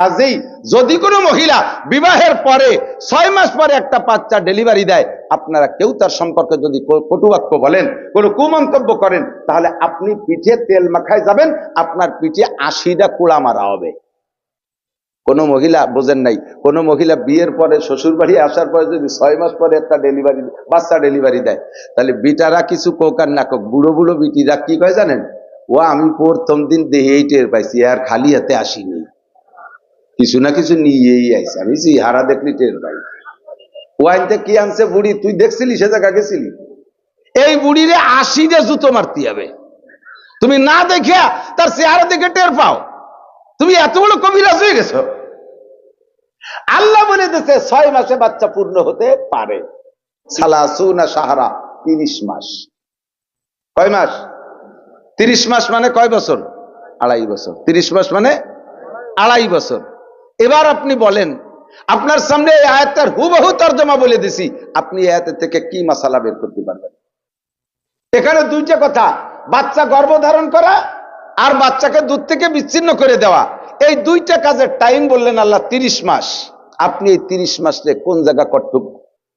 কাজেই যদি কোনো মহিলা বিবাহের পরে 6 মাস পরে একটা বাচ্চা ডেলিভারি দেয়, আপনারা কেউ তার সম্পর্কে যদি কটুবাক্য বলেন, কোনো কুমন্তব্য করেন, তাহলে আপনি পিঠে তেল মাখায় যাবেন, আপনার পিঠে 80টা কুড়া মারা হবে। কোনো মহিলা বোঝেন নাই, কোনো মহিলা বিয়ের পরে শ্বশুর বাড়ি আসার পরে যদি 6 মাস পরে একটা বাচ্চা ডেলিভারি দেয়, তাহলে বিটারা কিছু কোক আর না কোক, বুড়ো বুড়ো বিটিরা কি কয় জানেন? ও আমি প্রথম দিন দেহেই টের পাইছি, আর খালি হাতে আসিনি, কিছু না কিছু নিয়েই আইছে, আমি হারা দেখলি টের পাই। ও আনতে কি আনছে বুড়ি, তুই দেখছিলি সে জায়গা গেছিলি? এই বুড়িরে 80টা জুতো মারতে হবে, তুমি না দেখে তার চেহারা দেখে টের পাও, তুমি এত বড় কবিরাজ হয়ে গেছো। আল্লাহ বলে দিয়েছে 6 মাসে বাচ্চা পূর্ণ হতে পারে। সালাসুনা শাহরা, 30 মাস। কয় মাস? 30 মাস মানে কয় বছর? 2.5 বছর। 30 মাস মানে 2.5 বছর। এবার আপনি বলেন, আপনার সামনে এই আয়াতের হুবহু তর্জমা বলে দিছি, আপনি এই আয়াতের থেকে কি মাসালা বের করতে পারবেন? এখানে দুইটা কথা, বাচ্চা গর্ভধারণ করা আর বাচ্চাকে দুধ থেকে বিচ্ছিন্ন করে দেওয়া, এই দুইটা কাজের টাইম বললেন আল্লাহ 30 মাস। আপনি এই 30 মাসে কোন জায়গা কর্তব্য,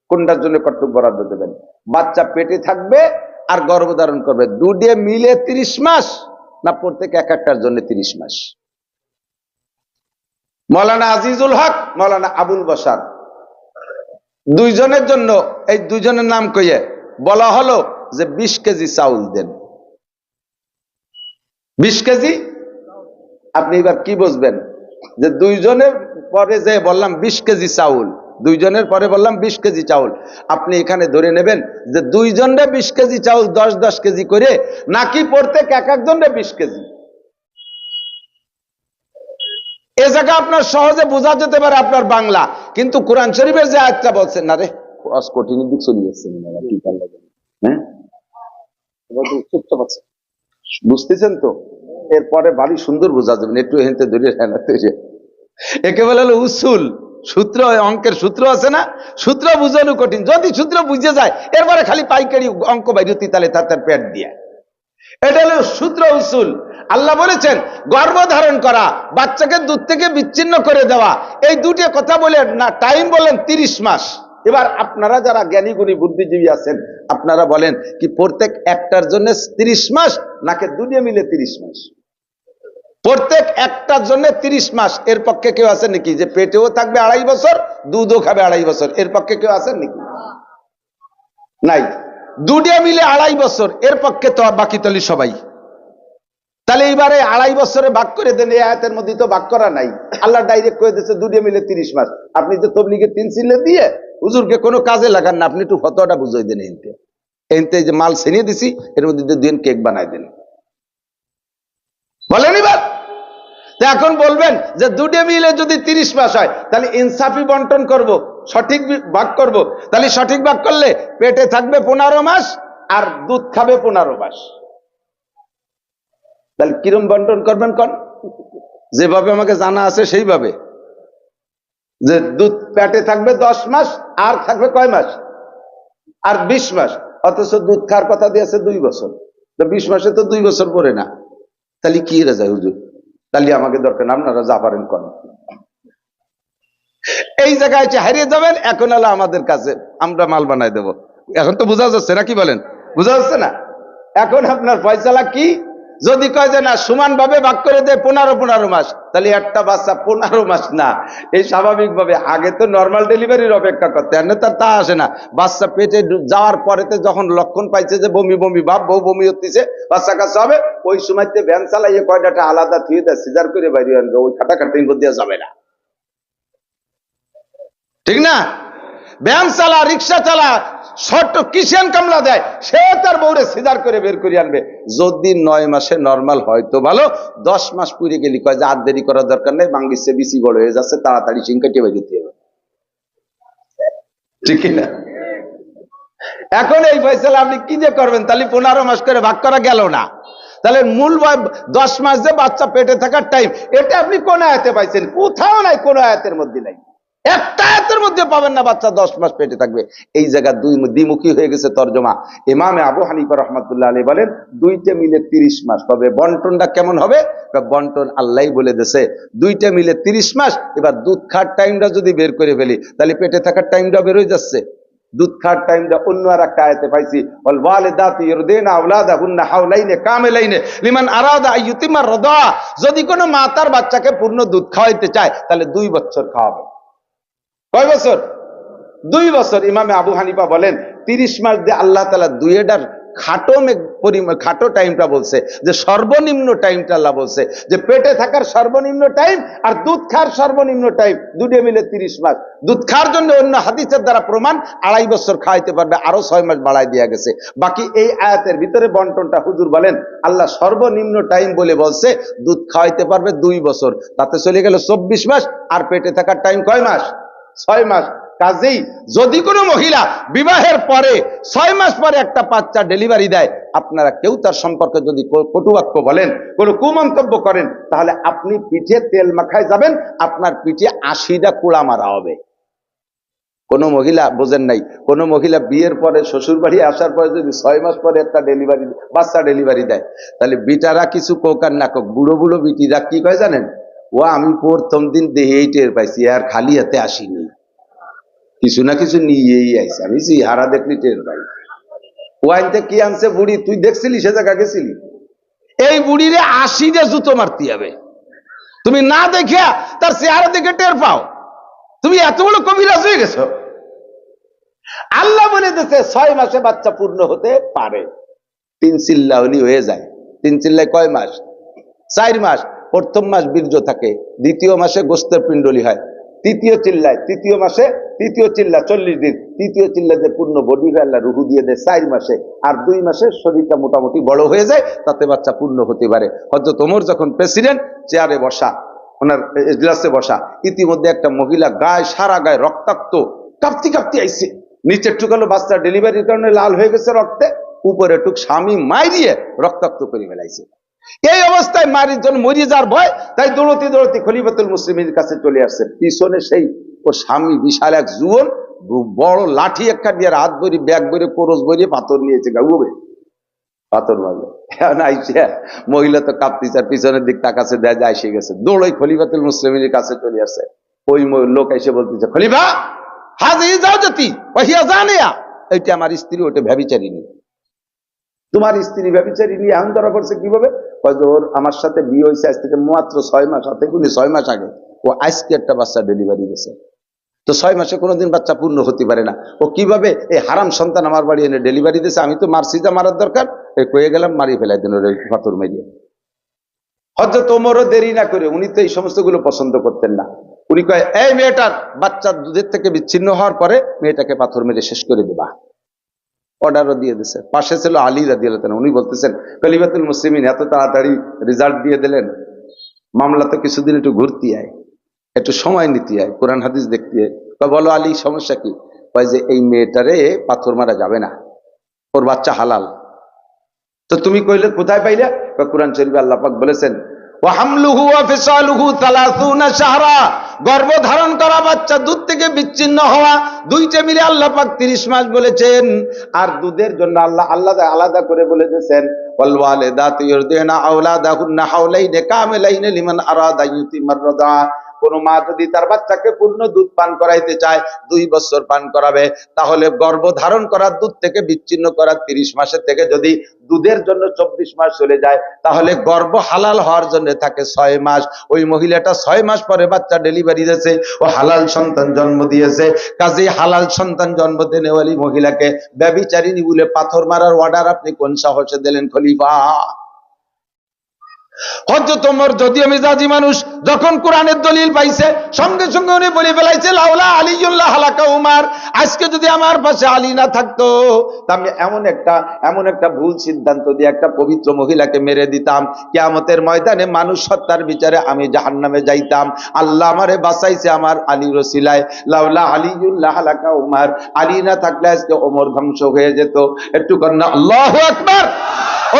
কোনটার জন্য কর্তব্য বরাদ্দ দেবেন? বাচ্চা পেটে থাকবে আর গর্ভধারণ করবে, দুটো মিলে 30 মাস, না প্রত্যেক এক একটার জন্য 30 মাস? মৌলানা আজিজুল হক, মৌলানা আবুল বাশার, দুইজনের জন্য, এই দুইজনের নাম কইয়ে বলা হলো যে 20 কেজি চাউল দেন। 20 কেজি। আপনি এবার কি বুঝবেন যে দুইজনের পরে যে বললাম 20 কেজি চাউল, দুইজনের পরে বললাম 20 কেজি চাউল, আপনি এখানে ধরে নেবেন যে দুইজনের 20 কেজি চাউল 10-10 কেজি করে, নাকি প্রত্যেক এক একজনের 20 কেজি? এ জায়গা আপনার সহজে বোঝা যেতে পারে আপনার বাংলা, কিন্তু কোরআন শরীফের যে আয়াতটা বলছেন, না রে কঠিন দিক চলে যাচ্ছে, হ্যাঁ বুঝতেছেন তো? এরপরে ভারী সুন্দর বোঝা যাবেন, একটু হেনতে ধরে একে বলে হলো উসুল, সূত্র, অঙ্কের সূত্র আছে না, সূত্র বুঝানো কঠিন, যদি সূত্র বুঝে যায় এরপরে খালি পাইকারি অঙ্ক বাইরতি তালে তার পেট দিয়ে, এটা হলো সূত্র উসুল। আল্লাহ বলেছেন গর্ভধারণ করা, বাচ্চাকে দুধ থেকে বিচ্ছিন্ন করে দেওয়া, এই দুটো কথা বলে না টাইম বলেন 30 মাস। এবার আপনারা যারা জ্ঞানী গুণী বুদ্ধিজীবী আছেন, আপনারা বলেন কি প্রত্যেক একটার জন্য 30 মাস, নাকি দুটো মিলে 30 মাস? প্রত্যেক একটার জন্য 30 মাস। এর পক্ষে কেউ আছেন নাকি যে পেটেও থাকবে 2.5 বছর, দুধও খাবে 2.5 বছর? এর পক্ষে কেউ আছেন নাকি? নাই। দুটো মিলে 2.5 বছর, এর পক্ষে তো বাকি তলি সবাই। তাহলে এইবারে 2.5 বছরে ভাগ করে দেন, এই আয়াতের মধ্যে তো ভাগ করা নাই, আল্লাহ ডাইরেক্ট করে দিয়েছে দুটো মিলে 30 মাস। আপনি তো তবলিগের 3 সিলে দিয়ে হুজুরকে কোনো কাজে লাগান না, আপনি একটু ফতোয়াটা বুঝাই দেন। এনতে যে মাল ছিনিয়ে দিছি, এর মধ্যে দিন কেক বানাই দেন, বলেন। এবার এখন বলবেন যে দুটো মিলে যদি 30 মাস হয়, তাহলে ইনসাফি বন্টন করব, সঠিক ভাগ করব, তাহলে সঠিক ভাগ করলে পেটে থাকবে 15 মাস আর দুধ খাবে 15 মাস। তাহলে কিরম বন্টন করবেন কোন? যেভাবে আমাকে জানা আছে সেইভাবে, যে দুধ পেটে থাকবে 10 মাস আর থাকবে কয় মাস? আর 20 মাস। অথচ দুধ খাওয়ার কথা দিয়েছে 2 বছর, তো 20 মাসে তো 2 বছর পরে না। তাহলে কি রে যায় হুজুর? তাহলে আমাকে দরকার না, আপনারা যা পারেন করেন। এই জায়গায় হারিয়ে যাবেন। এখন হলো আমাদের কাছে, আমরা মাল বানাই দেব। এখন তো বোঝা যাচ্ছে না, কি বলেন? বোঝা যাচ্ছে না? এখন আপনার ফয়সালা কি? যদি কয় যে না সমান ভাবে ভাগ করে দেয় 15 মাস, তাহলে একটা বাচ্চা 15 মাস না, এই স্বাভাবিকভাবে আগে তো নর্মাল ডেলিভারির অপেক্ষা করতে হয় না, তা আসে না। বাচ্চা পেটে যাওয়ার পরেতে যখন লক্ষণ পাইছে যে বমি বমি ভাব, বউ বমি হচ্ছে, বাচ্চা কাছে হবে, ওই সময়তে ভ্যান চালাইয়ে কয়টা আলাদা থুয়ে দেয়, সিজার করে বাইরে আনবে, ওই খাটাখাটি দেওয়া যাবে না, ঠিক না? ভ্যান চালা, রিক্সা চালা, ছোট্ট কিষেন কামলা দেয়, সে তার বউরে সিজার করে বের করে আনবে। যদি 9 মাসে নর্মাল হয় তো ভালো, 10 মাস পুড়ে গেলি কয় যে আর দেরি করার দরকার নেই, বাঙ্গিসে বেশি বড় হয়ে যাচ্ছে, তাড়াতাড়ি সিং কাটিয়ে বের করতে হবে, ঠিক না? এখন এই ফয়সালা আপনি কি যে করবেন? তাহলে 15 মাস করে ভাগ করা গেল না। তাহলে মূল 10 মাস যে বাচ্চা পেটে থাকার টাইম, এটা আপনি কোন আয়াতে পাইছেন? কোথাও নাই, কোন আয়াতের মধ্যে নাই। একটা আয়াতের মধ্যে পাবেন না বাচ্চা 10 মাস পেটে থাকবে। এই জায়গা দুই দ্বিমুখী হয়ে গেছে তর্জমা। ইমামে আবু হানিফা রহমাতুল্লাহ আলাইহি বলেন দুইটা মিলে 30 মাস। তবে বন্টনটা কেমন হবে? বন্টন আল্লাহই বলে দিয়েছে, দুইটা মিলে 30 মাস। এবার দুধ খাওয়ার টাইমটা যদি বের করে ফেলি তাহলে পেটে থাকার টাইমটা বের হয়ে যাচ্ছে। দুধ খাওয়ার টাইমটা অন্য আর একটা আয়াতে পাইছি, ওয়াল ওয়ালিদাতু ইরদিনা আওলাদাহুন্না হাওলাইনি কামিলাইনি লিমান আরাদা আইয়ুতিমা রাদা। যদি কোনো মা তার বাচ্চাকে পূর্ণ দুধ খাওয়াইতে চায় তাহলে 2 বছর খাওয়াবে। কয় বছর? 2 বছর। ইমামে আবু হানিফা বলেন 30 মাস দিয়ে আল্লাহ তাআলা দুইটার খাটো টাইমটা বলছে, যে সর্বনিম্ন টাইমটা আল্লাহ বলছে যে পেটে থাকার সর্বনিম্ন টাইম আর দুধ খাওয়ার সর্বনিম্ন টাইম, দুটো মিলে 30 মাস। দুধ খাওয়ার জন্য অন্য হাদিসের দ্বারা প্রমাণ 2.5 বছর খাওয়াইতে পারবে, আরো 6 মাস বাড়াই দেয়া গেছে। বাকি এই আয়াতের ভিতরে বন্টনটা হুজুর বলেন আল্লাহ সর্বনিম্ন টাইম বলে বলছে দুধ খাওয়াইতে পারবে 2 বছর, তাতে চলে গেল 24 মাস। আর পেটে থাকার টাইম কয় মাস? 6 মাস। কাজেই যদি কোনো মহিলা বিবাহের পরে 6 মাস পরে একটা বাচ্চা ডেলিভারি দেয়, আপনারা কেউ তার সম্পর্কে যদি কটুবাক্য বলেন, কোনো কুমন্তব্য করেন, তাহলে আপনি পিঠে তেল মাখায় যাবেন, আপনার পিঠে 80টা কুড়া মারা হবে। কোন মহিলা বোঝেন নাই, কোন মহিলা বিয়ের পরে শ্বশুর বাড়ি আসার পরে যদি 6 মাস পরে একটা বাচ্চা ডেলিভারি দেয়, তাহলে বিটারা কিছু কোক আর না কোক, বুড়ো বুড়ো বিটিরা কি কয় জানেন? ও আমি প্রথম দিন দেহেই টের পাইছি, আর খালি হাতে আসিনি, কিছু না কিছু নিয়েই আইছে, আমি হারা দেখলি টের পাই। ও আনতে কি আনছে বুড়ি, তুই দেখছিলি সে জায়গা গেছিলি? এই বুড়িরে 80টা জুতো মারতে হবে, তুমি না দেখে তার চেহারা দেখে টের পাও। তুমি এত বড় কবিরাজ হয়ে গেছো। আল্লাহ বলে দিয়েছে 6 মাসে বাচ্চা পূর্ণ হতে পারে। 3 চিল্লা হলি হয়ে যায়। 3 চিল্লায় কয় মাস? 4 মাস। প্রথম মাস বীর্য থাকে, দ্বিতীয় মাসে গোস্তের পিণ্ডলি হয়, তৃতীয় চিল্লায়, তৃতীয় মাসে তৃতীয় চিল্লা 40 দিন, তৃতীয় চিল্লাতে পূর্ণ বডি আল্লাহ রুহু দিয়ে দেয় 4 মাসে। আর 2 মাসে শরীরটা মোটামুটি বড় হয়ে যায়, তাতে বাচ্চা পূর্ণ হতে পারে। হযরত ওমর যখন প্রেসিডেন্ট, চেয়ারে বসা, ওনার এজলাসে বসা, ইতিমধ্যে একটা মহিলা গায়ে সারা গায়ে রক্তাক্ত কাঁপতে কাঁপতে আইছে। নিচের টুকালো বাচ্চা ডেলিভারির কারণে লাল হয়ে গেছে রক্তে, উপরে টুক স্বামী মাইরিয়ে রক্তাক্ত করে ফেলাইছে। এই অবস্থায় মারির জন্য মরিয়ে যাওয়ার ভয়, তাই দৌড়তে দৌড়তে খলিফাতুল মুসলিমের কাছে চলে আসছে। পিছনে সেই ও স্বামী বিশাল এক জুয়ন, বড় লাঠি একটা দিয়ে হাত ভরি, ব্যাগ ভরে, কোরস ভরিয়ে পাথর নিয়েছে, গাউবে পাথর মারবে। মহিলা তো কাঁপতেছে, পিছনের দিক তাকাছে, দেয় যায় এসে গেছে, দৌড়ই খলিফাতুল মুসলিমের কাছে চলে আসছে। ওই লোক এসে বলতেছে, খলিফা হাজি যাও যেতি ওহিয়া জানিয়া, এইটা আমার স্ত্রী, ওটা ব্যভিচারিণী, তোমার স্ত্রী ব্যভিচারিণী। এখন ধরা পড়ছে কিভাবে? ওর আমার সাথে বিয়ে হয়েছে আজ থেকে মাত্র 6 মাস, হাতে গুলি 6 মাস আগে ও আজকে একটা বাচ্চা ডেলিভারি দিয়েছে। তো 6 মাসে কোনোদিন বাচ্চা পূর্ণ হতে পারে না। ও কিভাবে এই হারাম সন্তান আমার বাড়ি এনে ডেলিভারি দিয়েছে? আমি তো মারছি, যা মারার দরকার এই কয়ে গেলাম, মারিয়ে ফেলাই দিন ওর পাথর মেরিয়ে। হযরত ওমরও দেরি না করে, উনি তো এই সমস্ত গুলো পছন্দ করতেন না, উনি কয় এই মেয়েটার বাচ্চা দুধের থেকে বিচ্ছিন্ন হওয়ার পরে মেয়েটাকে পাথর মেরে শেষ করে দেবা। অর্ডারও দিয়ে দিচ্ছে। পাশে ছিল আলী রাদিয়াল্লাহু তাআলা, উনি বলতেছেন খলিফাতুল মুসলিমিন এত তাড়াতাড়ি রেজাল্ট দিয়ে দিলেন, মামলা তো কিছুদিন একটু ঘুরতে আয়, একটু সময় নিতে হয়, কোরআন হাদিস দেখতে হয়। বলো আলী সমস্যা কি? কয় যে এই মেয়েটারে পাথর মারা যাবে না, ওর বাচ্চা হালাল। তো তুমি কইলে কোথায় পাইলে? কোরআন শরীফে আল্লাহ পাক বলেছেন গর্ভ ধারণ করা বাচ্চা, দুধ থেকে বিচ্ছিন্ন হওয়া, দুইটা মিলে আল্লাহ পাক 30 মাস বলেছেন। আর দুধের জন্য আল্লাহ আলাদা আলাদা করে বলে দিয়েছেন ওয়াল ওয়ালিদাতু ইরদিনা আওলাদাহুন্না হাওলাইনি কামিলাইনি লিমান আরাদা ইউতিমার রাদা। কোন মা যদি তার বাচ্চাকে পূর্ণ দুধ পান করাইতে চায় 2 বছর পান করাবে, তাহলে গর্ভ ধারণ করার দুধ থেকে বিচ্ছিন্ন করার 30 মাসের থেকে যদি দুধের জন্য 24 মাস চলে যায়, তাহলে গর্ভ হালাল হওয়ার জন্য থাকে 6 মাস। ওই মহিলাটা 6 মাস পরে বাচ্চা ডেলিভারি দিয়েছে, ও হালাল সন্তান জন্ম দিয়েছে। কাজেই হালাল সন্তান জন্ম দেনেওয়ালি মহিলাকে ব্যভিচারিণী বলে পাথর মারার অর্ডার আপনি কোন সাহসে দিলেন খলিফা? হযরত ওমর যদিও মেজাজি মানুষ, যখন কোরআনের দলিল পাইছে সঙ্গে সঙ্গে উনি বলে ফেলাইছে লাউলা আলিয়ুল্লাহ হালাকা উমার, আজকে যদি আমার পাশে আলী না থাকতো আমি এমন একটা ভুল সিদ্ধান্ত দিয়ে একটা পবিত্র মহিলাকে মেরে দিতাম, কিয়ামতের ময়দানে মানুষ হত্যার বিচারে আমি জাহান্নামে যাইতাম। আল্লাহ আমারে বাঁচাইছে আমার আলীর ওসিলায়। লাউলা আলিয়ুল্লাহ হালাকা উমার, আলী না থাকলে আজকে ওমর ধ্বংস হয়ে যেত। একটু কন্যা আল্লাহু আকবার।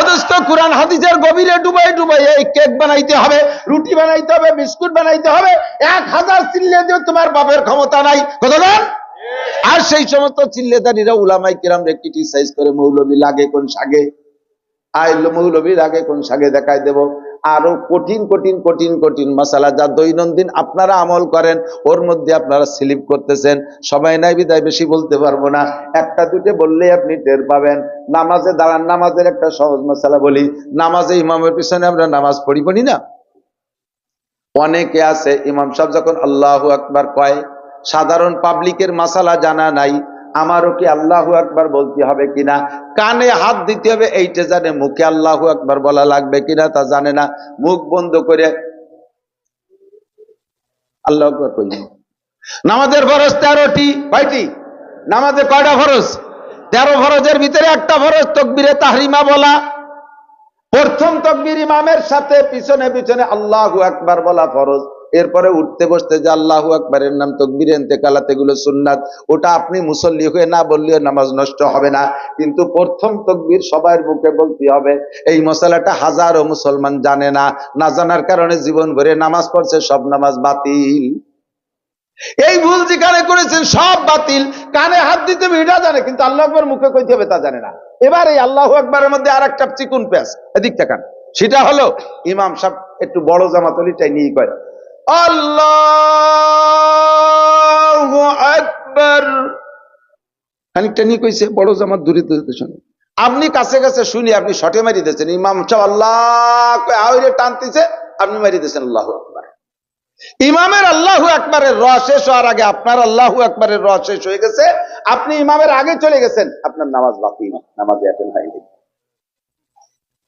অদস্ত কোরআন হাদিসের গভীরে ডুবাই ডুবাই এই কেক বানাইতে হবে, রুটি বানাইতে হবে, বিস্কুট বানাইতে হবে, 1000 চিল্লে দিয়ে তোমার বাপের ক্ষমতা নাই। কতক্ষণ? আর সেই সমস্ত চিল্লেদারিরা উলামায়ে কিরামরে ক্রিটিসাইজ করে, মৌলবী লাগে কোন শাগে, আইলো মৌলবী লাগে কোন শাগে দেখাই দেব। আরো কঠিন কঠিন কঠিন কঠিন মাসালা যা দৈনন্দিন আপনারা আমল করেন, ওর মধ্যে আপনারা স্লিপ করতেছেন। সময় নাই বিদায় বেশি বলতে পারবো না, একটা দুটো বললেই আপনি টের পাবেন। নামাজে দাঁড়ান, নামাজের একটা সহজ মাসালা বলি। নামাজে ইমামের পিছনে আমরা নামাজ পড়ি না? অনেকে আছে ইমাম সাহেব যখন আল্লাহু আকবার কয়, সাধারণ পাবলিকের মাসালা জানা নাই, আমারও কি আল্লাহু আকবার বলতে হবে কিনা, কানে হাত দিতে হবে এইটা জানে, মুখে আল্লাহু আকবার বলা লাগবে কিনা তা জানে না। মুখ বন্ধ করে আল্লাহু আকবার কই। নামাজের ফরজ 13টি, কয়টি? নামাজে কয়টা ফরজ? 13 ফরজের ভিতরে একটা ফরজ তাকবীরে তাহরিমা বলা। প্রথম তাকবীর ইমামের সাথে পিছনে পিছনে আল্লাহু আকবার বলা ফরজ। এরপরে উঠতে বসতে যে আল্লাহু আকবারের নাম তাকবীরে ইন্তেকালাত, এগুলো সুন্নাত। ওটা আপনি মুসল্লি হয়ে না বললেও নামাজ নষ্ট হবে না, কিন্তু প্রথম তাকবীর সবার মুখে বলতে হবে। এই মশালাটা হাজারো মুসলমান জানে না, না জানার কারণে জীবন ভরে নামাজ পড়ছে, সব নামাজ বাতিল। এই ভুল যেখানে করেছেন সব বাতিল। কানে হাত দিতে হবে এটা জানে, কিন্তু আল্লাহু আকবার মুখে কইতে হবে তা জানে না। এবার এই আল্লাহু আকবারের মধ্যে আর একটা চিকুন পেঁচ এদিক তাকান, সেটা হলো ইমাম সাহেব একটু বড় জামাতলিটাই নিয়ে কয় আল্লাহু আকবার, খানিকটা নিয়ে কইছে, বড় জামাত দূরে দূরে শুনে, আপনি কাছে কাছে শুনি আপনি শটে মারি দিয়েছেন। ইমাম সাহেব আল্লাহ আউরে টানতেছে, আপনি মারি দিয়েছেন আল্লাহু আকবার। ইমামের আল্লাহু আকবারের র শেষ হওয়ার আগে আপনার আল্লাহু আকবারের র শেষ হয়ে গেছে, আপনি ইমামের আগে চলে গেছেন, আপনার নামাজ বাতিল, নামাজ অ্যাটেন্ড হয়নি।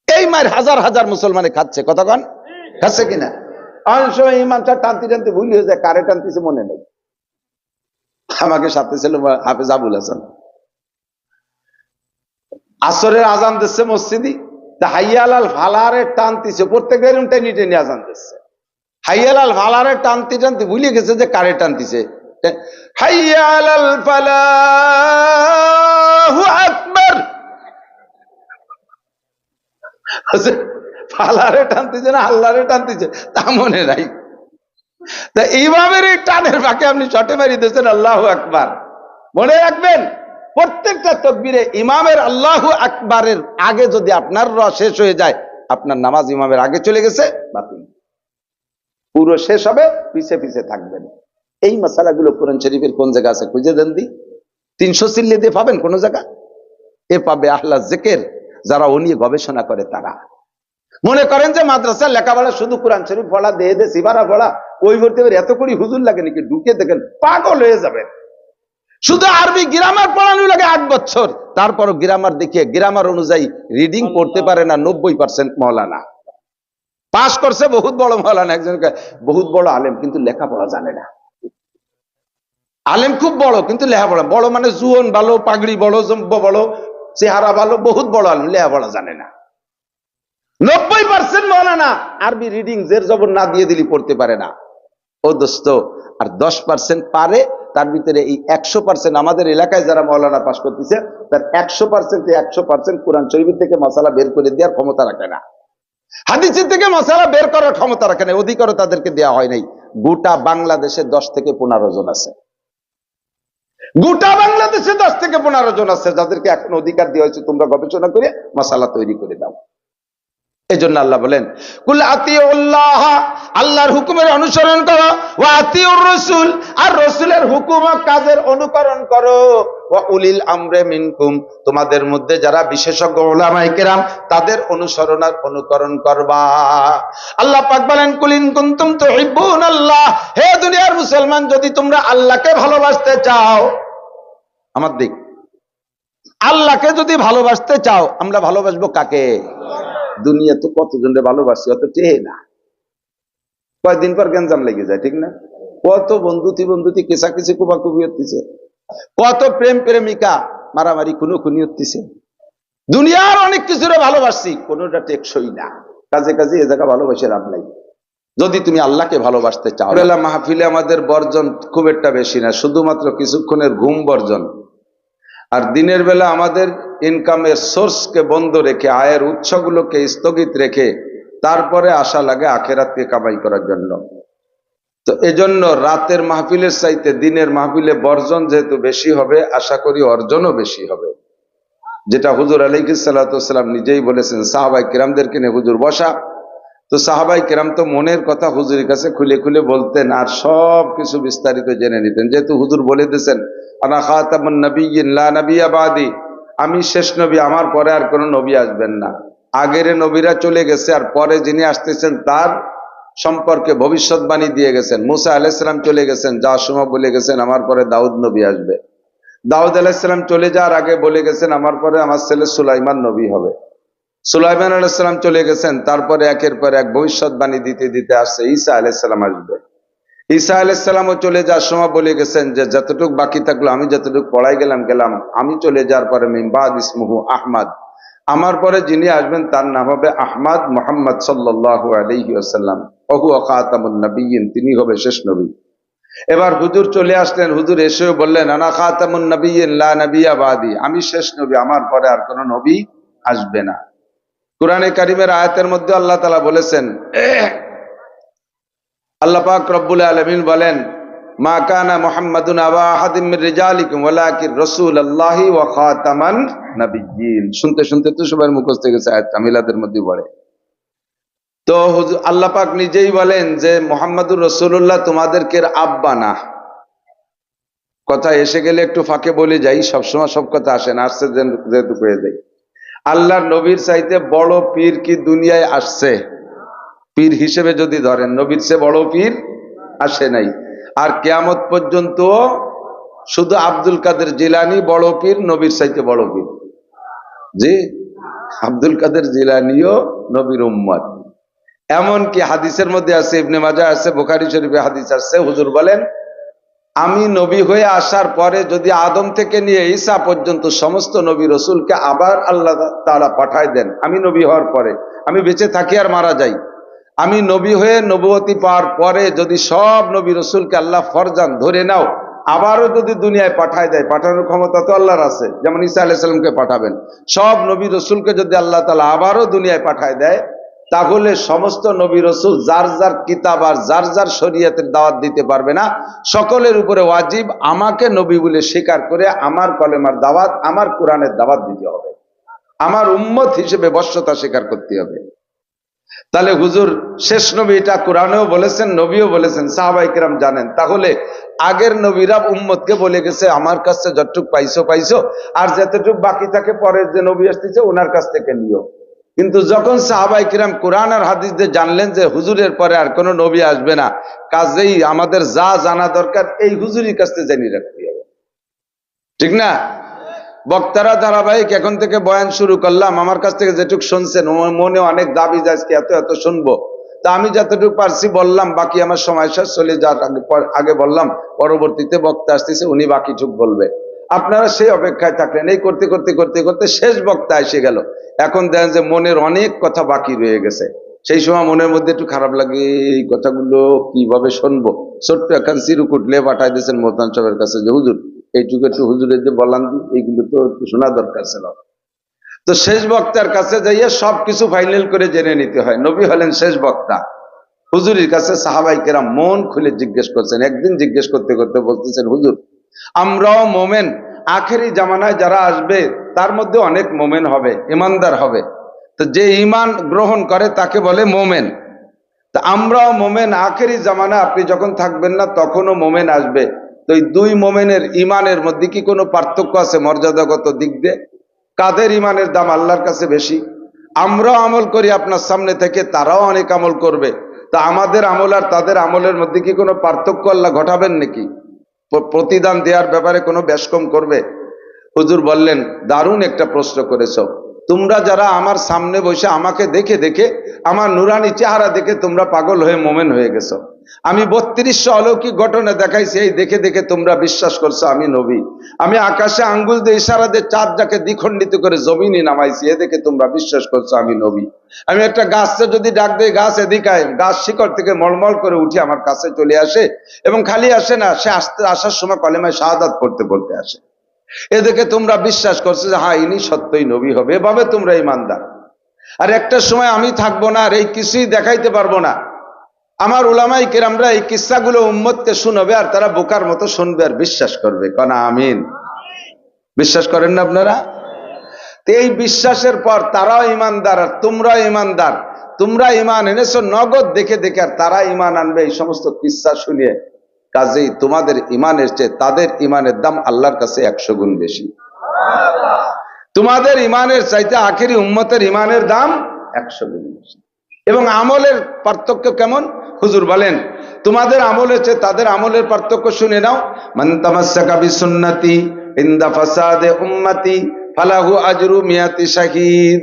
এই মায়ের হাজার হাজার মুসলমানে খাচ্ছে, কতক্ষণ খাচ্ছে কিনা? অনেক সময় ইমাম সাহেব টানতে টানতে ভুল হয়ে যায়, কারে টানতেছে মনে নেই। আমাকে সাথে ছিল হাফেজ আবুল হাসান, আসরের আজান দিচ্ছে মসজিদি, হাইয়াল আল ফালারে টানতেছে, প্রত্যেকের টেনে টেনে আজান দিচ্ছে। হাইয়াল আল ফালারে টানতে টানতে ভুলে গেছে যে কারে টানতেছে। হাইয়াল আল ফালাহু আকবার, ফালারে টানতেছে না আল্লাহরে টানতেছে তা মনে নাই। তা ইমামের এই টানের ফাঁকে আপনি শটে মারি দিয়েছেন আল্লাহু আকবার। মনে রাখবেন, প্রত্যেকটা তাকবীরে ইমামের আল্লাহু আকবারের আগে যদি আপনার র শেষ হয়ে যায়, আপনার নামাজ ইমামের আগে চলে গেছে, বাতিল। পুরো শেষ হবে, পিছে পিছে থাকবেন। এই মাসালাগুলো কোরআন শরীফের কোন জায়গা আছে খুঁজে দেন দি। 300 চিল্লে দিয়ে পাবেন কোন জায়গা? এ পাবে আহলা জিকির, যারা ও নিয়ে গবেষণা করে। তারা মনে করেন যে মাদ্রাসার লেখাপড়া শুধু কোরআন শরীফ পড়া, দেহে দে সিবারা পড়া, ওই ভর্তি এত করে হুজুর লাগে নাকি? ঢুকে দেখেন পাগল হয়ে যাবেন। শুধু আরবি গ্রামার পড়ানো লাগে 8 বছর, তারপরও গ্রামার দেখিয়ে গ্রামার অনুযায়ী রিডিং পড়তে পারে না 90% মৌলানা। পাস করছে বহুত বড় মৌলানা, একজনকে বহুত বড় আলেম, কিন্তু লেখাপড়া জানে না। আলেম খুব বড় কিন্তু লেখাপড়া বড়, মানে জুয়ন ভালো, পাগড়ি বড়, জম্ব বড়, চেহারা ভালো, বহুত বড় আলেম, লেখাপড়া জানে না। 90% মৌলানা আরবি রিডিং জের জবর না দিয়ে দিলি পড়তে পারে না। ও দোস্ত, আর 10% পারে। তার ভিতরে এই 100% আমাদের এলাকায় যারা মৌলানা পাস করতেছে, তার 100% কোরআন শরীফ থেকে মশালা বের করে দেওয়ার ক্ষমতা রাখে না, হাদিসের থেকে মশালা বের করার ক্ষমতা রাখে না, অধিকারও তাদেরকে দেওয়া হয় নাই। গোটা বাংলাদেশে 10 থেকে 15 জন আছে, গোটা বাংলাদেশে 10 থেকে 15 জন আছে যাদেরকে এখন অধিকার দেওয়া হয়েছে, তোমরা গবেষণা করে মশালা তৈরি করে দাও। এই জন্য আল্লাহ বলেন কুল আতিউল্লাহ, আল্লাহর হুকুমের অনুসরণ করো, ওয়া আতিউর রাসূল, আর রাসূলের হুকুম ও কাজের অনুকরণ করো, ওয়া উলিল আমরে মিনকুম, তোমাদের মধ্যে যারা বিশেষজ্ঞ উলামায়ে কেরাম তাদের অনুসরণ আর অনুকরণ করবা। আল্লাহ পাক বলেন কুল ইন কুনতুম তুহিব্বুনাল্লাহ, হে দুনিয়ার মুসলমান, যদি তোমরা আল্লাহকে ভালোবাসতে চাও, আমার দিক আল্লাহকে যদি ভালোবাসতে চাও, আমরা ভালোবাসবো কাকে? দুনিয়া তো কতজনকে ভালোবাসি, অত টেহে না, কয়েকদিন পর গেঞ্জাম লেগে যায়, ঠিক না? কত বন্ধুতি কেসাকিসি কুবাকুবি হচ্ছে, কত প্রেম প্রেমিকা মারামারি খুনোখুনি হচ্ছে। দুনিয়ার অনেক কিছুরে ভালোবাসি, কোনোটা টেকসই না। কাজে কাজে এ জায়গা ভালোবাসে লাভ নাই। যদি তুমি আল্লাহকে ভালোবাসতে চাও, মাহফিলে আমাদের বর্জন খুব একটা বেশি না, শুধুমাত্র কিছুক্ষণের ঘুম বর্জন। আর দিনের বেলা আমাদের ইনকামের সোর্সকে বন্ধ রেখে, আয়ের উৎসগুলোকে স্থগিত রেখে তারপরে আশা লাগে আখেরাতকে কামাই করার জন্য। তো এজন্য রাতের মাহফিলের চাইতে দিনের মাহফিলে বর্জন যেহেতু বেশি হবে, আশা করি অর্জনও বেশি হবে। যেটা হুজুর আলাইহিস সালাতু ওয়াস সালাম নিজেই বলেছেন, সাহাবায়ে কিরামদেরকে নিয়ে হুজুর বসা, তো সাহাবায়ে কিরাম তো মনের কথা হুজুরের কাছে খুলে খুলে বলতেন আর সব কিছু বিস্তারিত জেনে নিতেন। যেহেতু হুজুর বলে দিয়েছেন আনা খাতামুন নাবিয়্যিন লা নাবিয়্যা বাদি, আমি শেষ নবী, আমার পরে আর কোনো নবী আসবেন না। আগের নবীরা চলে গেছে আর পরে যিনি আসতেছেন তার সম্পর্কে ভবিষ্যৎবাণী দিয়ে গেছেন। মুসা আলাইহিস সালাম চলে গেছেন, যাওয়ার সময় বলে গেছেন আমার পরে দাউদ নবী আসবে। দাউদ আলাইহিস সালাম চলে যাওয়ার আগে বলে গেছেন আমার পরে আমার ছেলে সুলাইমান নবী হবে। সুলাইমান আলাইহিস সালাম চলে গেছেন, তারপরে একের পর এক ভবিষ্যৎবাণী দিতে দিতে আসছে ঈসা আলাইহিস সালাম আসবে। ঈসা আলাইহিস সালামও চলে যাওয়ার সময় বলে গেছেন যে যতটুকু বাকি থাকলো, আমি যতটুকু পড়াই গেলাম, আমি চলে যাওয়ার পরে মিন বাদ ইসমুহু আহমদ, আমার পরে যিনি আসবেন তার নাম হবে আহমদ মুহাম্মদ সাল্লাল্লাহু আলাইহি ওয়াসাল্লাম ওয়া হুয়া খাতামুন নবিয়্যিন, তিনি হবে শেষ নবী। এবার হুজুর চলে আসলেন, হুজুর এসেও বললেন আনা খাতামুন নবিয়্যিন লা নাবিয়্যা বাদি, আমি শেষ নবী, আমার পরে আর কোনো নবী আসবে না। কুরআনে কারীমের আয়াতের মধ্যে আল্লাহ তাআলা বলেছেন, আল্লাহ পাক রব্বুল আলামিন বলেন মা কানা মুহাম্মাদুন আবা আহাদিম মির রিজালিকুম ওয়ালাকিন রাসূলুল্লাহি ওয়া খাতামান নাবিয়্যিন। শুনতে শুনতে তো সবার মুখস্থ হয়ে গেছে, আয়াত মিলাদের মধ্যে পড়ে। তো হুজুর আল্লাহ পাক নিজেই বলেন যে মুহাম্মাদুর রাসূলুল্লাহ তোমাদেরকে আব্বা না। কথা এসে গেলে একটু ফাঁকে বলে যাই, সবসময় সব কথা আসে না, আসছে যেহেতু পেয়ে যাই। আল্লাহর নবীর চাইতে বড় পীর কি দুনিয়ায় আসছে? পীর হিসেবে যদি ধরেন, নবীর চেয়ে বড় পীর আসে নাই। আর কিয়ামত পর্যন্ত শুধু আব্দুল কাদের জিলানী বড় পীর, নবীর চাইতে বড় পীর। জি, আব্দুল কাদের জিলানীও নবীর উম্মত। এমনকি হাদিসের মধ্যে আছে, ইবনে মাজাহ আছে, বুখারী শরীফে হাদিস আছে, হুজুর বলেন আমি নবী হয়ে আসার পরে যদি আদম থেকে নিয়ে ঈসা পর্যন্ত সমস্ত নবী রসুলকে আবার আল্লাহ তাআলা পাঠায় দেন, আমি নবী হওয়ার পরে, আমি বেঁচে থাকি আর মারা যাই, আমি নবী হয়ে নবুয়তি পাওয়ার পরে যদি সব নবী রসুলকে আল্লাহ ফরজান ধরে নাও আবারও যদি দুনিয়ায় পাঠায় দেয়, পাঠানোর ক্ষমতা তো আল্লাহর আছে, যেমন ঈসা আলাইহিস সালামকে পাঠাবেন, সব নবী রসুলকে যদি আল্লাহ তাআলা আবারও দুনিয়ায় পাঠায় দেয়, তাহলে সমস্ত নবী রসুল যার যার কিতাব আর যার যার শরীয়তের দাওয়াত দিতে পারবে না। সকলের উপরে ওয়াজিব আমাকে নবী বলে স্বীকার করে আমার কলেমার দাওয়াত, আমার কোরআনের দাওয়াত দিতে হবে, আমার উম্মত হিসেবে বশ্যতা স্বীকার করতে হবে। তাহলে হুজুর শেষ নবী, এটা কোরআনেও বলেছেন, নবীও বলেছেন, সাহাবায়ে কেরাম জানেন। তাহলে আগের নবীরা উম্মতকে বলে গেছে আমার কাছে যতটুক পাইছো পাইছো, আর যতটুক বাকি থাকে পরের যে নবী আসতেছে ওনার কাছ থেকে নিও। কিন্তু যখন সাহাবায়ে কিরাম কোরআন আর হাদিস দিয়ে জানলেন যে হুজুরের পরে আর কোনো নবী আসবে না, কাজেই আমাদের যা জানা দরকার এই হুজুরের কাছ থেকে জেনে রাখতে হবে, ঠিক না? বক্তারা ধারাবাহিক এখন থেকে বয়ান শুরু করলাম, আমার কাছ থেকে যেটুক শুনছেন মনে অনেক দাবি যায় এত এত শুনবো, তা আমি যতটুকু পারছি বললাম, বাকি আমার সময় শেষ চলে যাওয়ার আগে বললাম পরবর্তীতে বক্তা আসতেছে উনি বাকিটুক বলবে, আপনারা সেই অপেক্ষায় থাকলেন। এই করতে করতে করতে করতে শেষ বক্তা এসে গেল, এখন দেখেন যে মনের অনেক কথা বাকি রয়ে গেছে। সেই সময় মনের মধ্যে একটু খারাপ লাগে, এই কথাগুলো কিভাবে শুনবো। ছোট্ট এখন চিরকুট লে পাঠাই দিয়েছেন মোহতান সাহেবের কাছে যে হুজুর এইটুকু একটু হুজুরের যে বলান দি, এইগুলো তো একটু শোনা দরকার ছিল। তো শেষ বক্তার কাছে যাইয়া সবকিছু ফাইনাল করে জেনে নিতে হয়। নবী হলেন শেষ বক্তা। হুজুরের কাছে সাহাবায়ে কেরাম মন খুলে জিজ্ঞেস করছেন। একদিন জিজ্ঞেস করতে করতে বলতেছেন, হুজুর আমরাও মোমেন, আখেরি জামানায় যারা আসবে তার মধ্যে অনেক মোমেন হবে, ইমানদার হবে, তো যে ইমান গ্রহণ করে তাকে বলে মোমেন। তা আমরাও মোমেন, আখেরি জামানা আপনি যখন থাকবেন না তখনও মোমেন আসবে, তো এই দুই মোমেনের ইমানের মধ্যে কি কোনো পার্থক্য আছে মর্যাদাগত দিক দিয়ে? কাদের ইমানের দাম আল্লাহর কাছে বেশি? আমরাও আমল করি আপনার সামনে থেকে, তারাও অনেক আমল করবে, তা আমাদের আমল আর তাদের আমলের মধ্যে কি কোনো পার্থক্য আল্লাহ ঘটাবেন নাকি? প্রতিদান দেওয়ার ব্যাপারে কোনো ব্যাসকম করবে? হুজুর বললেন দারুণ একটা প্রশ্ন করেছো, তোমরা যারা আমার সামনে বসে আমাকে দেখে দেখে, আমার নুরানি চেহারা দেখে তোমরা পাগল হয়ে মোমেন হয়ে গেছো। আমি 3200 অলৌকিক ঘটনা দেখাইছি, এই দেখে দেখে তোমরা বিশ্বাস করছো আমি নবী। আমি আকাশে আঙ্গুল দিয়ে ইশারা দিয়ে চাঁদটাকে দ্বিখণ্ডিত করে জমিনে নামাইছি, এ দেখে তোমরা বিশ্বাস করছো আমি নবী। আমি একটা গাছকে যদি ডাক দেই, গাছ এদিকে আয়, গাছ শিকড় থেকে মলমল করে উঠে আমার কাছে চলে আসে, এবং খালি আসে না, সে আসার সময় কলেমায়ে শাহাদাত পড়তে পড়তে আসে। এদিকে তোমরা বিশ্বাস করছো যে হ্যাঁ ইনি সত্যই নবী হবে, এভাবে তোমরা ঈমানদার। আর একটা সময় আমি থাকবো না, আর এই কিছুই দেখাইতে পারবো না। আমার উলামাই কেরামরা এই কিস্সাগুলো উম্মতকে শুনাবে, আর তারা বোকার মতো শুনবে আর বিশ্বাস করবে। কানা আমিন। বিশ্বাস করেন না আপনারা? তো এই বিশ্বাসের পর তারাও ইমানদার আর তোমরাও ইমানদার, তোমরা ইমান এনেছো নগদ দেখে দেখে, আর তারা ইমান আনবে এই সমস্ত কিস্সা শুনিয়ে। কাজেই তোমাদের ইমানের চেয়ে তাদের ইমানের দাম আল্লাহর কাছে 100 গুণ বেশি। তোমাদের ইমানের চাইতে আখেরি উম্মতের ইমানের দাম 100 গুণ বেশি। এবং আমলের পার্থক্য কেমন? হুজুর বলেন, তোমাদের আমলের চেয়ে তাদের আমলের পার্থক্য শুনে নাও। মান তামাসসাকা বিসুন্নতি ইনদা ফাসাদে উম্মতি ফালাহু আজরু মিয়াতি শাহিদ।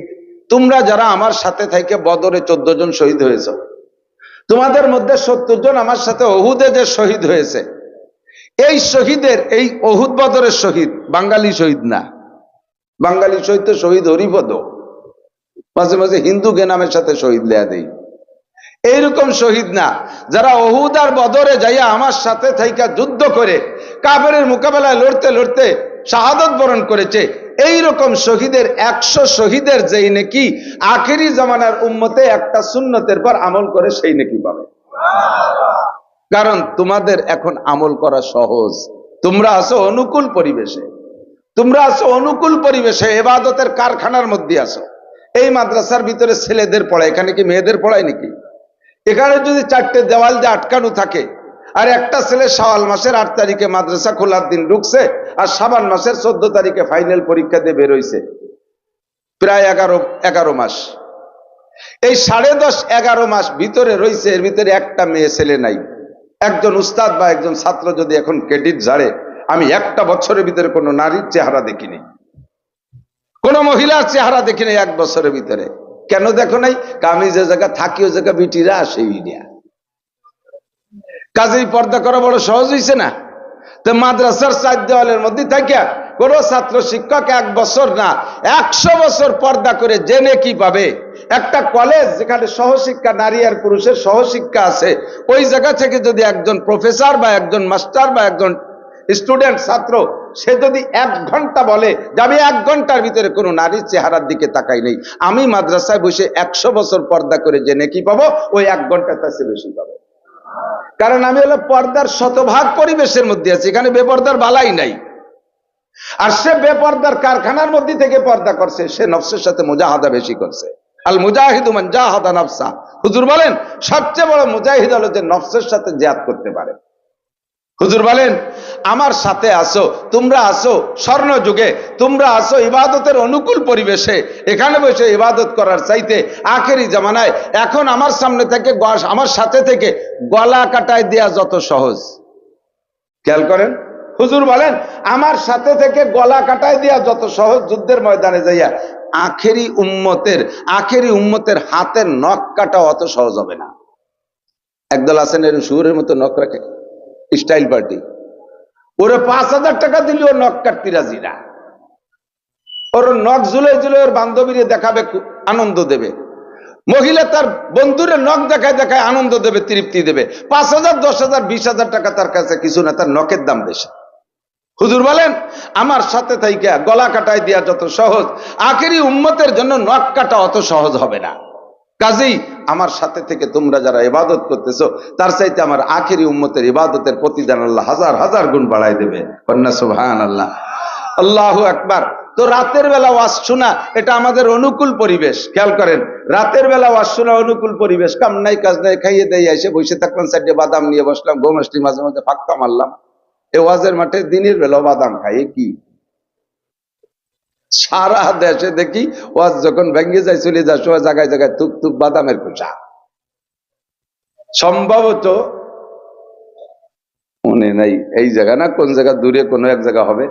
তোমরা যারা আমার সাথে থেকে বদরে 14 জন শহীদ হয়েছে, তোমাদের মধ্যে 70 জন আমার সাথে ওহুদে যে শহীদ হয়েছে, এই শহীদের, এই ওহুদ বদরের শহীদ বাঙালি শহীদ না। বাঙালি শহীদ তো শহীদ হরিপদ, মাঝে মাঝে হিন্দু গেনামের সাথে শহীদ লেয়া দেই। এইরকম শহীদ না, যারা ওহুদ আর বদরে যাইয়া আমার সাথে থাইকা যুদ্ধ করে কাফেরের মোকাবেলায় লড়তে লড়তে শাহাদত বরণ করেছে। এইরকম শহীদের 100 শহীদের যেই নাকি আখেরি জামানার উম্মতে একটা সুন্নতের পর আমল করে সেই নাকি পাবে। কারণ তোমাদের এখন আমল করা সহজ, তোমরা আছো অনুকূল পরিবেশে, তোমরা আছো অনুকূল পরিবেশে, ইবাদতের কারখানার মধ্যে আছো। এই মাদ্রাসার ভিতরে ছেলেদের পড়ায়, এখানে কি মেয়েদের পড়ায় নাকি? এখানে যদি 4টে দেওয়াল যে আটকানো থাকে, আর একটা ছেলে শাওয়াল মাসের 8 তারিখে মাদ্রাসা খোলার দিন ঢুকছে, আর শাবান মাসের 14 তারিখে ফাইনাল পরীক্ষা দিয়ে বের হইছে, প্রায় 11 মাস। এই 10.5-11 মাস ভিতরে রইছে, এর ভিতরে একটা মেয়ে ছেলে নাই। একজন উস্তাদ বা একজন ছাত্র যদি এখন ক্রেডিট ঝাড়ে, আমি একটা বছরের ভিতরে কোনো নারীর চেহারা দেখিনি, কোন মহিলার চেহারা দেখিনি 1 বছরের ভিতরে। কেন দেখো নাই? আমি যে জায়গা থাকি ও জায়গা বিটিরা আসেই না। কাজেই পর্দা করা বড় সহজ হয়েছে না? তো মাদ্রাসার 4 দেওয়ালের মধ্যে থাকিয়া কোন ছাত্র শিক্ষক 1 বছর না 100 বছর পর্দা করে জেনে কি পাবে? একটা কলেজ যেখানে সহশিক্ষা, নারী আর পুরুষের সহশিক্ষা আছে, ওই জায়গা থেকে যদি একজন প্রফেসর বা একজন মাস্টার বা একজন স্টুডেন্ট ছাত্র, সে যদি 1 ঘন্টা বলে যে আমি 1 ঘন্টার ভিতরে কোনো নারীর চেহারার দিকে তাকাই নেই, আমি মাদ্রাসায় বসে 100 বছর পর্দা করে জেনে কি পাবো? ওই 1 ঘন্টা তার চেয়ে বেশি পাবো। কারণ আমি হলো পর্দার শতভাগ পরিবেশের মধ্যে আছি, এখানে বেপর্দার বালাই নাই। আর সে বেপর্দার কারখানার মধ্যে থেকে পর্দা করছে, সে নফসের সাথে মুজাহাদা বেশি করছে। আল মুজাহিদু মান জাহাদা নফসা। হুজুর বলেন সবচেয়ে বড় মুজাহিদ হলো যে নফসের সাথে জিহাদ করতে পারে। হুজুর বলেন আমার সাথে আসো, তোমরা আসো স্বর্ণ যুগে, তোমরা আসো ইবাদতের অনুকূল পরিবেশে, এখানে বসে ইবাদত করার চাইতে আখেরি জামানায় এখন আমার সামনে থেকে, আমার সাথে থেকে গলা কাটায় দেয়া যত সহজ। খেয়াল করেন, হুজুর বলেন আমার সাথে থেকে গলা কাটায় দেয়া যত সহজ, যুদ্ধের ময়দানে যাইয়া আখেরি উম্মতের হাতের নখ কাটা অত সহজ হবে না। একদল আছেন এর শুয়োরের মতো নখ রাখে, স্টাইল পার্টি, ওরে 5000 টাকা দিলেও নখ কাটতে রাজি না। ওর নখ ঝুলে ঝুলে ওর বান্ধবীরে দেখাবে, আনন্দ দেবে। মহিলা তার বন্ধুরে নখ দেখায় দেখায় আনন্দ দেবে, তৃপ্তি দেবে। 5000, 10,000, 20,000 টাকা তার কাছে কিছু না, তার নখের দাম বেশি। হুজুর বলেন আমার সাথে থাইকা গলা কাটায় দেওয়া যত সহজ, আখেরি উম্মতের জন্য নখ কাটা অত সহজ হবে না। কাজেই আমার সাথে থেকে তোমরা যারা ইবাদত করতেছো, তার চাইতে আমার আখেরি উম্মতের ইবাদতের প্রতিদান আল্লাহ 1000 গুণ বাড়াই দেবে। কন্যা সুবহানাল্লাহ, আল্লাহু আকবার। তো রাতের বেলা ওয়াজ শোনা, এটা আমাদের অনুকূল পরিবেশ। খেয়াল করেন, রাতের বেলা ওয়াজ শোনা অনুকূল পরিবেশ। কাম নাই কাজ নাই, খাইয়ে দেয় এসে বসে থাকলাম, 4টে বাদাম নিয়ে বসলাম, ঘুম আসলি, মাঝে মাঝে ফাঁকা মারলাম। এ ওয়াজের মাঠে দিনের বেলা বাদাম খাই কি? সারা দেশে দেখি ওয়াজ যখন ভেঙে যায়, চলে যায়, সবাই জায়গায় জায়গায় তুক তুক বাদামের খোসা। সম্ভবত মনে নাই এই জায়গা না, কোন জায়গা দূরে কোনো এক জায়গা হবে।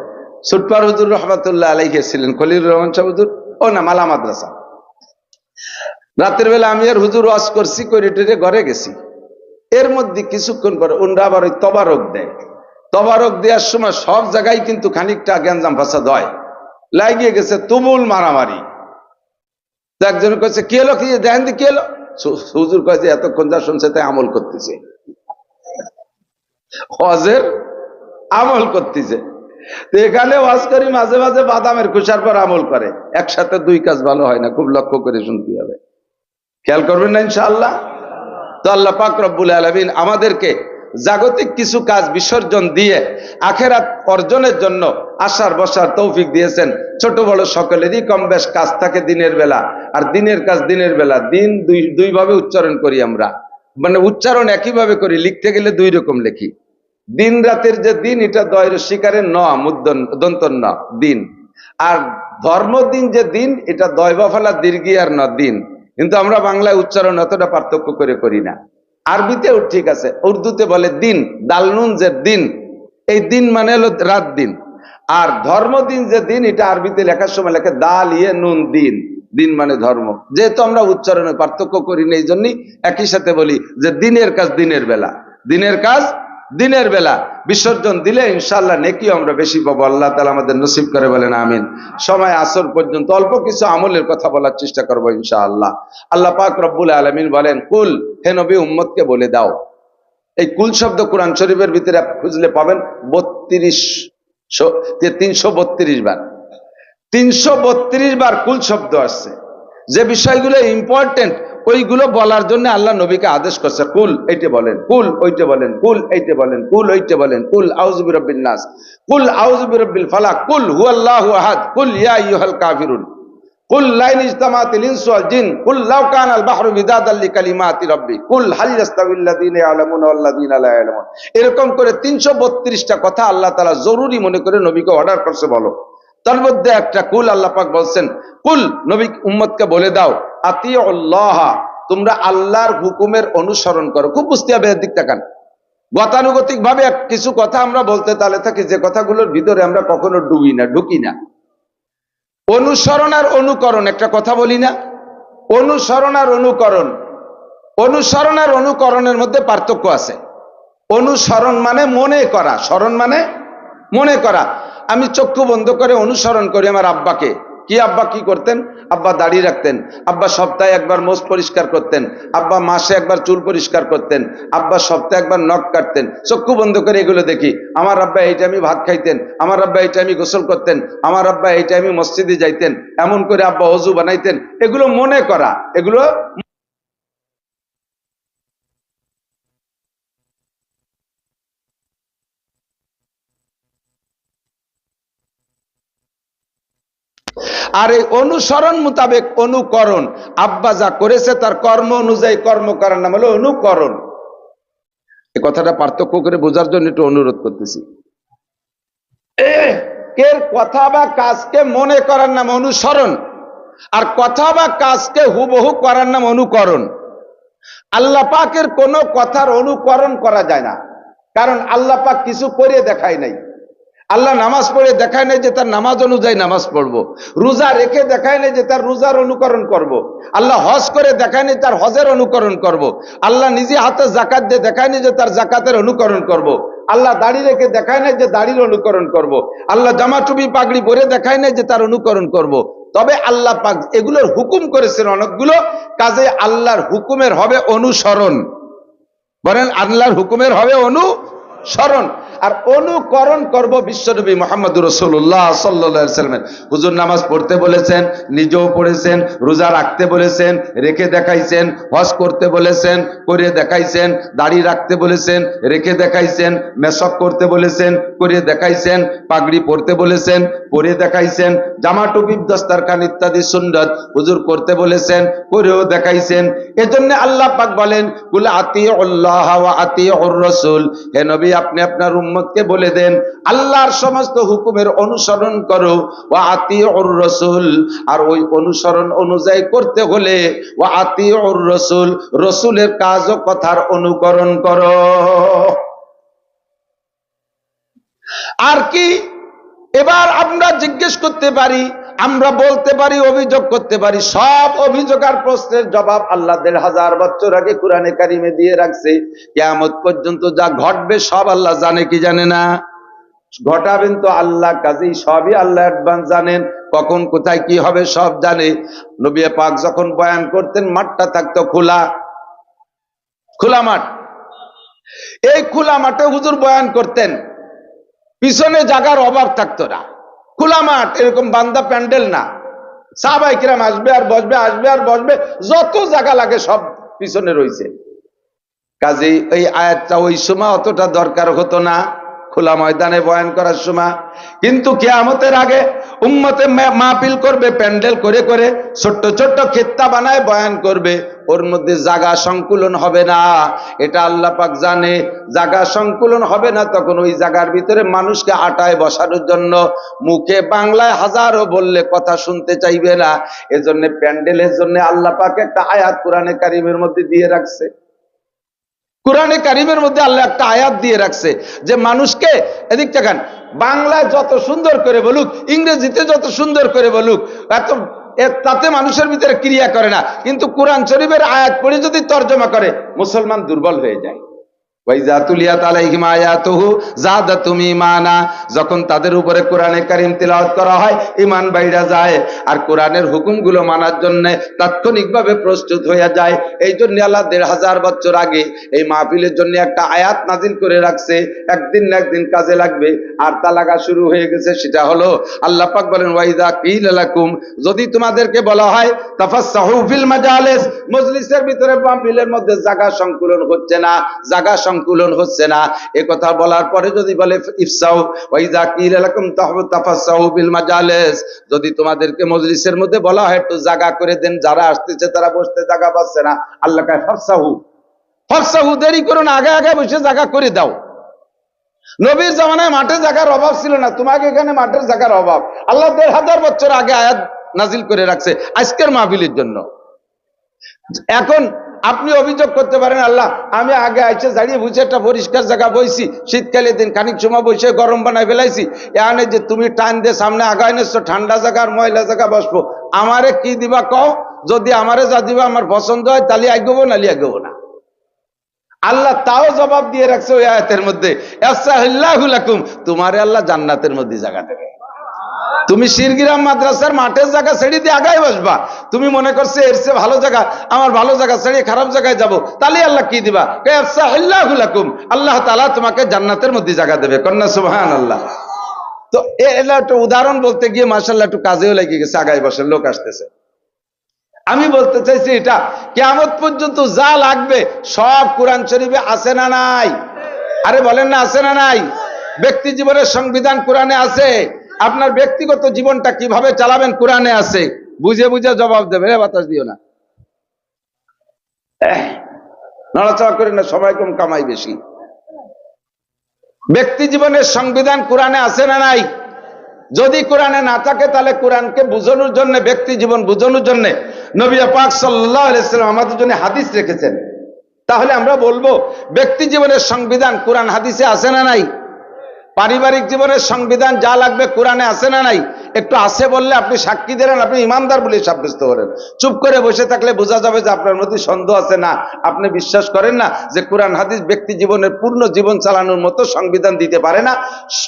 সুটপার হুজুর রহমাতুল্লাহ আলাইহি ছিলেন, খলিলুর রহমান সাহেব হুজুর, ও না মালা মাদ্রাসা। রাতের বেলা আমি আর হুজুর ওয়াজ করছি, করে টেরে ঘরে গেছি। এর মধ্যে কিছুক্ষণ পরে ওনরা আবার ওই তবারক দেয়। তবারক দেওয়ার সময় সব জায়গায় কিন্তু খানিকটা গ্যাঞ্জাম ফাসাদ হয়, লাগিয়ে গেছে তুমুল মারামারি। তো একজন কয়েছে কি হলো, কি দেখেন কি হলো? হুজুর কয়েছে এতক্ষণ যা শুনছে তাই আমল করতেছে, হজের আমল করতেছে। তো এখানে ওয়াজ করি, মাঝে মাঝে বাদামের খোসার পর আমল করে। একসাথে দুই কাজ ভালো হয় না, খুব লক্ষ্য করে শুনতে হবে, খেয়াল করবেন না ইনশাআল্লাহ। তো আল্লাহ পাক রব্বুল আলামিন আমাদেরকে জাগতিক কিছু কাজ বিসর্জন দিয়ে আখেরাত অর্জনের জন্য আসার বসার তৌফিক দিয়েছেন। ছোট বড় সকলেরই কম বেশ কাজ থাকে দিনের বেলা, আর দিনের কাজ দিনের বেলা। দিন দুই ভাবে উচ্চারণ করি আমরা, মানে উচ্চারণ একইভাবে করি, লিখতে গেলে দুই রকম লিখি। দিন রাতের যে দিন, এটা দয়ের শিকারের ন দন্তন ন দিন, আর ধর্মদিন যে দিন, এটা দয় বাফালা দীর্ঘি আর ন দিন। কিন্তু আমরা বাংলায় উচ্চারণ অতটা পার্থক্য করে করি না। আরবিতেও ঠিক আছে, উর্দুতে বলে দিন, দালনুন যে দিন, এই দিন মানে হলো রাত দিন। আর ধর্মদিন যে দিন, এটা আরবিতে লেখার সময় লেখে দাল ইয়ে নুন দিন, দিন মানে ধর্ম। যেহেতু আমরা উচ্চারণে পার্থক্য করি না, এই জন্যই একই সাথে বলি যে দিনের কাজ দিনের বেলা, দিনের কাজ দিনের বেলা বিসর্জন দিলে ইনশাআল্লাহ নেকি আমরা বেশি পাবো। আল্লাহ তাআলা আমাদের নসিব করে, বলেন আমিন। সময় আসর পর্যন্ত অল্প কিছু আমলের কথা বলার চেষ্টা করবো ইনশাআল্লাহ। আল্লাহ পাক রব্বুল আলামিন বলেন, কুল, হে নবী উম্মতকে বলে দাও। এই কুল শব্দ কোরআন শরীফের ভিতরে খুঁজলে পাবেন 332 বার, 332 বার কুল শব্দ আসছে। যে বিষয়গুলো ইম্পর্টেন্ট ওইগুলো বলার জন্য আল্লাহ নবীকে আদেশ করছে, কুল এইটা বলেন, কুল ওইটা বলেন, কুল এইটা বলেন, কুল ওইটা বলেন, কুল আউযু বিরাব্বিন নাস, কুল আউযু বিরাব্বিল ফালাক, কুল হুয়াল্লাহু আহাদ, কুল ইয়া আইয়ুহাল কাফিরুন, কুল লাইন ইজতামাতিল ইনসু ওয়াল জিন, কুল লাউ কানাল বাহরু মিদাদাল লিকালিমাতি রাব্বি, কুল হাল ইয়াস্তাবিল লাযিনা ইয়ালামুনা ওয়াল লাযিনা লা ইয়ালামুন। এরকম করে 332টা কথা আল্লাহ তাআলা জরুরি মনে করে নবীকে অর্ডার করছে, বলো। তার মধ্যে একটা কুল আল্লাহ পাক বলছেন, কুল নবী উম্মতকে বলে দাও, আতিউল্লাহ, তোমরা আল্লাহর হুকুমের অনুসরণ করো। খুব বুঝতে হবে, এর দিক তাকান। গতানুগতিক ভাবে কিছু কথা আমরা বলতে তাহলে থাকি, যে কথাগুলোর ভিতরে আমরা কখনো ঢুকি না। অনুসরণ আর অনুকরণ একটা কথা বলি না, অনুসরণ আর অনুকরণ, অনুসরণ আর অনুকরণের মধ্যে পার্থক্য আছে। অনুসরণ মানে মনে করা, স্মরণ মানে মনে করা। আমি চক্ষু বন্ধ করে অনুসরণ করি আমার আব্বাকে। কি আব্বা কি করতেন? আব্বা দাড়ি রাখতেন, আব্বা সপ্তাহে একবার মোষ পরিষ্কার করতেন, আব্বা মাসে একবার চুল পরিষ্কার করতেন, আব্বা সপ্তাহে একবার নখ কাটতেন। চক্ষু বন্ধ করে এগুলো দেখি। আমার আব্বা এই টাইমে ভাত খাইতেন, আমার আব্বা এই টাইমে গোসল করতেন, আমার আব্বা এই টাইমে মসজিদে যাইতেন, এমন করে আব্বা ওযু বানাইতেন। এগুলো মনে করা, এগুলো আর এই অনুসরণ মোতাবেক অনুকরণ। আব্বা যা করেছে তার কর্ম অনুযায়ী কর্ম করার নাম হলো অনুকরণ। এই কথাটা পার্থক্য করে বোঝার জন্য একটু অনুরোধ করতেছি। এর কথা বা কাজকে মনে করার নাম অনুসরণ, আর কথা বা কাজকে হুবহু করার নাম অনুকরণ। আল্লাহ পাকের কোনো কথার অনুকরণ করা যায় না, কারণ আল্লাহ পাক কিছু করে দেখায় নাই। আল্লাহ নামাজ পড়ে দেখায় নাই যে তার নামাজ অনুযায়ী নামাজ পড়বো, রোজা রেখে দেখায় নাই যে তার রোজার অনুকরণ করব। আল্লাহ হজ করে দেখায় নাই তার হজের অনুকরণ করব। আল্লাহ নিজে হাতে জাকাত দিয়ে দেখায় নাই যে তার জাকাতের অনুকরণ করব। আল্লাহ দাড়ি রেখে দেখায় নাই যে দাড়ির অনুকরণ করব। আল্লাহ জামা টুপি পাগড়ি পরে দেখায় নাই যে তার অনুকরণ করব। তবে আল্লাহ পাক এগুলোর হুকুম করেছেন অনেকগুলো কাজে, আল্লাহর হুকুমের হবে অনুসরণ। বলেন আল্লাহর হুকুমের হবে অনুসরণ, আর অনুকরণ করব বিশ্বনবী মুহাম্মদুর রাসূলুল্লাহ সাল্লাল্লাহু আলাইহি ওয়াসাল্লামের। হুজুর নামাজ পড়তে বলেছেন, নিজেও পড়েছেন, রোজা রাখতে বলেছেন, রেখে দেখাইছেন, হজ করতে বলেছেন, করে দেখাইছেন, দাড়ি রাখতে বলেছেন, রেখে দেখাইছেন, মেশক করতে বলেছেন, করে দেখাইছেন, পাগড়ি পরতে বলেছেন, পরে দেখাইছেন, জামা টুপি দস্তারখান ইত্যাদি সুন্নাত হুজুর করতে বলেছেন, করেও দেখাইছেন। এজন্য আল্লাহ পাক বলেন, কুল আতিউল্লাহ ওয়া আতিউর রাসূল, হে নবী আপনি আপনার উম্মতকে বলে দেন আল্লাহর সমস্ত হুকুমের অনুসরণ করো, ওয়া আতিউর রাসূল, আর ওই অনুসরণ অনুযায়ী করতে হলে ওয়া আতিউর রাসূল, রাসূলের কাজ ও কথার অনুকরণ করো। আর কি? এবার আমরা জিজ্ঞেস করতে পারি, আমরা বলতে পারি, অভিযোগ করতে পারি। সব অভিযোগ আর প্রশ্নের জবাব আল্লাহ ১,৫০০ বছর আগে কোরআনে কারিমে দিয়ে রাখছে। কিয়ামত পর্যন্ত যা ঘটবে সব আল্লাহ জানে কি জানে না? ঘটাবেন তো আল্লাহ, কাজেই সবই আল্লাহ অ্যাডভান্স জানেন, কখন কোথায় কি হবে সব জানে। নবী পাক যখন বয়ান করতেন মাঠটা থাকতো খোলা, খোলা মাঠ। এই খোলা মাঠে হুজুর বয়ান করতেন, পিছনে জায়গার অভাব থাকতো না, খোলা মাঠ, এরকম বান্দা প্যান্ডেল না, সাহাবায়ে কিরাম আসবে আর বসবে, আসবে আর বসবে, যত জায়গা লাগে সব পিছনে রয়েছে। কাজেই এই আয়াতটা ওই সময় অতটা দরকার হতো না, খোলা ময়দানে বয়ান করার সময়। কিন্তু কিয়ামতের আগে উম্মতে মাহফিল করবে, প্যান্ডেল করে করে ছোট্ট ছোট্ট খিত্তা বানায় বয়ান করবে, ওর মধ্যে জায়গা সংকুলন হবে না, এটা আল্লাহ পাক জানে। জায়গা সংকুলন হবে না, তখন ওই জায়গার ভিতরে মানুষকে আটায় বসানোর জন্য মুখে বাংলায় হাজারো বললে কথা শুনতে চাইবে না। এজন্য প্যান্ডেলের জন্য আল্লাহ পাক একটা আয়াত কোরআনে কারিমের মধ্যে দিয়ে রাখছে। কোরআনে কারিমের মধ্যে আল্লাহ একটা আয়াত দিয়ে রাখছে যে মানুষকে, এদিক দেখেন, বাংলায় যত সুন্দর করে বলুক, ইংরেজিতে যত সুন্দর করে বলুক, তাতে মানুষের ভিতরে ক্রিয়া করে না। কিন্তু কোরআন শরীফের আয়াত পড়ে যদি তর্জমা করে, মুসলমান দুর্বল হয়ে যায়। যখন তাদের উপরে কোরআনে কারিম তিলাওয়াত করা হয়, ঈমান বাইরা যায়, আর কোরআনের হুকুমগুলো মানার জন্য তাৎক্ষণিকভাবে প্রস্তুত হয়ে যায়। এই জন্য আল্লাহ ১৫০০ বছর আগে এই মাহফিলের জন্য একটা আয়াত নাজিল করে রাখছে, একদিন না একদিন কাজে লাগবে। আর তা লাগা শুরু হয়ে গেছে, সেটা হলো আল্লাহ পাক বলেন, ওয়াইদা কিল লাকুম, যদি তোমাদেরকে বলা হয় তাফাসসাহু ফিল মাজালিস, মজলিসের ভিতরে মাহফিলের মধ্যে জায়গা সংকুলন হচ্ছে না, জায়গা সংকুলন হচ্ছে না, এ কথা বলার পরে যদি বলে ইফসাউ ওয়াইজা কিল লাকুম তাফাসসাহু ফিল মাজালিস, যদি তোমাদেরকে মজলিসের মধ্যে বলা হয় একটু জায়গা করে দেন, যারা আসতেছে তারা বসতে জায়গা পাচ্ছে না, আল্লাহ কয় ফাফসাহু, ফাফসাহু, দেরি করো না, আগে আগে বসে জায়গা করে দাও। নবীর জামানায় মাঠে জায়গার অভাব ছিল না, তোমাকে এখানে মাঠের জায়গার অভাব। আল্লাহ ১৫০০ বছর আগে আয়াত নাজিল করে রাখছে আজকের মাহফিলের জন্য। এখন আপনি অভিযোগ করতে পারেন, আল্লাহ আমি আগে আইসে দাঁড়িয়ে বুঝে একটা পরিষ্কার জায়গা বইছি, শীতকালে দিন খানিক সময় বসে গরম বানায় ফেলাইছি, এখানে যে তুমি টান দিয়ে সামনে আগায় নিচ্ছ, ঠান্ডা জায়গার ময়লা জায়গা বসবো, আমারে কি দিবা কও, যদি আমারে যা দিবা আমার পছন্দ হয় তাহলে আইগবো, নালি আইগবো না। আল্লাহ তাও জবাব দিয়ে রাখছে ওই আয়াতের মধ্যে, ইয়াসসাহিল্লাহু লাকুম, তোমারে আল্লাহ জান্নাতের মধ্যে জায়গা দেবে। তুমি শিরগিরাম মাদ্রাসার মাঠের জায়গা ছেড়ে দিয়ে আগায় বসবা, তুমি মনে করছে এর চেয়ে ভালো জায়গা, আমার ভালো জায়গা ছেড়ে খারাপ জায়গায় যাব, তাহলে আল্লাহ কি দিবা, ইয়াসসাহিল্লাহু লাকুম, আল্লাহ তাআলা তোমাকে জান্নাতের মধ্যে জায়গা দেবে। কন্যা সুবহানাল্লাহ। তো এলা একটা উদাহরণ বলতে গিয়ে মাশাআল্লাহ একটু কাজেও লেগে গেছে, আগায় বসে লোক আসতেছে। আমি বলতে চাইছি এটা কিয়ামত পর্যন্ত যা লাগবে সব কোরআন শরীফে আছে না নাই? আরে বলেন না, আছে না নাই? ব্যক্তি জীবনের সংবিধান কোরআনে আছে, আপনার ব্যক্তিগত জীবনটা কিভাবে চালাবেন কোরআনে আছে। বুঝে বুঝে জবাব দেবে, বাতাস দিও না, নড়াচড়া করে না, সময় কম কামাই বেশি। ব্যক্তি জীবনের সংবিধান কোরআনে আছে না নাই? যদি কোরআনে না থাকে তাহলে কোরআনকে বুঝানোর জন্য, ব্যক্তি জীবন বুঝানোর জন্য নবী পাক সাল্লাল্লাহু আলাইহি ওয়াসাল্লাম আমাদের জন্য হাদিস রেখেছেন। তাহলে আমরা বলবো ব্যক্তি জীবনের সংবিধান কোরআন হাদিসে আছে না নাই? পারিবারিক জীবনের সংবিধান যা লাগবে কোরআনে আছে না নাই? একটু আছে বললে আপনি সাক্ষী দেন, আপনি ইমানদার বলে সাব্যস্ত করেন। চুপ করে বসে থাকলে বোঝা যাবে যে আপনার মধ্যে সন্দেহ আছে, না আপনি বিশ্বাস করেন না যে কোরআন হাদিস ব্যক্তি জীবনের পূর্ণ জীবন চালানোর মতো সংবিধান দিতে পারে না।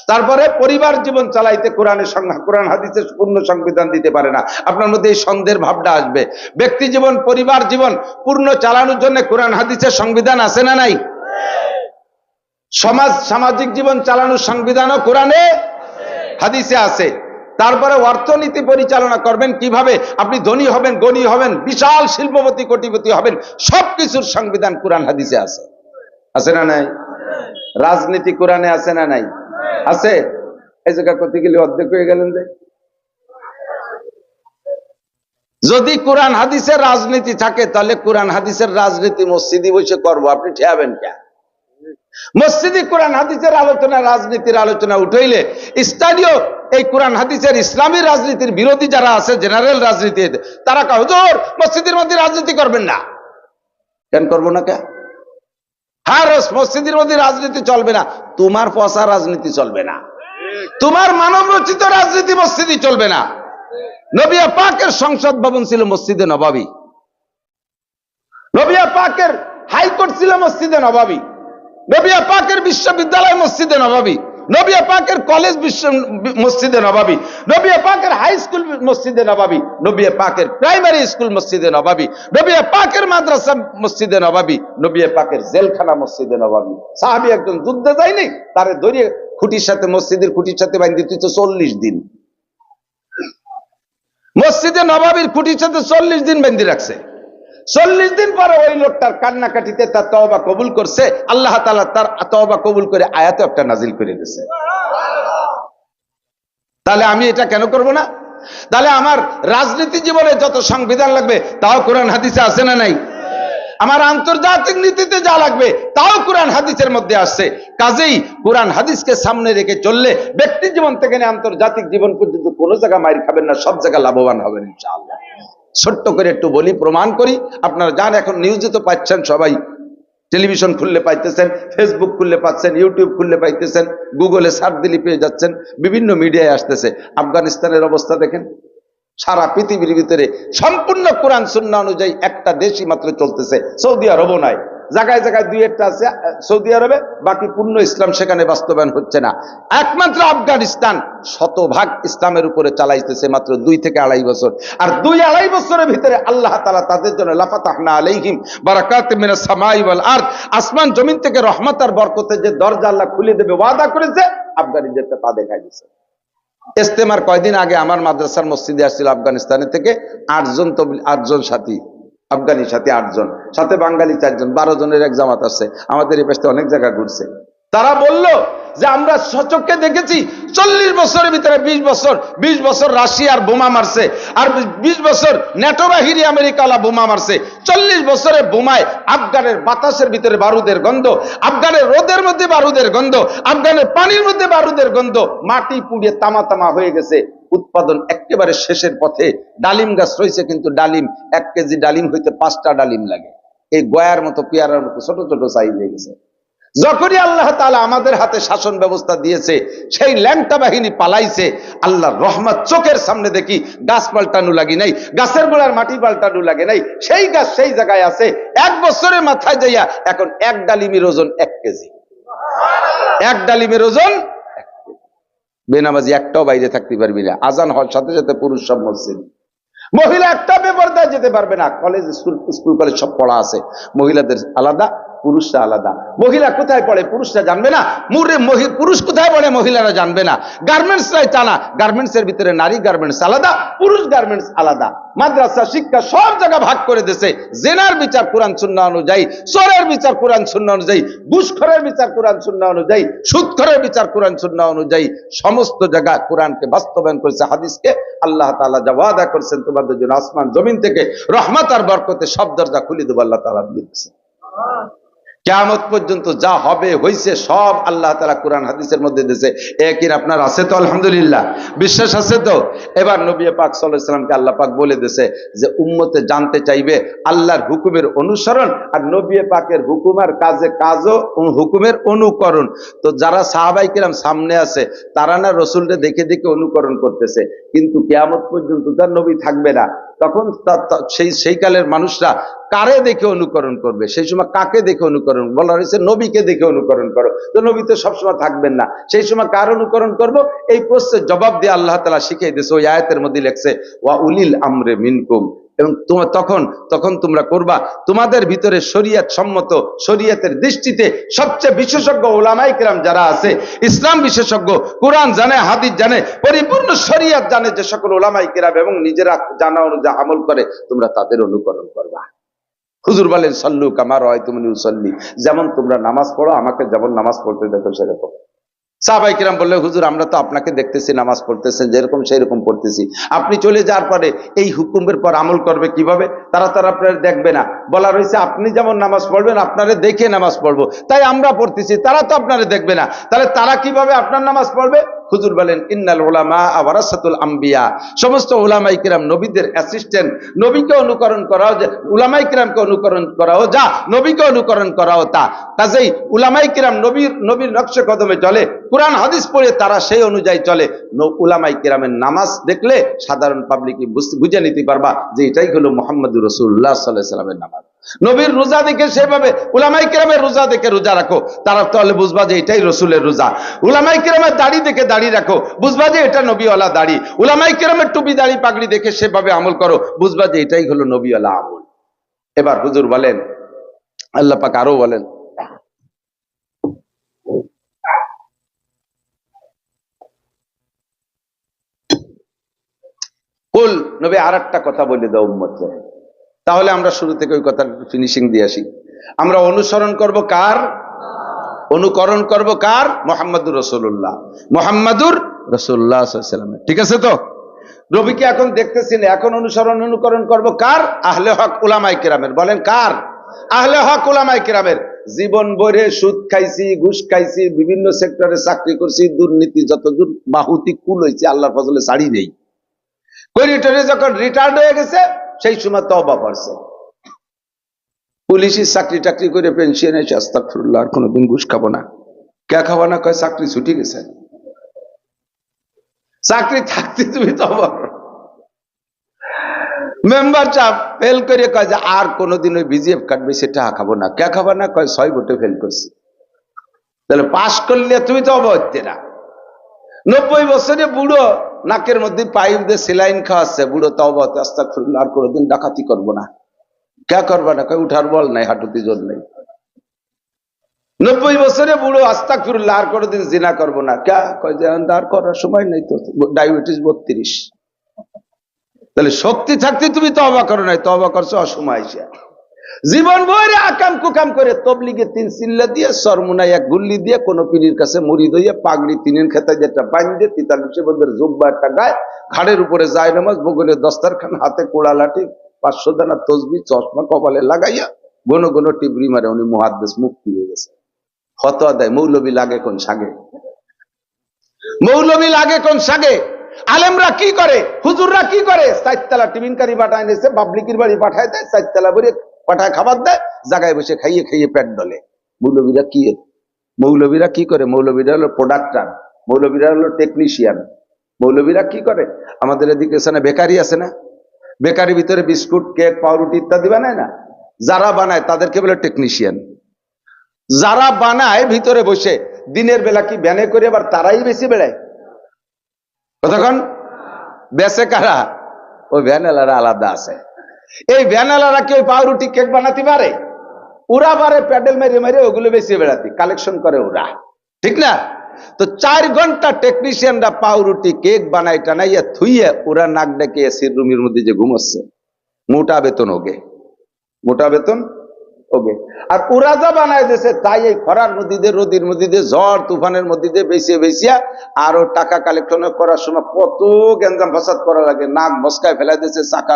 তারপরে পরিবার জীবন চালাইতে কোরআন হাদিসের পূর্ণ সংবিধান দিতে পারে না, আপনার মধ্যে এই সন্দেহের ভাবটা আসবে। ব্যক্তি জীবন, পরিবার জীবন পূর্ণ চালানোর জন্য কোরআন হাদিসের সংবিধান আছে না নাই? সামাজিক জীবন চালানোর সংবিধানও কোরআনে হাদিসে আছে। তারপরে অর্থনীতি পরিচালনা করবেন কিভাবে, আপনি ধনী হবেন, গণী হবেন, বিশাল শিল্পপতি, কোটিপতি হবেন, সবকিছুর সংবিধান কোরআন হাদিসে আছে। আছে না নাই? রাজনীতি কোরআনে আছে না নাই? আছে। এই জায়গা করতে গেলে অর্ধেক হয়ে গেলেন যে। যদি কোরআন হাদিসের রাজনীতি থাকে তাহলে কোরআন হাদিসের রাজনীতি মসজিদে বসে করবো, আপনি ঠেয়াবেন কেন? মসজিদে কোরআন হাদিসের আলোচনা, রাজনীতির আলোচনা উঠাইলে স্থানীয় এই কোরআন হাদিসের ইসলামী রাজনীতির বিরোধী যারা আছে, জেনারেল রাজনীতি, তারা কয় হুজুর মসজিদের মধ্যে রাজনীতি করবেন না। কেন করবো না? কেন? হ্যাঁ, মসজিদের মধ্যে রাজনীতি চলবে না, তোমার পচা রাজনীতি চলবে না, তোমার মানব রচিত রাজনীতি মসজিদে চলবে না। নবী পাকের সংসদ ভবন ছিল মসজিদে নববী, নবী পাকের হাইকোর্ট ছিল মসজিদে নববী, নবী পাকের বিশ্ববিদ্যালয় মসজিদে নববী, নবী পাকের কলেজ মসজিদে নববী, নবী পাকের হাই স্কুল মসজিদে নববী, নবী পাকের প্রাইমারি স্কুল মসজিদে নববী, নবী পাকের মাদ্রাসা মসজিদে নববী, নবী পাকের জেলখানা মসজিদে নববী। সাহাবী একজন যুদ্ধে যায়নি, তারে ধরিয়ে খুঁটির সাথে, মসজিদের খুঁটির সাথে বাইন্ধে তুই তো 40 দিন, মসজিদে নবাবির খুঁটির সাথে 40 দিন বেঁধে রাখছে। 40 দিন পরে ওই লোকটার কান্নাকাটিতে তার তওবা কবুল করছে, আল্লাহ তাআলা তার তওবা কবুল করে আয়াত একটা নাজিল করে দিয়েছে। তাহলে আমি এটা কেন করব না? তাহলে আমার রাজনীতি জীবনে যত সংবিধান লাগবে তাও কোরআন হাদিসে আছে না নাই? আমার আন্তর্জাতিক নীতিতে যা লাগবে তাও কোরআন হাদিসের মধ্যে আসছে। কাজেই কোরআন হাদিসকে সামনে রেখে চললে ব্যক্তি জীবন থেকে নিয়ে আন্তর্জাতিক জীবন পর্যন্ত কোনো জায়গা মাইর খাবেন না, সব জায়গা লাভবান হবেন ইনশাআল্লাহ। ছোট্ট করে একটু বলি, প্রমাণ করি। আপনারা জান এখন নিউজে তো পাচ্ছেন সবাই, টেলিভিশন খুললে পাইতেছেন, ফেসবুক খুললে পাচ্ছেন, ইউটিউব খুললে পাইতেছেন, গুগলে সার্চ দিলে পেয়ে যাচ্ছেন, বিভিন্ন মিডিয়ায় আসতেছে। আফগানিস্তানের অবস্থা দেখেন, সারা পৃথিবীর ভিতরে সম্পূর্ণ কোরআন সুন্নাহ অনুযায়ী একটা দেশই মাত্র চলতেছে, সৌদি আরবও নাই, জায়গায় জায়গায় দুই একটা আছে সৌদি আরবে, বাকি পূর্ণ ইসলাম সেখানে বাস্তবায়ন হচ্ছে না। একমাত্র আফগানিস্তান শতভাগ ইসলামের উপরে চালাইতেছে মাত্র 2 থেকে 2.5 বছর। আর 2-2.5 বছরের ভিতরে আল্লাহ তাআলা তাদের জন্য লাফাতাহনা আলাইহিম বারাকাতুম মিনাস সামাই ওয়াল আরদ, আসমান জমিন থেকে রহমত আর বরকতের যে দরজা আল্লাহ খুলে দেবে ওয়াদা করেছে, আফগানিদেরকে তা দেখাই দিয়েছে। ইস্তেমার কয়দিন আগে আমার মাদ্রাসার মসজিদে আসছিল আফগানিস্তানের থেকে 8 জন সাথী, আফগানি সাথী 8 জন, সাথে বাঙালি 4 জন, 12 জনের এক জামাত আসছে। আমাদের এই পাশে অনেক জায়গা ঘুরছে। তারা বলল যে আমরা সচক্ষে দেখেছি 40 বছরের ভিতরে 20 বছর রাশিয়ার বোমা মারছে, আর 20 বছর ন্যাটো বাহিনী আমেরিকালা বোমা মারছে। 40 বছরের বোমায় আফগানের বাতাসের ভিতরে বারুদের গন্ধ, আফগানের রোদের মধ্যে বারুদের গন্ধ, আফগানের পানির মধ্যে বারুদের গন্ধ, মাটি পুড়িয়ে তামা তামা হয়ে গেছে। উৎপাদন একেবারে শেষের পথে। ডালিম গাছ রয়েছে, কিন্তু ডালিম 1 কেজি ডালিম হইতে 5টা ডালিম লাগে। এই গয়ার মতো, পেয়ারার মতো ছোট ছোট সাইজ হয়ে গেছে। যখনই আল্লাহ তাআলা আমাদের হাতে শাসন ব্যবস্থা দিয়েছে, সেই ল্যাংটা বাহিনী পালাইছে। আল্লাহর রহমত চোখের সামনে দেখি, গাছ পাল্টানো লাগি নাই, গাছের গোড়ার মাটি পাল্টানো লাগে নাই, সেই গাছ সেই জায়গায় আছে। 1 বছরের মাথায় যাইয়া এখন 1 ডালিমের ওজন 1 কেজি, 1 ডালিমের ওজন। বেনামাজি একটাও বাইরে থাকতে পারবি না, আজান হওয়ার সাথে সাথে পুরুষ সব মসজিদ, মহিলা একটা বেপরদায় যেতে পারবে না। কলেজ স্কুল কলেজ সব পড়া আছে, মহিলাদের আলাদা, পুরুষরা আলাদা। মহিলা কোথায় পড়ে পুরুষরা জানবে না, পুরুষ কোথায় পড়ে মহিলারা জানবে না। গার্মেন্টস রাই টানা, গার্মেন্টস এর ভিতরে নারী গার্মেন্টস আলাদা, পুরুষ গার্মেন্টস আলাদা। মাদ্রাসা শিক্ষা সব জায়গা ভাগ করে দিয়েছে। জেনার বিচার কোরআন সুন্নাহ অনুযায়ী, চোরের বিচার কোরআন সুন্নাহ অনুযায়ী, ঘুষখোরের বিচার কোরআন সুন্নাহ অনুযায়ী, সুদখোরের বিচার কোরআন সুন্নাহ অনুযায়ী। সমস্ত জায়গা কোরআনকে বাস্তবায়ন করেছে, হাদিসকে। আল্লাহ তাআলা যা ওয়াদা করেছেন তোমাদের জন্য আসমান জমিন থেকে রহমত আর বরকতে সব দরজা খুলে দেব, আল্লাহ তাআলা দিয়েছে। কিয়ামত পর্যন্ত যা হবে হইছে সব আল্লাহ তাআলা কোরআন হাদিসের মধ্যে দিয়েছে। একই আপনার আছে তো? আলহামদুলিল্লাহ, বিশ্বাস আছে তো? এবার নবী পাক সাল্লাল্লাহু আলাইহি ওয়াসাল্লামকে আল্লাহ পাক বলে দিয়েছে যে উম্মতে জানতে চাইবে আল্লাহর হুকুমের অনুসরণ আর নবী পাকের হুকুম আর কাজও হুকুমের অনুকরণ। তো যারা সাহাবায়ে কেরাম সামনে আছে তারা না রাসূলকে দেখে দেখে অনুকরণ করতেছে, কিন্তু কিয়ামত পর্যন্ত তার নবী থাকবে না। তখন সেই কালের মানুষরা কারে দেখে অনুকরণ করবে? সেই সময় কাকে দেখে অনুকরণ? বলা হয়েছে নবীকে দেখে অনুকরণ করো। তো নবী তো সবসময় থাকবেন না, সেই সময় কার অনুকরণ করব? এই প্রশ্নের জবাব দিয়ে আল্লাহ তাআলা শিখিয়ে দিয়েছে। ওই আয়াতের মধ্যে লেখছে ওয়া উলিল আমরে মিনকুম, এবং তখন তোমরা করবা তোমাদের ভিতরে শরীয়ত সম্মত, শরীয়তের দৃষ্টিতে সবচেয়ে বিশেষজ্ঞ উলামায়ে কেরাম যারা আছে, ইসলাম বিশেষজ্ঞ, কোরআন জানে, হাদিস জানে, পরিপূর্ণ শরীয়ত জানে যে সকল উলামায়ে কেরাম, এবং নিজেরা জানা অনুযায়ী আমল করে, তোমরা তাদের অনুকরণ করবা। হুজুর বলেন সাল্লু কামা রাআইতুমুনি উসাল্লি, যেমন তোমরা নামাজ পড়ো আমাকে যেমন নামাজ পড়তে দেখো সেরকম। সাহাবায়ে কিরাম বললেন হুজুর আমরা তো আপনাকে দেখতেছি নামাজ পড়তেছেন, যেরকম সেরকম পড়তেছি, আপনি চলে যাওয়ার পরে এই হুকুমের পর আমল করবে কিভাবে? তারা আপনার দেখবে না। বলা রয়েছে আপনি যেমন নামাজ পড়বেন আপনারা দেখে নামাজ পড়বো, তাই আমরা পড়তেছি, তারা তো আপনারা দেখবে না, তাহলে তারা কিভাবে আপনার নামাজ পড়বে? হুজুর বলেন ইন্নাল উলামা ওয়ারাসাতুল আম্বিয়া, সমস্ত উলামায়ে কিরাম নবীদের অ্যাসিস্ট্যান্ট। নবীকে অনুকরণ করাও যে উলামায়ে কিরামকে অনুকরণ করাও যা, নবীকে অনুকরণ করাও তা। কাজেই উলামায়ে কিরাম নবীর নকশে কদমে চলে, কোরআন হাদিস পড়ে তারা সেই অনুযায়ী চলে। উলামায়ে কিরামের নামাজ দেখলে সাধারণ পাবলিক বুঝে নিতে পারবা যে এটাই হলো মুহাম্মদুর রাসূলুল্লাহ সাল্লাল্লাহু আলাইহি ওয়াসাল্লামের নামাজ। নবীর রোজা দেখে সেভাবে উলামায়ে কিরামের রোজা দেখে রোজা রাখো, তারা তাহলে বুঝবা যে এটাই রাসূলের রোজা। উলামায়ে কিরামের দাড়ি দেখে দাড়ি রাখো, বুঝবা যে এটা নবীওয়ালা দাড়ি। উলামায়ে কিরামের টুপি দাড়ি পাগড়ি দেখে সেভাবে আমল করো, বুঝবা যে এটাই হলো নবীওয়ালা আমল। এবার হুজুর বলেন, আল্লাহ পাক আরো বলেন কুল নবী আর একটা কথা বলে দাও উম্মতকে। তাহলে আমরা শুরু থেকে ওই কথা ফিনিশিং দিয়ে আসি। আমরা অনুসরণ করব কার? অনুকরণ করব কার? মুহাম্মাদুর রাসূলুল্লাহ, মুহাম্মাদুর রাসূলুল্লাহ সাল্লাল্লাহু আলাইহি ওয়াসাল্লাম। ঠিক আছে তো? নবীকে এখন দেখতেছি না, এখন অনুকরণ করব কার? আহলে হক উলামায়ে কেরামের। বলেন কার? আহলে হক উলামায়ে কেরামের। জীবন ভরে সুদ খাইছি, ঘুষ খাইছি, বিভিন্ন সেক্টরে চাকরি করছি, দুর্নীতি যতদূর বাহুতি কুল হয়েছে আল্লাহর ফজলে ছাড়ি নেই। করিডোরে যখন রিটায়ার্ড হয়ে গেছে সেই সময় তওবা করছে। পুলিশের চাকরি টাকরি করে পেনশন এসে আস্তাগফিরুল্লাহ, আর কোনোদিন ঘুষ খাবো না। কে খাবো না? কয় চাকরি ছুটি গেছে। চাকরি থাকতে তুমি তওবা করো। মেম্বার সাহেব ফেল করে কয় যে আর কোনোদিন ওই বিজিএফ কাটবে সেটা খাবো না। কে খাবো না? কয় 6 ভোটে ফেল করছি। তাহলে পাশ করলে তুমি তওবা হচ্ছে না। 90 বছরে বুড়ো নাকের মধ্যে পাইপ দিয়ে সেলাইন খাওয়াচ্ছে, বুড়ো তওবা হতে আস্তাগফিরুল্লাহ, আর কোনোদিন ডাকাতি করবো না। কে করবা না? কয় উঠার বল নাই, হাঁটুতে জোর নাই। 90 বছরে বুড়ো আস্তাগফিরুল্লাহ, আর কোনোদিন জিনা করবো না। কে? কয় যে আর করার সময় নেই তো, ডায়াবেটিস 32। তাহলে শক্তি থাকতে তুমি তওবা করো নাই, তওবা করছো অসময় এসে। জীবন ভরে আকাম কুকাম করে তবলিগে 3 চিল্লা দিয়ে, সরমুনায় 1 গুল্লি দিয়ে, কোন পীরের কাছে মুরিদ হইয়া, পাগড়ি 3 খেতে যেটা বাঁধে, 43 বছরের জুব্বা একটা গায়ে, ঘাড়ের উপরে যায় নামাজ, বগলে দস্তারখান, হাতে কোড়া লাঠি, 500 দানা তসবি, চশমা কপালে লাগাইয়া ঘন ঘন টিবরি মারে। উনি মুহাদ্দিস, মুফতি হয়ে গেছে। ফতোয়া দেয়। মৌলবী লাগে কোন সাগে? মৌলবী লাগে কোন সাগে? আলেমরা কি করে, হুজুররা কি করে? 4 তলা টিফিনকারি পাঠায় নিয়েছে, পাবলিকের বাড়ি পাঠায় দেয়, 4 তলা ভরে পাঠায় খাবার দেয়, জায়গায় বসে খাইয়ে খাইয়ে পেট ডলে। মৌলবীরা কি? মৌলবীরা কি করে? মৌলবীরা হলো প্রোডাক্টার, মৌলবীরা হলো টেকনিশিয়ান। মৌলবীরা কি করে? আমাদের এদিকে এখানে বেকারি আছে না, বেকারির ভিতরে বিস্কুট, কেক, পাউরুটি ইত্যাদি বানায় না, যারা বানায় তাদেরকে বলে টেকনিশিয়ান। যারা বানায় ভিতরে বসে, দিনের বেলা কি ভ্যানে করে আবার তারাই বেশি বেড়ায়। কতক্ষণ বেচে কারা? ওই ভ্যানেলারা আলাদা আছে। এই ভ্যানেলারা কি ওই পাউরুটি কেক বানাতে পারে? ওরা পারে প্যাডেল মেরে মেরে ওগুলো বেশি বেড়াতে, কালেকশন করে ওরা। ঠিক না? তো 4 ঘন্টা টেকনিশিয়ানরা পাউরুটি কেক বানাই টানাইয়া থুইয়া ওরা নাক ডেকে এসির রুমের মধ্যে যে ঘুমাচ্ছে, মোটা বেতন ওগে, মোটা বেতন ওকে। আর ওরা যা বানায় দিয়েছে তাই এই খরার মধ্যে দিয়ে, রোদির মধ্যে দিয়ে, ঝড় তুফানের মধ্যে দিয়ে বেঁচিয়ে বেঁচিয়া আরো টাকা কালেকশন করার সময় কত গ্যাঞ্জাম ফাসাদ করা লাগে। নাক বসকায় ফেলা দিয়েছে, চাকা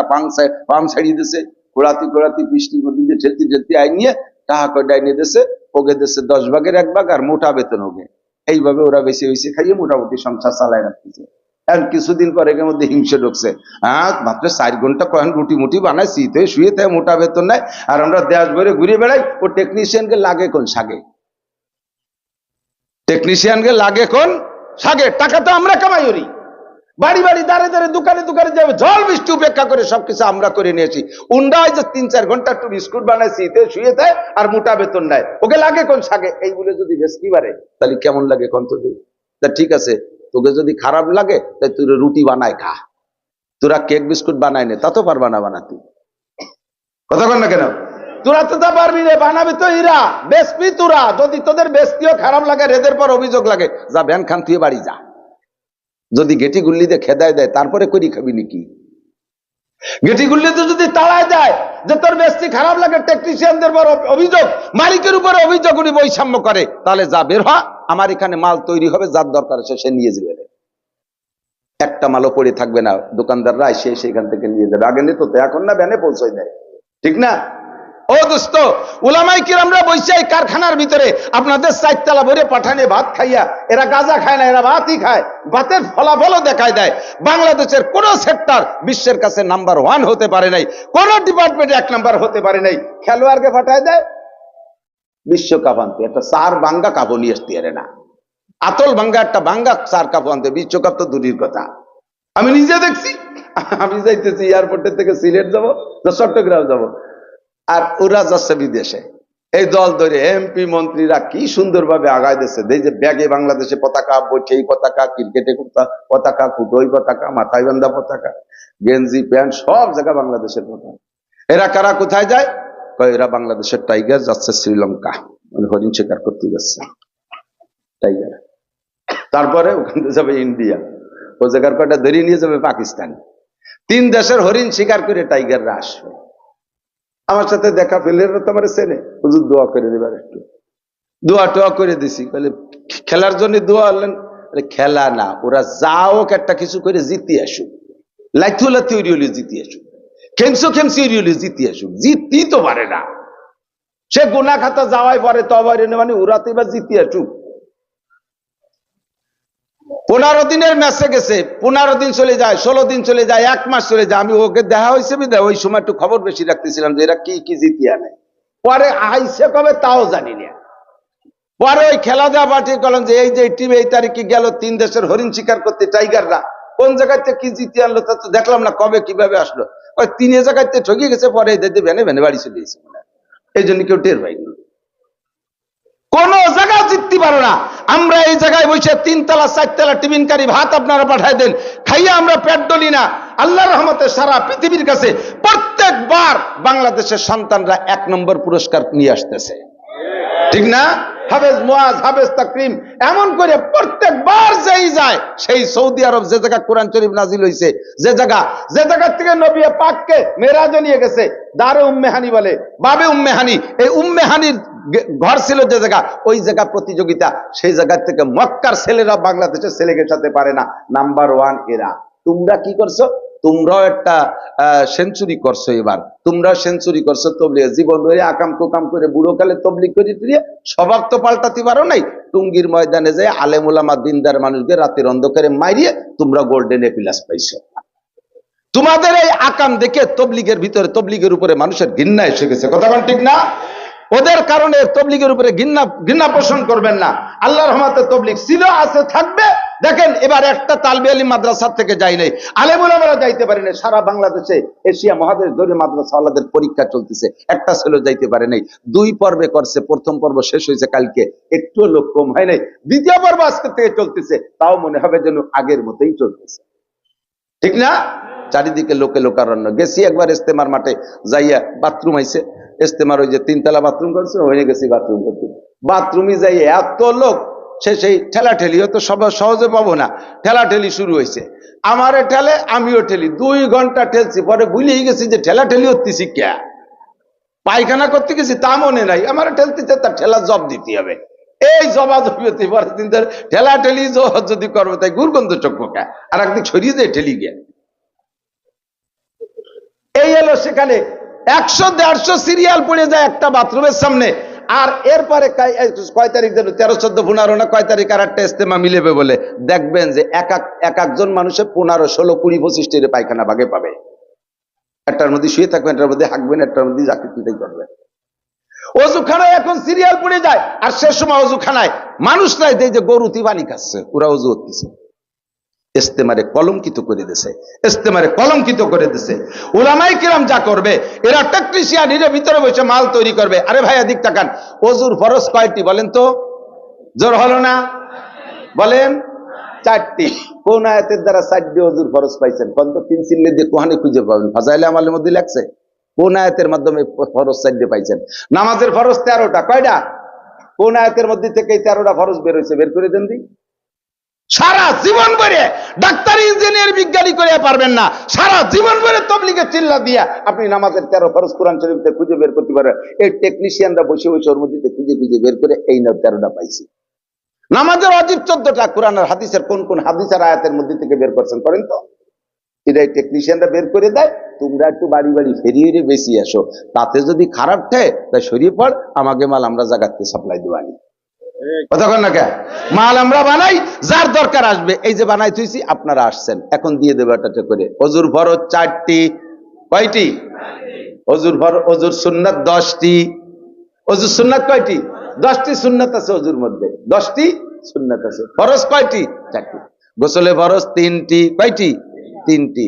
পাম ছাড়িয়ে দিয়েছে, ঘোড়াতি ঘোড়াতি বৃষ্টির মধ্যে দিয়ে ঠেলতে ঠেলতে আই নিয়ে টাকা কয়টাই নিয়ে দিয়েছে, ওকে দিয়েছে 10 ভাগের 1 ভাগ, আর মোটা বেতন ওকে। এইভাবে ওরা বেশি বেশি খাইয়ে মোটামুটি সংসার চালায় রাখতেছে। আর কিছুদিন পরে এর মধ্যে হিংসে ঢুকছে। মাত্র 4 ঘন্টা কয়েন রুটি মুটি বানায়, শীতে শুয়ে তাই মোটা বেতন নাই, আর আমরা দেশ ভরে ঘুরে বেড়াই। ও টেকনিশিয়ানকে লাগে কোন সাগে? টেকনিশিয়ানকে লাগে কোন সাগে? টাকা তো আমরা কামাই করি, বাড়ি বাড়ি দাঁড়ে দাঁড়ে দোকানে দোকানে যাবে, জল বৃষ্টি উপেক্ষা করে সবকিছু আমরা করে নিয়েছি। উন্ডায় যে 3-4 ঘন্টা একটু বিস্কুট বানায়, শীতে শুয়ে দেয়, আর মোটা বেতন নেয়, ওকে লাগে কোন সাগে? এইগুলো যদি বেশকি বাড়ে তাহলে কেমন লাগে কোন? তো ঠিক আছে, তোকে যদি খারাপ লাগে তাই তুই রুটি বানায় খা, তোরা কেক বিস্কুট বানায় নে, তা তো পারবা না বানাতে। কথা কন না কেন? তোরা তো তা পারবি রে, বানাবি তো এরা, বেসবি তোরা। যদি তোদের বেসতিও খারাপ লাগে, রেদের পর অভিযোগ লাগে, যা ব্যান খান তুই বাড়ি যা। যদি গেটি গুল্লিতে খেদায় দেয় তারপরে করি খাবি নাকি? গেটি গুল্লিতে যদি তাড়ায় দেয় যে তোর বেস্তি খারাপ লাগে, টেকনিশিয়ানদের পর অভিযোগ, মালিকের উপরে অভিযোগ, উনি বৈষম্য করে, তাহলে যা বের হ, আমার এখানে মাল তৈরি হবে, যার দরকার আছে সে নিয়ে যাবে। একটা মালও পড়ে থাকবে না, দোকানদাররা এসে সেখান থেকে নিয়ে যাবে। আগে নিত তো, এখন না ভ্যানে পৌঁছায় দেয়। ঠিক না? ও দোস্ত, উলামায়ে কিরামরা বসে কারখানার ভিতরে আপনাদের 4 তলা ভরে পাঠানে ভাত খাইয়া, এরা গাঁজা খায় না, এরা ভাতই খায়, ভাতের ফলাফলও দেখায় দেয়। বাংলাদেশের কোন সেক্টর বিশ্বের কাছে নাম্বার 1 হতে পারে নাই, কোন ডিপার্টমেন্টে 1 নাম্বার হতে পারে নাই। খেলোয়াড়কে পাঠায় দেয় বিশ্বকাপ আনতে, একটা 4 বাঙ্গা কাপ নিয়ে আসতে পারে না। আতল ভাঙ্গা একটা ভাঙ্গা 4 কাপ আনতে, বিশ্বকাপ তো দূরের কথা। আমি নিজে দেখছি, আমি যাইতেছি এয়ারপোর্টের থেকে সিলেট যাবো, চট্টগ্রাম যাবো, আর ওরা যাচ্ছে বিদেশে। এই দল ধরে এমপি মন্ত্রীরা কি সুন্দরভাবে আগায় দিচ্ছে। এই যে ব্যাগে বাংলাদেশে পতাকা, বৈঠেই পতাকা, ক্রিকেটে পতাকা, ফুটোই পতাকা, মাথায় বান্ধা পতাকা, গেঞ্জি প্যান্ট সব জায়গা বাংলাদেশের পতাকা। এরা কারা কোথায় যায়? এরা বাংলাদেশের টাইগার যাচ্ছে শ্রীলঙ্কা, হরিণ শিকার করতে যাচ্ছে টাইগার। তারপরে ওখানে যাবে ইন্ডিয়া, ও জায়গার কয়টা ধরিয়ে নিয়ে যাবে পাকিস্তান। তিন দেশের হরিণ শিকার করে টাইগাররা আসবে। আমার সাথে দেখা পেলে তোমার চেনে, হুজুর দোয়া করে দেবার একটু। দোয়া টোয়া করে দিছি, বলে খেলার জন্য দোয়া আনলেন। খেলা না, ওরা যাও একটা কিছু করে জিতে আসুক, লাইথুলা থিওরি জিতে আসুক, খেমসো খেমসি জিতে আসুক। জিততেই তো পারে না, সে গুনা খাতা যাওয়াই পারে তবাই, মানে ওরা তো এবার জিতে আসুক। 15 দিনের ম্যাচে গেছে, 15 দিন চলে যায়, 16 দিন চলে যায়, 1 মাস চলে যায়। আমি ওকে দেখা হয়েছে বিদায় ওই সময় একটু খবর বেশি রাখতেছিলাম যে এরা কি কি জিতি আনে। পরে আইসে কবে তাও জানি না। পরে ওই খেলা দেওয়া পাঠিয়ে গেলাম যে এই যে টিম এই তারিখে গেল 3 দেশের হরিণ শিকার করতে টাইগাররা, কোন জায়গাতে কি জিতে আনলো তা তো দেখলাম না, কবে কিভাবে আসলো। ওই 3 জায়গাতে ঠকিয়ে গেছে, পরে ভেনে ভেনে বাড়ি চলে গেছে। এই জন্য কেউ টের পাইনি, কোন জায়গায় জিততে পারো না। আমরা এই জায়গায় বসে 3 তলা 4 তলা টিফিনকারী ভাত আপনারা পাঠায় দেন, খাইয়া আমরা পেট ডলি না। আল্লাহর রহমতে সারা পৃথিবীর কাছে প্রত্যেকবার বাংলাদেশের সন্তানরা 1 নম্বর পুরস্কার নিয়ে আসতেছে, ঠিক না? হাফেজ মুয়াজ, হাফেজ তাকরিম, এমন করে প্রত্যেকবার যেই যায় সেই সৌদি আরব যে জায়গা কোরআন শরীফ নাজিল হয়েছে, যে জায়গা থেকে নবী পাককে মেরাজে নিয়ে গেছে, দারে উম্মে হানি বলে, বাবে উম্মে হানি, এই উম্মে হানির ঘর ছিল যে জায়গা, ওই জায়গা প্রতিযোগিতা, সেই জায়গা থেকে মক্কার ছেলেরা বাংলাদেশের ছেলেকে সাথে পারে না, নাম্বার 1 এরা। তোমরা কি করছো? তোমরাও একটা সেঞ্চুরি করছো, এবার তোমরা সেঞ্চুরি করছো তবলিগ জীবন ধরে আকাম কুকাম করে বুড়ো কালে তবলিগ করে দিয়ে স্বভাব তো পাল্টাতে পারো নাই। টুঙ্গির ময়দানে যায় আলেম ওলামা দিনদার মানুষকে রাতের অন্ধকারে মারিয়ে তোমরা গোল্ডেন এপিলাস পাইছো। তোমাদের এই আকাম দেখে তবলিগের ভিতরে, তবলিগের উপরে মানুষের ঘৃণা এসে গেছে, কথা বল ঠিক না? ওদের কারণে তবলিগের উপরে ঘৃণা পোষণ করবেন না। আল্লাহর রহমতে তবলিগ ছিল, আছে, থাকবে। দেখেন এবার একটা তালবে আলিম মাদ্রাসা থেকে যাই নাই, আলেম ওলামারা যাইতে পারি নাই। সারা বাংলাদেশে এশিয়া মহাদেশ ধরে মাদ্রাসা ওয়ালাদের পরীক্ষা চলতেছে, একটা ছেলে যাইতে পারে নাই। 2 পর্বে করছে, প্রথম পর্ব শেষ হয়েছে কালকে, একটু লোক কম হয় নাই। দ্বিতীয় পর্ব আজকে থেকে চলতেছে, তাও মনে হবে যেন আগের মতোই চলতেছে, ঠিক না? চারিদিকে লোকে লোকারণ্য। গেছি একবার ইস্তেমার মাঠে যাইয়া, বাথরুম আইছে ইস্তেমার, ওই যে 3 তলা বাথরুম করছে, হয়ে গেছি বাথরুম করতে। বাথরুমে যাই এত লোক, সেই ঠেলাঠেলি হয়তো সব সহজে পাবো না, ঠেলাঠেলি শুরু হয়েছে। আমারে ঠেলে, আমিও ঠেলি, 2 ঘন্টা ঠেলছি। পরে ভুলেই গেছি যে ঠেলাঠেলি হতেছি কে, পায়খানা করতে গেছি তা মনে নাই, আমার ঠেলতেছে, তার ঠেলা জব দিতে হবে। এই জবাজবি হতে পারে, ঠেলাঠেলি যদি করবো তাই গুরগন্ধ চক্ষু কে, আর একদিক ছড়িয়ে যায় ঠেলি গিয়ে। এই এলো সেখানে 100-150 সিরিয়াল পড়ে যায় একটা বাথরুমের সামনে। আর এরপরে কয় তারিখ যেন 13, 14, 15 না কয় তারিখ আর একটা ইস্তেমা মিলেবে বলে, দেখবেন যে একজন মানুষের 15, 16, 20, 25 পায়খানা ভাগে পাবে। একটার মধ্যে শুয়ে থাকবেন, একটার মধ্যে হাঁকবেন, একটার মধ্যে চাকরি করবেন। অজুখানায় এখন সিরিয়াল পড়ে যায়, আর সে সময় অজুখানায় মানুষ নাই, যে গরু তিবানি খাচ্ছে, ওরা অজু হচ্ছে। ইস্তেমারে কলঙ্কিত করে দিয়েছে, ইস্তেমারে কলঙ্কিত করে দিয়েছে। উলামায়ে কিরাম যা করবে, এরা টেকনিশিয়ান, এর ভিতরে বসে মাল তৈরি করবে। আরে ভাই এদিক তাকান, ওযুর ফরজ কয়টি বলেন তো? জোর হলো না, বলেন। 4টি। কোন আয়াতের দ্বারা 4টি ওযুর ফরজ পাইছেন? কোন তো 3 সিল্লে দিয়ে কোহানে খুঁজে পাবেন, ফাজাইলে আমালের মধ্যে লেখছে। কোন আয়াতের মাধ্যমে ফরজ 4টি পাইছেন? নামাজের ফরজ 13টা, কয়টা? কোন আয়াতের মধ্যে থেকে এই 13টা ফরজ বের হয়েছে, বের করে দেন দি। সারা জীবন ভরে ডাক্তার, ইঞ্জিনিয়ার, বিজ্ঞানী করে পারবেন না। সারা জীবন ভরে তবলিগের চিল্লা দিয়া আপনি নামাজের 13 ফরজ কোরআন শরীফে খুঁজে বের করতে পারেন। এই টেকনিশিয়ানরা বসে বসে ওর মধ্যে খুঁজে খুঁজে বের করে এই 13টা পাইছি। নামাজের ওয়াজিব 14টা, কোরআন আর হাদিসের কোন কোন হাদিসের আয়াতের মধ্যে থেকে বের করছেন করেন তো? এটাই টেকনিশিয়ানরা বের করে দেয়। তোমরা একটু বাড়ি বাড়ি ফেরিয়ে বেশি আসো, তাতে যদি খারাপ ঠেয় তাই সরিয়ে পড়, আমাকে মাল আমরা জায়গাতে সাপ্লাই দেওয়ানি। কতক্ষণ না কে মাল আমরা বানাই, যার দরকার আসবে। এই যে বানাই থুইছি, আপনারা আসছেন, এখন দিয়ে দেবো একটা করে। অজুর ফরজ 4টি, কয়টি? অজুর সুন্নাত 10টি। অজুর সুন্নাত কয়টি? 10টি সুন্নাত আছে অজুর মধ্যে, 10টি সুন্নাত আছে। ফরজ কয়টি? 4টি। গোসলে ফরজ 3টি, কয়টি? 3টি।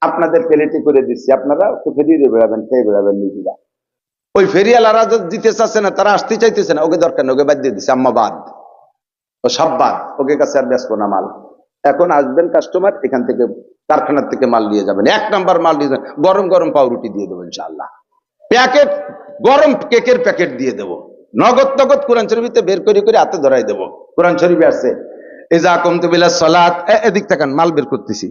আপনাদের প্লেটে করে দিচ্ছি, আপনারা ফেরিয়ে বেড়াবেন, খেয়ে বেড়াবেন নিজেরা। ওই ফেরিয়ালারা দিতে চাচ্ছে না, তারা আসতে চাইতেছে না, ওকে দরকার নেই, ওকে বাদ দিয়ে দিচ্ছে, আম্মা বাদ, ও সব বাদ, ওকে কাছে আর বেচবো না মাল। এখন আসবেন কাস্টমার, এখান থেকে কারখানার থেকে মাল নিয়ে যাবেন, 1 নাম্বার মাল নিয়ে যাবেন, গরম গরম পাউরুটি দিয়ে দেবো ইনশাআল্লাহ, প্যাকেট গরম কেকের প্যাকেট দিয়ে দেবো, নগদ নগদ কোরআন শরীফে বের করে করে হাতে ধরাই দেবো। কোরআন শরীফে আছে ইজা কুমতু বিলা সালাত, এদিক তাকান, মাল বের করতেছি।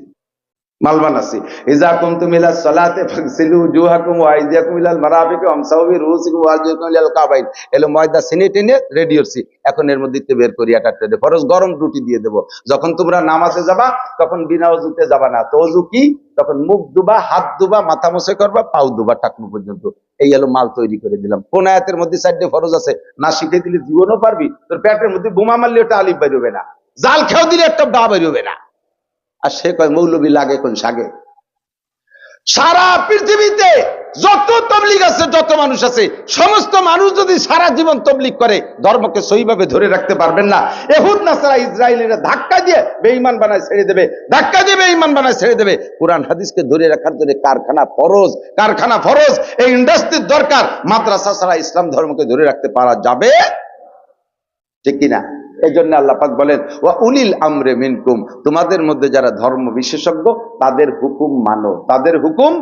মাল বানাচ্ছি ইজা কুমতুম ইলা সালাতে ফাগসিলু উজুহাকুম ওয়া আইদিয়াকুম ইলাল মারাফিক ওয়ামসাহু বিরুসিকুম ওয়া আরজুলাকুম ইলাল কাবাইন। এলো ময়দা সিনে টেনে রেডি হচ্ছি, এখন এর মধ্যে থেকে বের করি একটা ট্রেনে ফরজ গরম রুটি দিয়ে দেবো। যখন তোমরা নামাজে যাবা তখন বিনা ওযুতে যাবা না, তো ওযু কি? তখন মুখ দুবা, হাত দুবা, মাথা মুছে করবা, পাও দুবা টাকনু পর্যন্ত। এই হলো মাল তৈরি করে দিলাম। কোন আয়াতের মধ্যে 4টে ফরজ আছে, না শিখে দিলে জীবনও পারবি, তোর পেটের মধ্যে বোমা মারলে ওটা আলিফ বের হবে না, জাল খেয়েও দিলে একটা ডা বের হবে না। আর সে কয় মৌলবী লাগে কোন সাগে। সারা পৃথিবীতে যত তবলিগ আছে, যত মানুষ আছে, সমস্ত মানুষ যদি সারা জীবন তবলিগ করে ধর্মকে সহিভাবে ধরে রাখতে পারবেন না। ইহুদ নাসারা ইসরায়েলের ধাক্কা দিয়ে বেঈমান বানায় ছেড়ে দেবে, ধাক্কা দিয়ে বেঈমান বানায় ছেড়ে দেবে। কোরআন হাদিসকে ধরে রাখার জন্য কারখানা ফরজ, কারখানা ফরজ। এই ইন্ডাস্ট্রির দরকার। মাদ্রাসা ছাড়া ইসলাম ধর্মকে ধরে রাখতে পারা যাবে ঠিক কিনা? এই জন্য আল্লাহ পাক বলেন ওয়া উলিল আমরে মিনকুম, তোমাদের মধ্যে যারা ধর্ম বিশেষজ্ঞ তাদের হুকুম মানো, তাদের হুকুম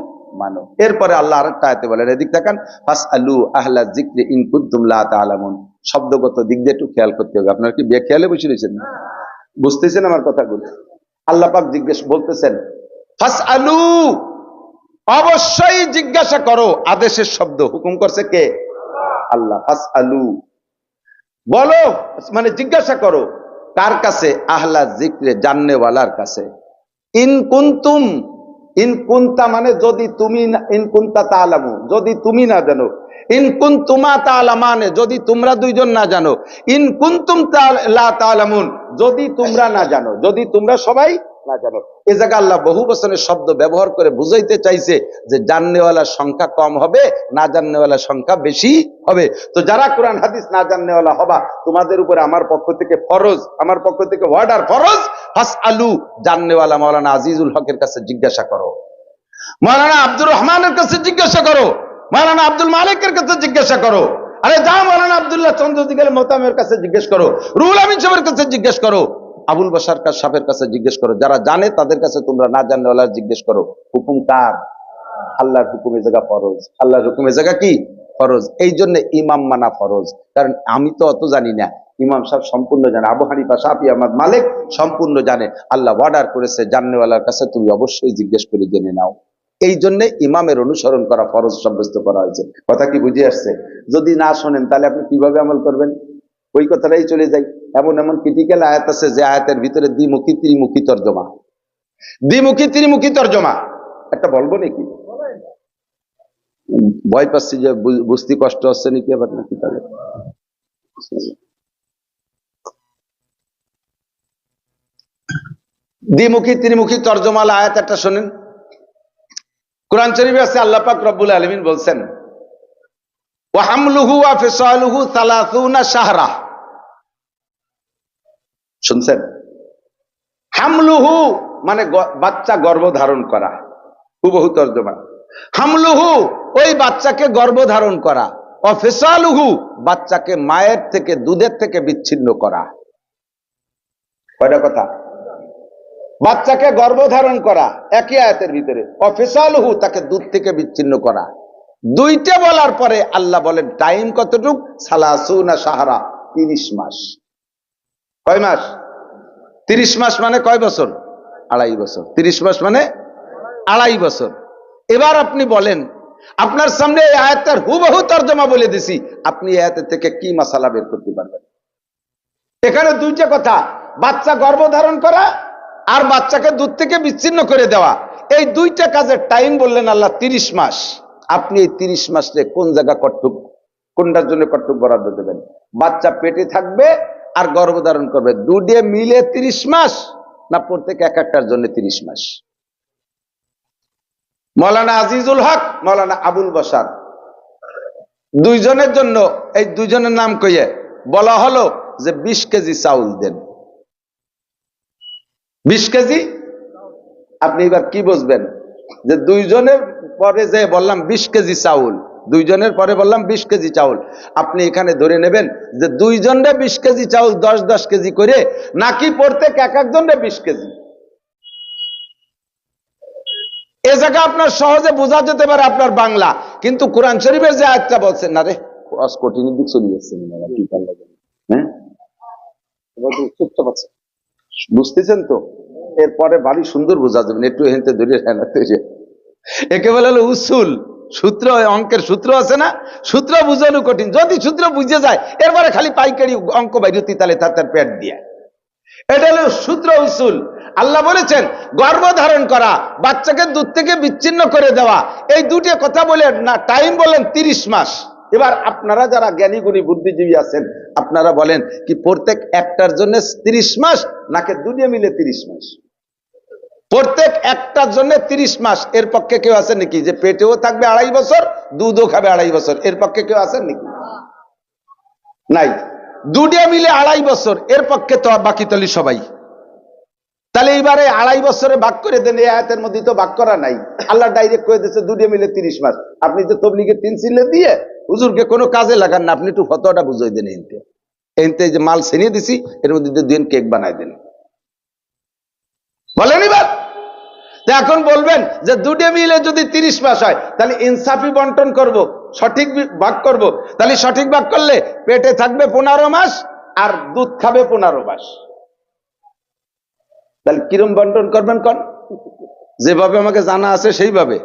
মানো। এরপরে আল্লাহ আরেকটা আয়াতে বলেন, এদিক তাকান, ফাসআলু আহলা যিকরি ইন কুনতুম লা তাআলামুন। শব্দগত দিক দিয়ে একটু খেয়াল করতে হবে। আপনারা কি বেখেয়ালে বসে রয়েছেন? বুঝতেছেন আমার কথাগুলো? আল্লাহ পাক জিজ্ঞেস বলতেছেন ফাসআলু, অবশ্যই জিজ্ঞাসা করো। আদেশের শব্দ, হুকুম করছে কে? আল্লাহ। ফাসআলু বলো, মানে জিজ্ঞাসা করো কার কাছে? আহলা যিকরে, জাননেওয়ালার কাছে। ইন কুনতুম, ইন কুনতা মানে যদি তুমি, ইন কুনতা তাআলামু যদি তুমি না জানো, ইন কুনতুমা তাআলামানে যদি তোমরা দুইজন না জানো, ইন কুনতুম লা তাআলামুন যদি তোমরা না জানো, যদি তোমরা সবাই না জানো। এই জায়গায় আল্লাহ বহু বচনের শব্দ ব্যবহার করে বুঝাইতে চাইছে যে জাননেওয়ালার সংখ্যা কম হবে, না জাননেওয়ালার সংখ্যা বেশি হবে। তো যারা কোরআন হাদিস না জাননেওয়ালা হবা, তোমাদের উপরে আমার পক্ষ থেকে ফরজ, আমার পক্ষ থেকে অর্ডার ফরজ, ফাসআলু, জাননেওয়ালা মাওলানা আজিজুল হকের কাছে জিজ্ঞাসা করো, মাওলানা আব্দুর রহমানের কাছে জিজ্ঞাসা করো, মাওলানা আব্দুল মালিকের কাছে জিজ্ঞাসা করো, আরে যাও মাওলানা আব্দুল্লাহ চন্দ্রদিগের মোতামের কাছে জিজ্ঞেস করো, রুহুল আমিন সাহেবের কাছে জিজ্ঞেস করো, আবুল বাশার সাহেবের কাছে জিজ্ঞেস করো। যারা জানে তাদের কাছে তোমরা না জাননেওয়ালা জিজ্ঞেস করো। হুকুম কার? আল্লাহর হুকুমে জায়গা ফরজ, আল্লাহর হুকুমে জায়গা কি? ফরজ। এই জন্য ইমাম মানা ফরজ, কারণ আমি তো অত জানি না, ইমাম সাহেব সম্পূর্ণ জানে, আবু হানিফা, শাফি, আহমদ, মালিক সম্পূর্ণ জানে। আল্লাহ অর্ডার করেছে জাননেওয়ালার কাছে তুমি অবশ্যই জিজ্ঞেস করে জেনে নাও। এই জন্য ইমামের অনুসরণ করা ফরজ সাব্যস্ত করা হয়েছে। কথা কি বুঝে আসছে? যদি না শোনেন তাহলে আপনি কিভাবে আমল করবেন? ওই কথাটাই চলে যাই। এমন এমন ক্রিটিক্যাল আয়াত আছে যে আয়াতের ভিতরে দ্বিমুখী ত্রিমুখী তর্জমা, দ্বিমুখী ত্রিমুখী তর্জমা। একটা বলবো নাকি? ভয় পাচ্ছি যে বুঝতে কষ্ট হচ্ছে নাকি আবার নাকি? তাহলে দ্বিমুখী ত্রিমুখী তর্জমাল আয়াত একটা শোনেন। কোরআন শরীফে আছে, আল্লাহ পাক রব্বুল আলামিন বলছেন ওয়া হামলুহু ওয়া ফিসালুহু 30 শাহরা। শুনছেন? হামলুহু মানে বাচ্চা গর্ভ ধারণ করা, হুবহু তর্জমা। হামলুহু ওই বাচ্চাকে গর্ভ ধারণ করা, ওয়া ফিসালুহু বাচ্চাকে মায়ের থেকে, দুধের থেকে বিচ্ছিন্ন করা। কয়টা কথা? বাচ্চাকে গর্ভধারণ করা একই আয়াতের ভিতরে, অফিসালহু তাকে দুধ থেকে বিচ্ছিন্ন করা। দুইটা বলার পরে আল্লাহ বলেন টাইম কতটুক? সালাসুনা শাহরা, 30 মাস। কয় মাস? 30 মাস মানে কয় বছর? 2.5 বছর। 30 মাস মানে 2.5 বছর। এবার আপনি বলেন, আপনার সামনে এই আয়াতটার হুবহু তর্জমা বলে দিছি, আপনি এই আয়াতের থেকে কি মাসালা বের করতে পারবেন? এখানে দুইটা কথা, বাচ্চা গর্ভধারণ করা আর বাচ্চাকে দুধ থেকে বিচ্ছিন্ন করে দেওয়া। এই দুইটা কাজের টাইম বললেন আল্লাহ 30 মাস। আপনি এই 30 মাসে কোন জায়গা কটুক, কোনটার জন্য কটুক বরাদ্দ দেবেন? বাচ্চা পেটে থাকবে আর গর্ভধারণ করবে, দুটো মিলে 30 মাস, না প্রত্যেক এক একটার জন্য 30 মাস? মাওলানা আজিজুল হক, মাওলানা আবুল বাশার, দুইজনের জন্য, এই দুইজনের নাম কইয়ে বলা হলো যে 20 কেজি চাউল দেন। 20 কেজি। আপনি এবার কি বুঝবেন? যে দুইজনের পরে যে বললাম 20 কেজি চাউল, দুইজনের পরে বললাম 20 কেজি চাউল, আপনি এখানে ধরে নেবেন যে দুইজনে 20 কেজি চাউল 10-10 কেজি করে, নাকি প্রত্যেক এক একজনে 20 কেজি? এ জায়গা আপনার সহজে বোঝা যেতে পারে আপনার বাংলা, কিন্তু কোরআন শরীফের যে আয়াতটা বলছেন, না রে কঠিনের দিক চলে যাচ্ছে, হ্যাঁ চুপচাপ আছে, বুঝতেছেন তো? এরপরে বাড়ি সুন্দর বোঝা যাবে, একটু হেনতে ধরে হেনাতে একে বলে হলো উসুল, সূত্র। অঙ্কের সূত্র আছে না, সূত্র বুঝানো কঠিন। যদি সূত্র বুঝে যায় এরপরে খালি পাইকারি অঙ্ক বাইরতি তালে তার পেট দিয়ে, এটা হলো সূত্র উসুল। আল্লাহ বলেছেন গর্ভ ধারণ করা, বাচ্চাকে দুধ থেকে বিচ্ছিন্ন করে দেওয়া, এই দুটো কথা বলে না টাইম বলেন 30 মাস। এবার আপনারা যারা জ্ঞানী গুণী বুদ্ধিজীবী আছেন আপনারা বলেন কি প্রত্যেক একটার জন্য 30 মাস নাকি দুনিয়া মিলে 30 মাস? প্রত্যেক একটার জন্য 30 মাস। এর পক্ষে কেউ আছেন নাকি যে পেটেও থাকবে 2.5 বছর, দুধও খাবে 2.5 বছর? এর পক্ষে কেউ আছেন নাকি? নাই। দুটিয়া মিলে 2.5 বছর, এর পক্ষে তো বাকি তলি সবাই। তাহলে এইবারে 2.5 বছরে ভাগ করে দেন, এই আয়াতের মধ্যে তো ভাগ করা নাই। আল্লাহ ডাইরেক্ট করে দিচ্ছে দুটিয়া মিলে 30 মাস। আপনি তো তবলিগের 3 চিল্লে দিয়ে হুজুরকে কোনো কাজে লাগান না, আপনি একটু ফতোয়াটা বুঝাই দেন। এনতে যে মাল ছিনিয়ে দিছি এর মধ্যে দুদিন কেক বানাই দেন, বলেন। এবার এখন বলবেন যে দুটো মিলে যদি 30 মাস হয় তাহলে ইনসাফি বন্টন করব, সঠিক ভাগ করব। তাহলে সঠিক ভাগ করলে পেটে থাকবে 15 মাস আর দুধ খাবে 15 মাস। তাহলে কিরম বন্টন করবেন কোন? যেভাবে আমাকে জানা আছে সেইভাবে,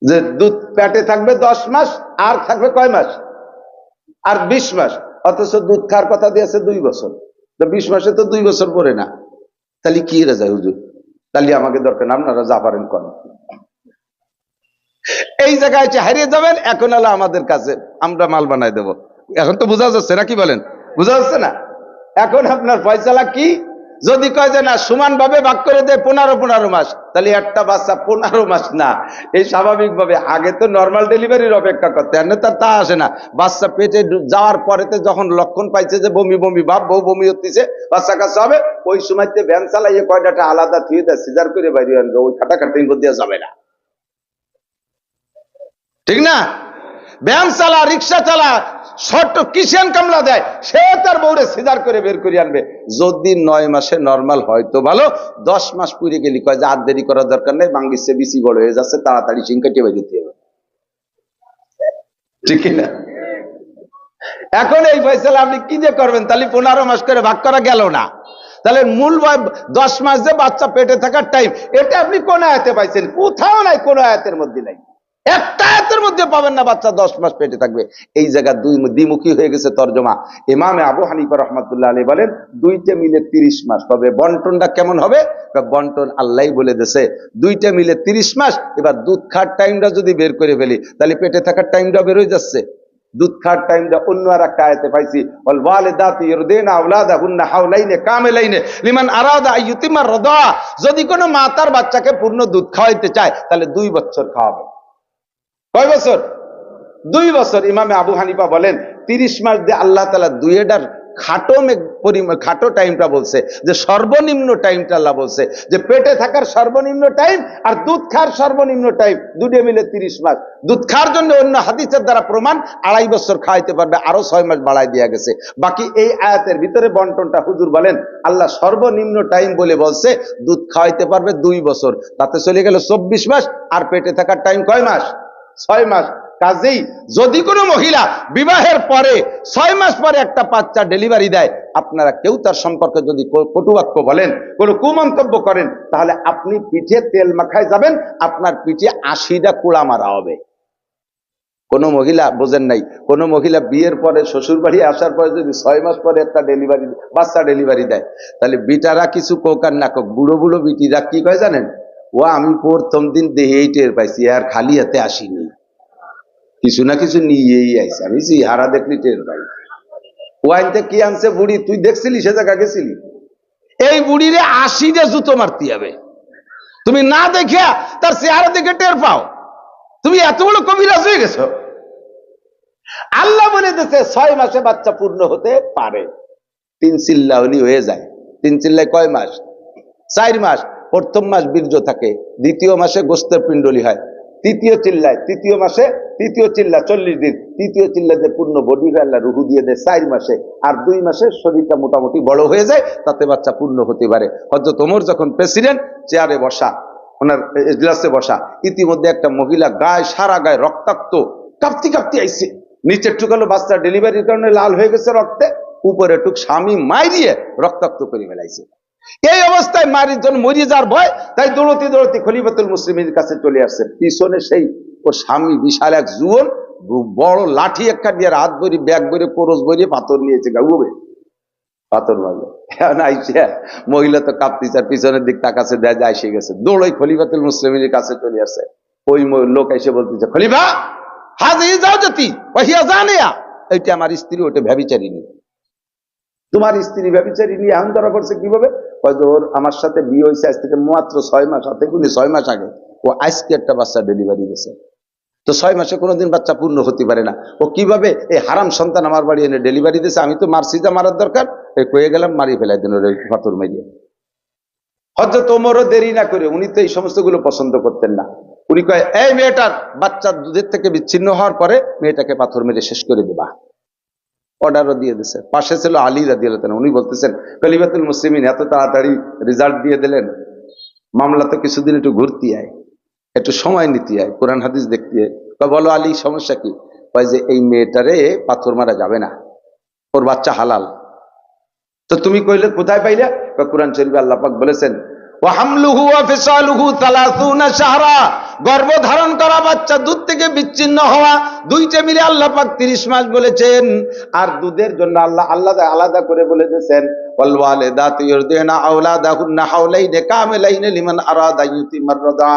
যে দুধ পেটে থাকবে 10 মাস আর থাকবে কয় মাস? আর 20 মাস। অথচ দুধ খাওয়ার কথা দিয়েছে 2 বছর, তো 20 মাসে তো 2 বছর পরে না। তাহলে কি রে যায় হুজুর? তাহলে আমাকে দরকার না, আপনারা যা পারেন করেন। এই জায়গায় হারিয়ে যাবেন। এখন হলো আমাদের কাছে, আমরা মাল বানাই দেব। এখন তো বোঝা যাচ্ছে না, কি বলেন? বোঝা যাচ্ছে না? এখন আপনার ফয়সালা কি? যদি কয় যে না সমান ভাবে ভাগ করে দেয় 15 মাস, তাহলে একটা বাচ্চা 15 মাস না, এই স্বাভাবিকভাবে আগে তো নর্মাল ডেলিভারির অপেক্ষা করতে, আর তার তা আসে না। বাচ্চা পেটে যাওয়ার পরেতে যখন লক্ষণ পাইছে যে বমি বমি ভাব, বউ বমি হচ্ছে, বাচ্চা কাছে হবে, ওই সময়তে ভ্যান চালাইয়ে কয়টা আলাদা থুয়ে দেয়, সিজার করে বাইরে আনবে। ওই খাটাখাটির মধ্যে যাবে না, ঠিক না? ভ্যান চালা, রিক্সা চালা, ছোট কিষেন কামলা দেয়, সে তার বউরে সিজার করে বের করে আনবে। যদি 9 মাসে নর্মাল হয় তো ভালো, 10 মাস পুড়ে গেলি কয় যে আর দেরি করার দরকার নেই, বাঙ্গিসে বিসি বড় হয়ে যাচ্ছে, তাড়াতাড়ি সিং কেটে বেরিয়ে হবে, ঠিক না? এখন এই ফয়সালা আপনি কি যে করবেন? তাহলে 15 মাস করে ভাগ করা গেল না। তাহলে মূল 10 মাস যে বাচ্চা পেটে থাকার টাইম, এটা আপনি কোন আয়াতে পাইছেন? কোথাও নাই, কোন আয়াতের মধ্যে নাই, একটা আয়াতের মধ্যে পাবেন না বাচ্চা 10 মাস পেটে থাকবে। এই জায়গা দ্বিমুখী হয়ে গেছে তরজমা। ইমামে আবু হানিফা রাহমাতুল্লাহ আলাইহি বলেন দুইটা মিলে 30 মাস। তবে বন্টনটা কেমন হবে? বন্টন আল্লাহই বলে দিয়েছে, দুইটা মিলে 30 মাস। এবার দুধ খাওয়ার টাইমটা যদি বের করে ফেলি তাহলে পেটে থাকার টাইমটা বের হয়ে যাচ্ছে। দুধ খাওয়ার টাইমটা অন্য আর একটা আয়াতে পাইছি, ওয়াল ওয়ালিদাতু ইরদিনা আওলাদাহুন্না হাওলাইনে কামিলাইনে লিমান আরাদা আইয়ুতিমা রাদা। যদি কোনো মা তার বাচ্চাকে পূর্ণ দুধ খাওয়াইতে চায় তাহলে 2 বছর খাওয়াবে। কয় বছর? 2 বছর। ইমামে আবু হানিফা বলেন 30 মাস যে আল্লাহ তাআলা দুইটার খাটো টাইমটা বলছে, যে সর্বনিম্ন টাইমটা আল্লাহ বলছে, যে পেটে থাকার সর্বনিম্ন টাইম আর দুধ খাওয়ার সর্বনিম্ন টাইম, দুটো মিলে 30 মাস। দুধ খাওয়ার জন্য অন্য হাদিসের দ্বারা প্রমাণ 2.5 বছর খাওয়াইতে পারবে, আরো 6 মাস বাড়াই দেওয়া গেছে। বাকি এই আয়াতের ভিতরে বন্টনটা হুজুর বলেন আল্লাহ সর্বনিম্ন টাইম বলে বলছে দুধ খাওয়াইতে পারবে 2 বছর, তাতে চলে গেল 24 মাস। আর পেটে থাকার টাইম কয় মাস? 6 মাস। কাজেই যদি কোনো মহিলা বিবাহের পরে 6 মাস পরে একটা বাচ্চা ডেলিভারি দেয়, আপনারা কেউ তার সম্পর্কে যদি কটুবাক্য বলেন, কোনো কুমন্তব্য করেন, তাহলে আপনি পিঠে তেল মাখায় যাবেন, আপনার পিঠে 80টা কুড়া মারা হবে। কোনো মহিলা বোঝেন নাই, কোনো মহিলা বিয়ের পরে শ্বশুর বাড়ি আসার পরে যদি 6 মাস পরে একটা বাচ্চা ডেলিভারি দেয়, তাহলে বিটারা কিছু কোক আর না কোক, বুড়ো বুড়ো বিটিরা কি কয় জানেন? ও আমি প্রথম দিন দেহেই টের পাইছি, আর খালি হাতে আসিনি, কিছু না কিছু নিয়েই আইছে, আমি হারা দেখলি টের পাই। ওয়াইনতে কি আনছে বুড়ি, তুই দেখছিলি সে জায়গা গেছিলি? এই বুড়িরে 80টা জুতো মারতে হবে, তুমি না দেখে তার চেহারা দেখে টের পাও। তুমি এত বড় কবিরাজ হয়ে গেছো। আল্লাহ বলে দিয়েছে 6 মাসে বাচ্চা পূর্ণ হতে পারে। 3 চিল্লা হলি হয়ে যায়। 3 চিল্লায় কয় মাস? 4 মাস। প্রথম মাস বীর্য থাকে, দ্বিতীয় মাসে গোস্তের পিণ্ডলি হয়, তৃতীয় চিল্লায়, তৃতীয় মাসে তৃতীয় চিল্লা 40 দিন, তৃতীয় চিল্লাতে পূর্ণ বডি হয়ে আল্লাহ রুহু দিয়ে দেয় 4 মাসে। আর 2 মাসে শরীরটা মোটামুটি বড় হয়ে যায়, তাতে বাচ্চা পূর্ণ হতে পারে। হযরত ওমর যখন প্রেসিডেন্ট, চেয়ারে বসা, ওনার এজলাসে বসা, ইতিমধ্যে একটা মহিলা গায়ে সারা গায়ে রক্তাক্ত, কাঁপতে কাঁপতে আইছে। নিচের টুক হলো বাচ্চা ডেলিভারির কারণে লাল হয়ে গেছে রক্তে, উপরে টুক স্বামী মাই দিয়ে রক্তাক্ত করে ফেলাইছে। এই অবস্থায় মারির জন্য মরিয়ে যাওয়ার ভয়, তাই দৌড়তে দৌড়তে খলিফাতুল মুসলিমের কাছে চলে আসছে। পিছনে সেই ওর স্বামী বিশাল এক জুয়ন, বড় লাঠি একটা দিয়ে হাত ভরি ব্যাগ ভরে কোরস ভরিয়ে পাথর নিয়েছে, গাউবে পাথর মারবে। মহিলা তো কাঁপতিছে, পিছনের দিক তাকাছে, দেয় যায় এসে গেছে, দৌড়ই খলিফাতুল মুসলিমের কাছে চলে আসছে। ওই লোক এসে বলতেছে, খলিফা হাজি যাও যেতি ওহিয়া জানে, এইটা আমার স্ত্রী, ওটা ব্যভিচারিণী, তোমার স্ত্রী ব্যভিচারিণী, এখন ধরা পড়ছে কিভাবে? ওর আমার সাথে বিয়ে হয়েছে আজ থেকে মাত্র 6 মাস, হাতে গুলি 6 মাস আগে ও আজকে একটা বাচ্চা ডেলিভারি গেছে। তো 6 মাসে কোনোদিন বাচ্চা পূর্ণ হতে পারে না, ও কিভাবে এই হারাম সন্তান আমার বাড়ি এনে ডেলিভারি দিয়েছে? আমি তো মারছি, যা মারার দরকার এই কয়ে গেলাম, মারি ফেলাই দিন ওর পাথর মেরিয়ে। হযরত ওমরও দেরি না করে, উনি তো এই সমস্ত গুলো পছন্দ করতেন না, উনি কয়, এই মেয়েটার বাচ্চা দুধের থেকে বিচ্ছিন্ন হওয়ার পরে মেয়েটাকে পাথর মেরে শেষ করে দেবা। অর্ডারও দিয়ে দিছে। পাশে ছিল আলী রাদিয়াল্লাহু তাআলা, উনি বলতেছেন, খলিফাতুল মুসলিমিন এত তাড়াতাড়ি রেজাল্ট দিয়ে দিলেন, মামলা তো কিছুদিন একটু ঘুরতে আয়, একটু সময় নিতে আয়, কোরআন হাদিস দেখতে আয়। বলো আলী সমস্যা কি? কয় যে এই মেয়েটারে পাথর মারা যাবে না, ওর বাচ্চা হালাল। তো তুমি কইলে কোথায় পাইলে? কোরআন শরীফে আল্লাহ পাক বলেছেন, ওয়া হামলুহু ওয়া ফিসালুহু 30 শাহরা, গর্ভ ধারণ করা, বাচ্চা দুধ থেকে বিচ্ছিন্ন হওয়া, দুইটা মিলে আল্লাহ পাক 30 মাস বলেছেন। আর দুধের জন্য আল্লাহ আলাদা আলাদা করে বলে দিয়েছেন, ওয়াল ওয়ালিদাতু ইরদিনা আওলাদাহুন্না হাওলাইনি কামিলাইনি লিমান আরাদা ইউতিমার রাদা।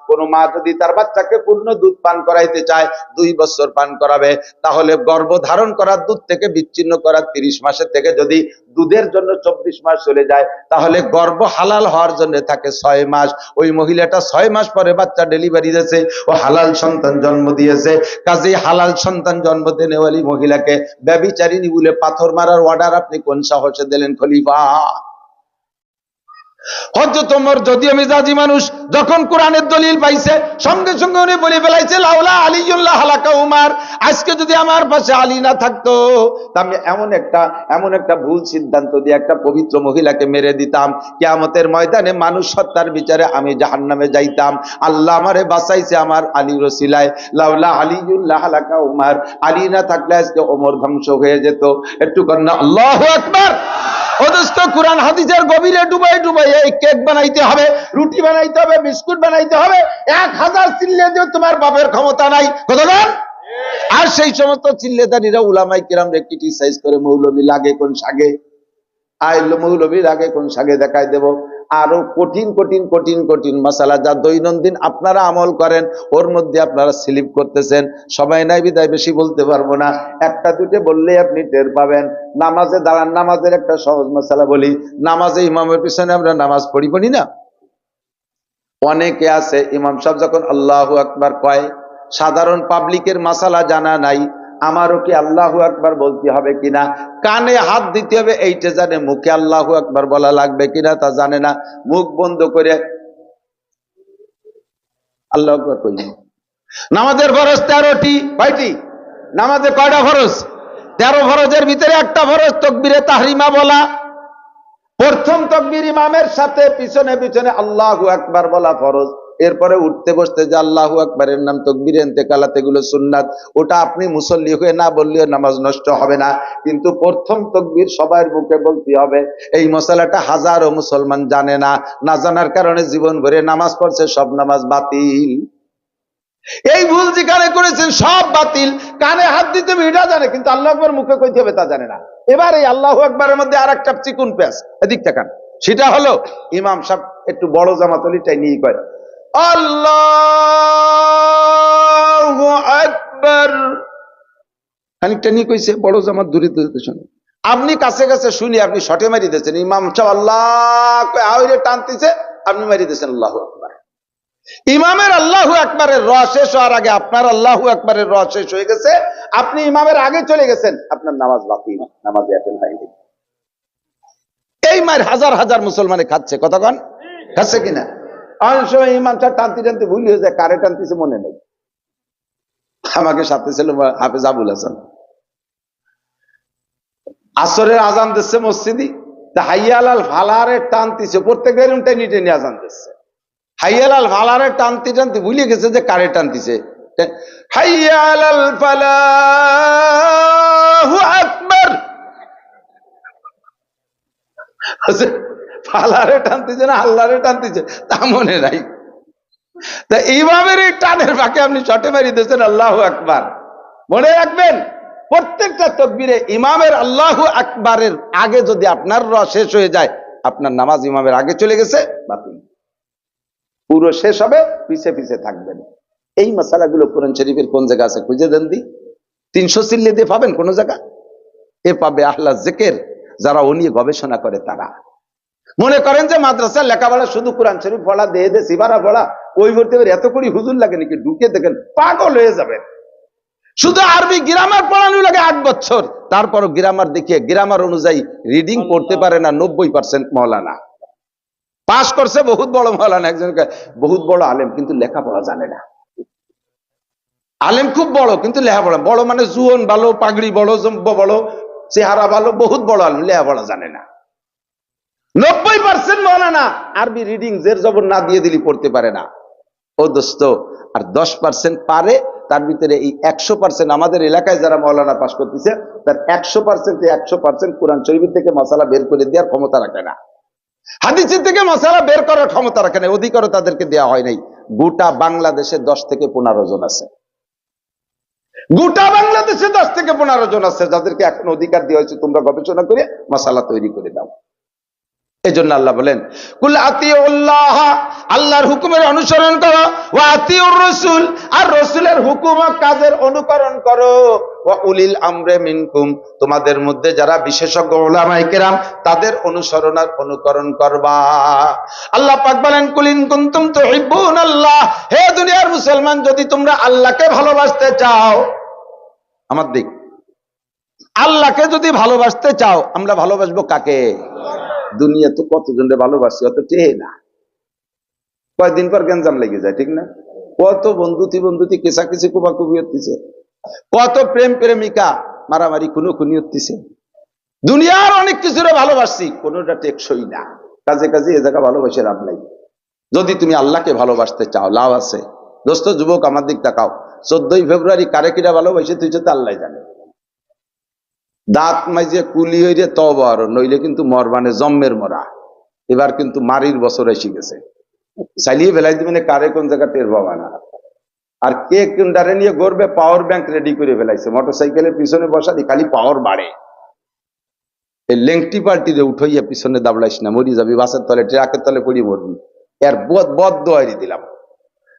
কোন মা যদি তার বাচ্চাকে পূর্ণ দুধ পান করাইতে চায় 2 বছর পান করাবে, তাহলে গর্ভ ধারণ করার দুধ থেকে বিচ্ছিন্ন করার 30 মাসের থেকে যদি দুধের জন্য 24 মাস চলে যায়, তাহলে গর্ভ হালাল হওয়ার জন্য থাকে 6 মাস। ওই মহিলাটা 6 মাস পরে বাচ্চা ডেলিভারি দিয়েছে, ও হালাল সন্তান জন্ম দিয়েছে। কাজেই হালাল সন্তান জন্ম দেনেওয়ালি মহিলাকে ব্যভিচারিণী বলে পাথর মারার অর্ডার আপনি কোন সাহসে দিলেন খলিফা? হযরত ওমর যদিও মেজাজি মানুষ, যখন কোরআনের দলিল পাইছে সঙ্গে সঙ্গে উনি বলে ফেলাইছে, লাউলা আলিউল্লাহ হালাকা উমার, আজকে যদি আমার পাশে আলী না থাকতো আমি এমন একটা ভুল সিদ্ধান্ত দিয়ে একটা পবিত্র মহিলাকে মেরে দিতাম, কিয়ামতের ময়দানে মানুষ হত্যার বিচারে আমি জাহান্নামে যাইতাম। আল্লাহ আমারে বাঁচাইছে আমার আলীর ওসিলায়। লাউলা আলিউল্লাহ হালাকা উমার, আলী না থাকলে আজকে ওমর ধ্বংস হয়ে যেত। একটু কন্যা আল্লাহু আকবার। অথচ কোরআন হাদিসের গভীরে ডুবাই ডুবাই এই কেক বানাইতে হবে, রুটি বানাইতে হবে, বিস্কুট বানাইতে হবে, 1000 চিল্লে দিয়ে তোমার বাপের ক্ষমতা নাই, কতক্ষণ? আর সেই সমস্ত চিল্লেদারিরা উলামায়ে কিরাম রে ক্রিটিসাইজ করে, মৌলবী লাগে কোন সাগে, আইলো মৌলবী লাগে কোন সাগে দেখাই দেব। আরো কঠিন কঠিন কঠিন কঠিন মাসালা যা দৈনন্দিন আপনারা আমল করেন, ওর মধ্যে আপনারা স্লিপ করতেছেন। সবাই নাই বিদায় বেশি বলতে পারবো না, একটা দুটো বললেই আপনি টের পাবেন। নামাজে দাঁড়ান, নামাজের একটা সহজ মাসালা বলি। নামাজে ইমামের পিছনে আমরা নামাজ পড়ি না? অনেকে আছে ইমাম সাহেব যখন আল্লাহু আকবার কয়, সাধারণ পাবলিকের মাসালা জানা নাই, আমারও কি আল্লাহু আকবার বলতে হবে কিনা, কানে হাত দিতে হবে এইটা জানে, মুখে আল্লাহু আকবার বলা লাগবে কিনা তা জানে না। মুখ বন্ধ করে আল্লাহু আকবার কই। নামাজের ফরজ 13টি, কয়টি? নামাজে কয়টা ফরজ? 13 ফরজের ভিতরে একটা ফরজ তাকবীরে তাহরিমা বলা। প্রথম তাকবীর ইমামের সাথে পিছনে পিছনে আল্লাহু আকবার বলা ফরজ। এরপরে উঠতে বসতে যে আল্লাহু আকবারের নাম তাকবীরে ইন্তেকালাত, এগুলো সুন্নাত। ওটা আপনি মুসল্লি হয়ে না বললেও নামাজ নষ্ট হবে না, কিন্তু প্রথম তাকবীর সবার মুখে বলতে হবে। এই মশালাটা হাজারো মুসলমান জানে না, না জানার কারণে জীবন ভরে নামাজ পড়ছে, সব নামাজ বাতিল। এই ভুল যেখানে করেছেন সব বাতিল। কানে হাত দিতে হবে এটা জানে, কিন্তু আল্লাহু আকবার মুখে কইতে হবে তা জানে না। এবার এই আল্লাহু আকবারের মধ্যে আর একটা চিকুন পেঁচ এদিক তাকান, সেটা হলো ইমাম সাহেব একটু বড় জামাতলিটাই নিয়ে কয় আল্লাহু আকবার, খানিকটা নিয়ে কইছে, বড় জামাত দূরে দূরে শুনে, আপনি কাছে কাছে শুনি আপনি শটে মারি দিয়েছেন। ইমাম সাহেব আল্লাহ টানতেছে, আপনি মারি দিয়েছেন আল্লাহু আকবার। ইমামের আল্লাহু আকবারের র শেষ হওয়ার আগে আপনার আল্লাহু আকবারের র শেষ হয়ে গেছে, আপনি ইমামের আগে চলে গেছেন, আপনার নামাজ বাতিল, নামাজ অ্যাটেন্ড হয়নি। এই মার হাজার হাজার মুসলমানে খাচ্ছে, কতক্ষণ খাচ্ছে কিনা? অনেক সময় ইমামটা টানতে টানতে ভুল হয়ে যায়, কারে টানতেছে মনে নেই। আমাকে সাথে ছিল হাফেজ আবুল হাসান, আসরের আজান দিচ্ছে মসজিদি, তা হাইয়া আল ফালারে টানতেছে, প্রত্যেকের টেনে টেনে আজান দিচ্ছে। হাইয়ালাল ফালারে টানতে টানতে ভুলে গেছে যে কারে টানতেছে। হাইয়ালাল ফালাহু আকবার, ফালারে টানতেছে না আল্লাহরে টানতেছে তা মনে নাই। তা ইমামের এই টানের ফাঁকে আপনি শটে মারি দিয়েছেন আল্লাহু আকবার। মনে রাখবেন প্রত্যেকটা তাকবীরে ইমামের আল্লাহু আকবারের আগে যদি আপনার শেষ হয়ে যায়, আপনার নামাজ ইমামের আগে চলে গেছে, বাতিল। পুরো শেষ হবে, পিছে পিছে থাকবেন। এই মাসালাগুলো কোরআন শরীফের কোন জায়গা আছে খুঁজে দেন দি। 300 চিল্লে দিয়ে পাবেন কোন জায়গা? এ পাবে আহলা জিকির, যারা ও নিয়ে গবেষণা করে তারা। মনে করেন যে মাদ্রাসার লেখাপড়া শুধু কোরআন শরীফ পড়া, দিয়ে সিবারা পড়া, ওই করতে এত করে হুজুর লাগে নাকি? ঢুকে দেখেন পাগল হয়ে যাবেন। শুধু আরবি গ্রামার পড়ানো লাগে 8 বছর, তারপরও গ্রামার দেখিয়ে গ্রামার অনুযায়ী রিডিং পড়তে পারে না 90% মৌলানা। পাস করছে বহুত বড় মৌলানা, একজনকে বহুত বড় আলেম, কিন্তু লেখাপড়া জানে না। আলেম খুব বড় কিন্তু লেখাপড়া বড়, মানে জুয়ন ভালো, পাগড়ি বড়, জম্ব বড়, চেহারা ভালো, বহুত বড় আলেম, লেখাপড়া জানে না। 90% মৌলানা আরবি রিডিং জের জবর না দিয়ে দিলি পড়তে পারে না। ও দোস্ত, আর 10% পারে। তার ভিতরে এই 100% আমাদের এলাকায় যারা মৌলানা পাস করতেছে, তার 100% কোরআন শরীফ থেকে মশালা বের করে দেওয়ার ক্ষমতা রাখে না, হাদিসের থেকে মশালা বের করার ক্ষমতা রাখে না, অধিকারও তাদেরকে দেওয়া হয় নাই। গোটা বাংলাদেশে 10 থেকে 15 জন আছে, গোটা বাংলাদেশে 10 থেকে 15 জন আছে যাদেরকে এখন অধিকার দেওয়া হয়েছে, তোমরা গবেষণা করে মশালা তৈরি করে দাও। এই জন্য আল্লাহ বলেন কুল আতিউল্লাহ, আল্লাহর হুকুমের অনুসরণ করো, ওয়া আতিউর রাসূল, আর রাসূলের হুকুম ও কাজের অনুকরণ করো, ওয়া উলিল আমরে মিনকুম, তোমাদের মধ্যে যারা বিশেষজ্ঞ উলামায়ে কেরাম তাদের অনুসরণ আর অনুকরণ করবা। আল্লাহ পাক বলেন কুল ইন কুনতুম তুহিব্বুনাল্লাহ, হে দুনিয়ার মুসলমান, যদি তোমরা আল্লাহকে ভালোবাসতে চাও, আমার দিক আল্লাহকে যদি ভালোবাসতে চাও, আমরা ভালোবাসবো কাকে? দুনিয়া তো কতজনকে ভালোবাসি, অত টেহে না, কয়েকদিন পর গেঞ্জাম লেগে যায়, ঠিক না? কত বন্ধুতি কেসাকিসি কুবাকুবি হচ্ছে, কত প্রেম প্রেমিকা মারামারি খুনোখুনি হচ্ছে। দুনিয়ার অনেক কিছুরে ভালোবাসছি, কোনোটা টেকসই না। কাজে কাজে এ জায়গা ভালোবাসে লাভ নাই। যদি তুমি আল্লাহকে ভালোবাসতে চাও, লাভ আছে। দোস্ত যুবক, আমার দিক তাকাও, 14ই ফেব্রুয়ারি কারে কিরা ভালোবাসে তুই তো আল্লাহ জানে। দাঁত মাইজে কুলি হইরে তবা, নইলে কিন্তু মরবানে জম্মের মরা। এবার কিন্তু মারির বছর এসে গেছে, চালিয়ে বেলাই দিবেন, কারে কোন জায়গা টের পাবা না। আর কে কোনটারে নিয়ে গড়বে, পাওয়ার ব্যাংক রেডি করে ফেলাইছে, মোটরসাইকেলের পিছনে বসা দি, খালি পাওয়ার বাড়ে। এই লেংটি পাল্টিরে উঠাইয়া পিছনে দাবড়াইস না, মরি যাবি, বাসের তলে ট্রাকের তলে পড়ি মরবি। এর বদ দোয়ারি দিলাম।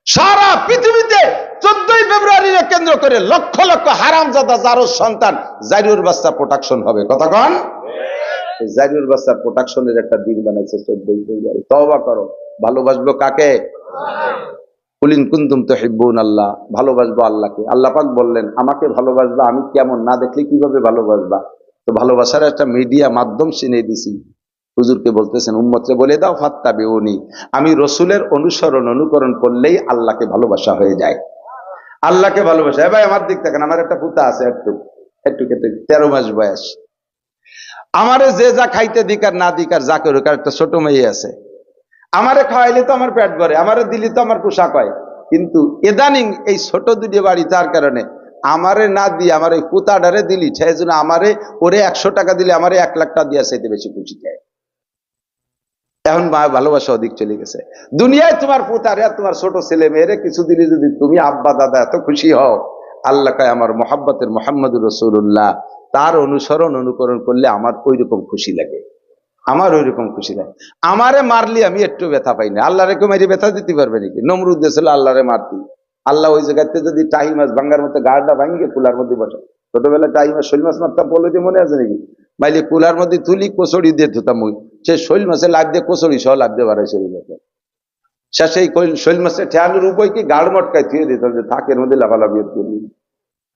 সারা পৃথিবীতে 14ই ফেব্রুয়ারি কেন্দ্র করে লক্ষ লক্ষ হারামজাদা জারজ সন্তান জারিউর বাচ্চা প্রোটেকশন হবে। কথা কন, জারিউর বাচ্চা প্রোটেকশনের একটা দিন বানাইছে 14ই ফেব্রুয়ারি। তওবা করো, ভালোবাসবো কাকে? কুল ইন কুনতুম তুহিব্বুনাল্লাহ, ভালোবাসবো আল্লাহকে। আল্লাহ পাক বললেন আমাকে ভালোবাসবা, আমি কেমন না দেখলে কিভাবে ভালোবাসবা? তো ভালোবাসার একটা মিডিয়া মাধ্যম চিনে দিছি। হুজুরকে বলতেছেন উম্মতকে বলে দাও ফাত্তাবিউনি, আমি রসুলের অনুসরণ অনুকরণ করলেই আল্লাহকে ভালোবাসা হয়ে যায়। আল্লাহকে ভালোবাসা। ভাই আমার দিক থেকে, আমার একটা পুতা আছে, একটু 13 মাস বয়স। আমারে যে যা খাইতে দিকার না দিকার যা করুক, একটা ছোট মেয়ে আছে, আমারে খাওয়াইলে তো আমার পেট ভরে, আমারে দিলি তো আমার পোশাক হয়। কিন্তু ইদানিং এই ছোট দুটি বাড়ি তার কারণে আমারে না দিয়ে আমার এই পুতাডারে দিলি, সেই জন্য আমারে ওরে 100 টাকা দিলে আমারে 1 লাখ টাকা দিয়ে চাইতে বেশি খুশি চায়। এখন ভালোবাসা অধিক চলে গেছে। দুনিয়ায় তোমার পুতারে আর তোমার ছোট ছেলে মেয়েরে কিছু দিলে যদি তুমি আব্বা দাদা এত খুশি হও, আল্লাহ কয় আমার মোহাব্বতের মোহাম্মদুর রাসূলুল্লাহ তার অনুসরণ অনুকরণ করলে আমার ওই রকম খুশি লাগে, আমার ওই রকম খুশি লাগে। আমারে মারলি আমি একটু ব্যথা পাই না, আল্লাহরে কেউ মারি ব্যথা দিতে পারবে নাকি? নমরুদ দিয়েছিল আল্লাহরে মারতি, আল্লাহ ওই জায়গাতে যদি টাই মাছ ভাঙ্গার মধ্যে গাড়টা ভাঙিয়ে কুলার মধ্যে বসে, ছোটবেলায় টাই মাছ শৈল মাছ মারতাম, বলে দিয়ে মনে আছে নাকি? মাইলে কুলার মধ্যে তুলি কচড়ি দিয়ে ধুতাম, ওই সে শৈল মাছে লাভ দিয়ে কচড়ি সহ লাভ দিয়ে বাড়াই শরীর মাছে। শেষে শৈল মাছের ঠেয়ানোর উপায় কি গাড় মটকায় থুয়ে দিতাম যে থাকের মধ্যে লাফালাফি তুলি।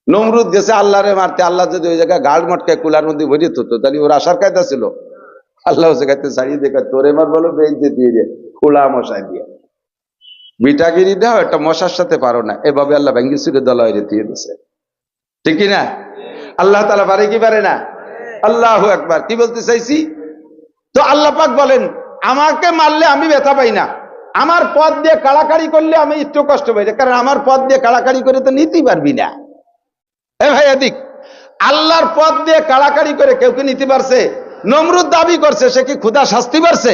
নমরুদ গেছে আল্লাহরে মারতে, আল্লাহ যদি ওই জায়গায় গাড় মটকায় কুলার মধ্যে ভরিয়ে থতো, তাহলে ওর আসার কায়দা ছিল। আল্লাহ জায়গাতে ছাড়িয়ে দেখা তোরে মার বলো বেঁচে দিয়ে দিয়ে খোলা মশাই দিয়ে বিটাগিরি দাও, একটা মশার সাথে পারো না, এভাবে আল্লাহ ভেঙ্গি সুরে দলায় দিয়ে দিছে, ঠিক না? আল্লাহ তাআলা পারে কি পারে না? আল্লাহু আকবার। কি বলতে চাইছি? তো আল্লাহ পাক বলেন আমাকে মারলে আমি ব্যথা পাই না, আমার পথ দিয়ে কাড়াকাড়ি করলে আমি একটু কষ্ট পাই না, কারণ আমার পথ দিয়ে কাড়াকাড়ি করে তো নিতেই পারবি না। এ ভাই এদিক, আল্লাহর পথ দিয়ে কাড়াকাড়ি করে কেউ কি নিতে পারছে? নমরুদ দাবি করছে, সে কি ক্ষুধা শাস্তি পারছে?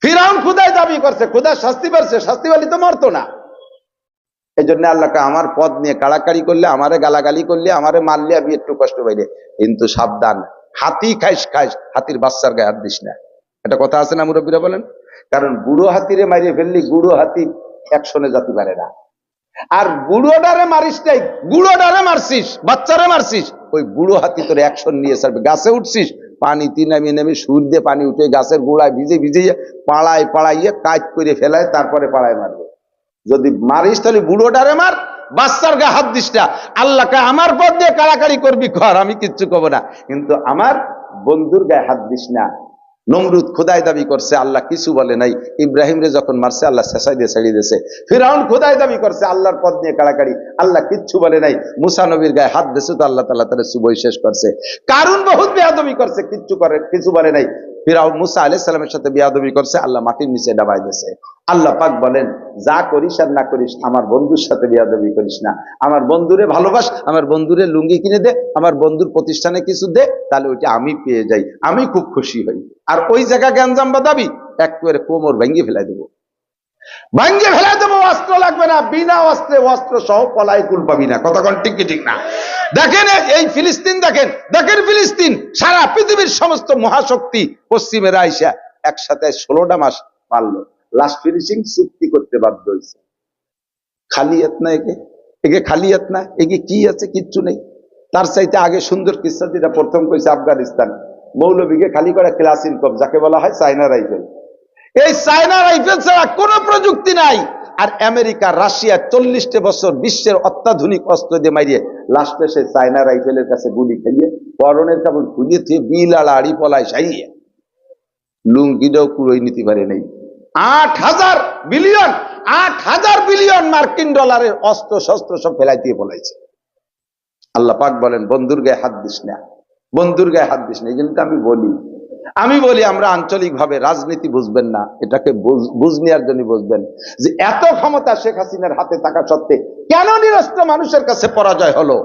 ফিরাউন খুদাই দাবি করছে, খুদার শাস্তি পারছে, শাস্তি পালি তো মরতো না। এই জন্য আল্লাহকে আমার পদ নিয়ে কাড়াকাড়ি করলে, আমারে গালাগালি করলে, আমারে মারলে আমি একটু কষ্ট পাইলে, কিন্তু সাবধান, হাতি খাইস খাইস, হাতির বাচ্চার গায়ে হাত দিস না। এটা কথা আছে না মুরব্বীরা বলেন? কারণ বুড়ো হাতিরে মারিয়ে ফেললি বুড়ো হাতি একশনে জাতি পারে না। আর বুড়োটারে মারিস নাই, বুড়োটারে মারছিস, বাচ্চারে মারছিস, ওই বুড়ো হাতি তোর অ্যাকশন নিয়ে ছাড়বে। গাছে উঠছিস, পানিতে নামিয়ে নামিয়ে সুর দিয়ে পানি উঠে গাছের গোড়ায় ভিজে ভিজিয়ে পাড়ায় পাড়াইয়ে কাজ করে ফেলায়, তারপরে পাড়ায় মারবে। যদি মারিস তাহলে বুড়োটারে মার, বাচ্চার গায়ে হাত দিস না। আল্লাহকে আমার পদ দিয়ে কাড়াকাড়ি করবি কর, আমি কিচ্ছু কব না, কিন্তু আমার বন্ধুর গায়ে হাত দিস না। নমরুদ খোদাই দাবি করছে, আল্লাহ কিছু বলে নাই। ইব্রাহিম রে যখন মারছে আল্লাহ শেষাই দিয়ে ছেড়ে দিয়েছে। ফিরাউন খোদাই দাবি করছে, আল্লাহর পদ নিয়ে কাড়াকাড়ি, আল্লাহ কিচ্ছু বলে নাই। মুসা নবীর গায়ে হাত দিয়েছে তো আল্লাহ তাআলা তার সুবই শেষ করছে। কারুন বহুত বেয়াদবি করছে, কিছু বলে নাই। ফিরাউন মুসা আলাইহিস সালামের সাথে বেয়াদবি করছে, আল্লাহ মাটির নিচে ডাবাই দিয়েছে। আল্লাহ পাক বলেন, যা করিস আর না করিস আমার বন্ধুর সাথে বেয়াদবি করিস না। আমার বন্ধুরে ভালোবাস, আমার বন্ধুরে লুঙ্গি কিনে দে, আমার বন্ধুর প্রতিষ্ঠানে কিছু দে, তাহলে ওইটা আমি পেয়ে যাই, আমি খুব খুশি হই। আর ওই জায়গা গ্যাঞ্জাম বাদাবি একেবারে কোমর ভেঙে ফেলাই দেবো, ভেঙে ফেলাই দেবো। অস্ত্র লাগবে না, বিনা অস্ত্রে, অস্ত্র সহ পলাই কুল পাবি না। কতক্ষণ ঠিক কি ঠিক না? দেখেন এই ফিলিস্তিন, দেখেন দেখেন ফিলিস্তিন, সারা পৃথিবীর সমস্ত মহাশক্তি পশ্চিমের আইসা একসাথে 16টা মাস পারলো, লাস্ট ফিনিশিং চুক্তি করতে বাধ্য হয়েছে। খালিয়াত না একে, একে খালিয়াত না, একে কি আছে? কিচ্ছু নেই। তার চাইতে আগে সুন্দর কিস্সা যেটা প্রথম কইছে, আফগানিস্তান মৌলবীকে খালি করা ক্লাস ইনকম, যাকে বলা হয় চায়না রাইফেল। এই চায়না রাইফেল ছাড়া কোনো প্রযুক্তি নাই। আর আমেরিকা, রাশিয়া 40টা বছর বিশ্বের অত্যাধুনিক অস্ত্র দিয়ে মারিয়ে লাস্টে সে চায়না রাইফেলের কাছে গুলি খাইয়ে পরনের কাপড় খুলিয়ে দিয়ে বিলাল আড়ি পলায় সাইয়ে লুঙ্গিটাও কুড়োই নিতে পারে নেই। 8,000 বিলিয়ন, 8,000 বিলিয়ন মার্কিন ডলারের অস্ত্র শস্ত্র সব ফেলাই দিয়ে পলাইছে। আল্লাহ পাক বলেন, বন্ধুর গায়ে হাত দিস না, বন্ধুর গায়ে হাত দিস না। এই জন্য আমি বলি আমরা আঞ্চলিক ভাবে রাজনীতি বুঝবেন না, এটাকে বুঝ নেওয়ার জন্য বুঝবেন যে এত ক্ষমতা শেখ হাসিনার হাতে থাকা সত্ত্বে কেন নিরস্ত্র মানুষের কাছে পরাজয় হলো।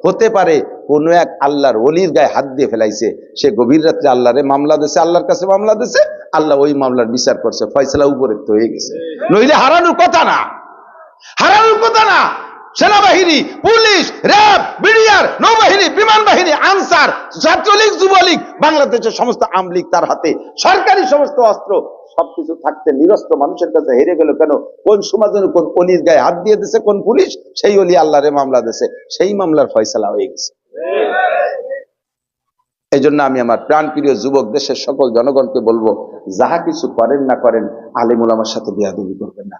হতে পারে কোন এক আল্লাহর ওলির গায়ে হাত দিয়ে ফেলাইছে, সে গভীর রাত্রে আল্লাহরে মামলা দিয়েছে, আল্লাহর কাছে মামলা দিয়েছে, আল্লাহ ওই মামলার বিচার করছে, ফয়সালা উপরে তো হয়ে গেছে। নইলে হারানোর কথা না, হারানোর কথা না। সেনাবাহিনী, পুলিশ, র্যাব, বিডিআর, নৌবাহিনী, বিমান বাহিনী, আনসার, ছাত্রলীগ, যুবলীগ, বাংলাদেশের সমস্ত আমলীগ তার হাতে, সরকারি সমস্ত অস্ত্র সবকিছু থাকতে নিরস্ত্র মানুষের কাছে হেরে গেল কেন? কোন সমাজ কোন অলির গায়ে হাত দিয়ে দিয়েছে কোন পুলিশ, সেই অলি আল্লাহরে মামলা দিয়েছে, সেই মামলার ফয়সালা হয়ে গেছে। এই জন্য আমি আমার প্রাণপ্রিয় যুবক দেশের সকল জনগণকে বলবো, যাহা কিছু করেন না করেন আলেম ওলামার সাথে বেয়াদবি করবেন না।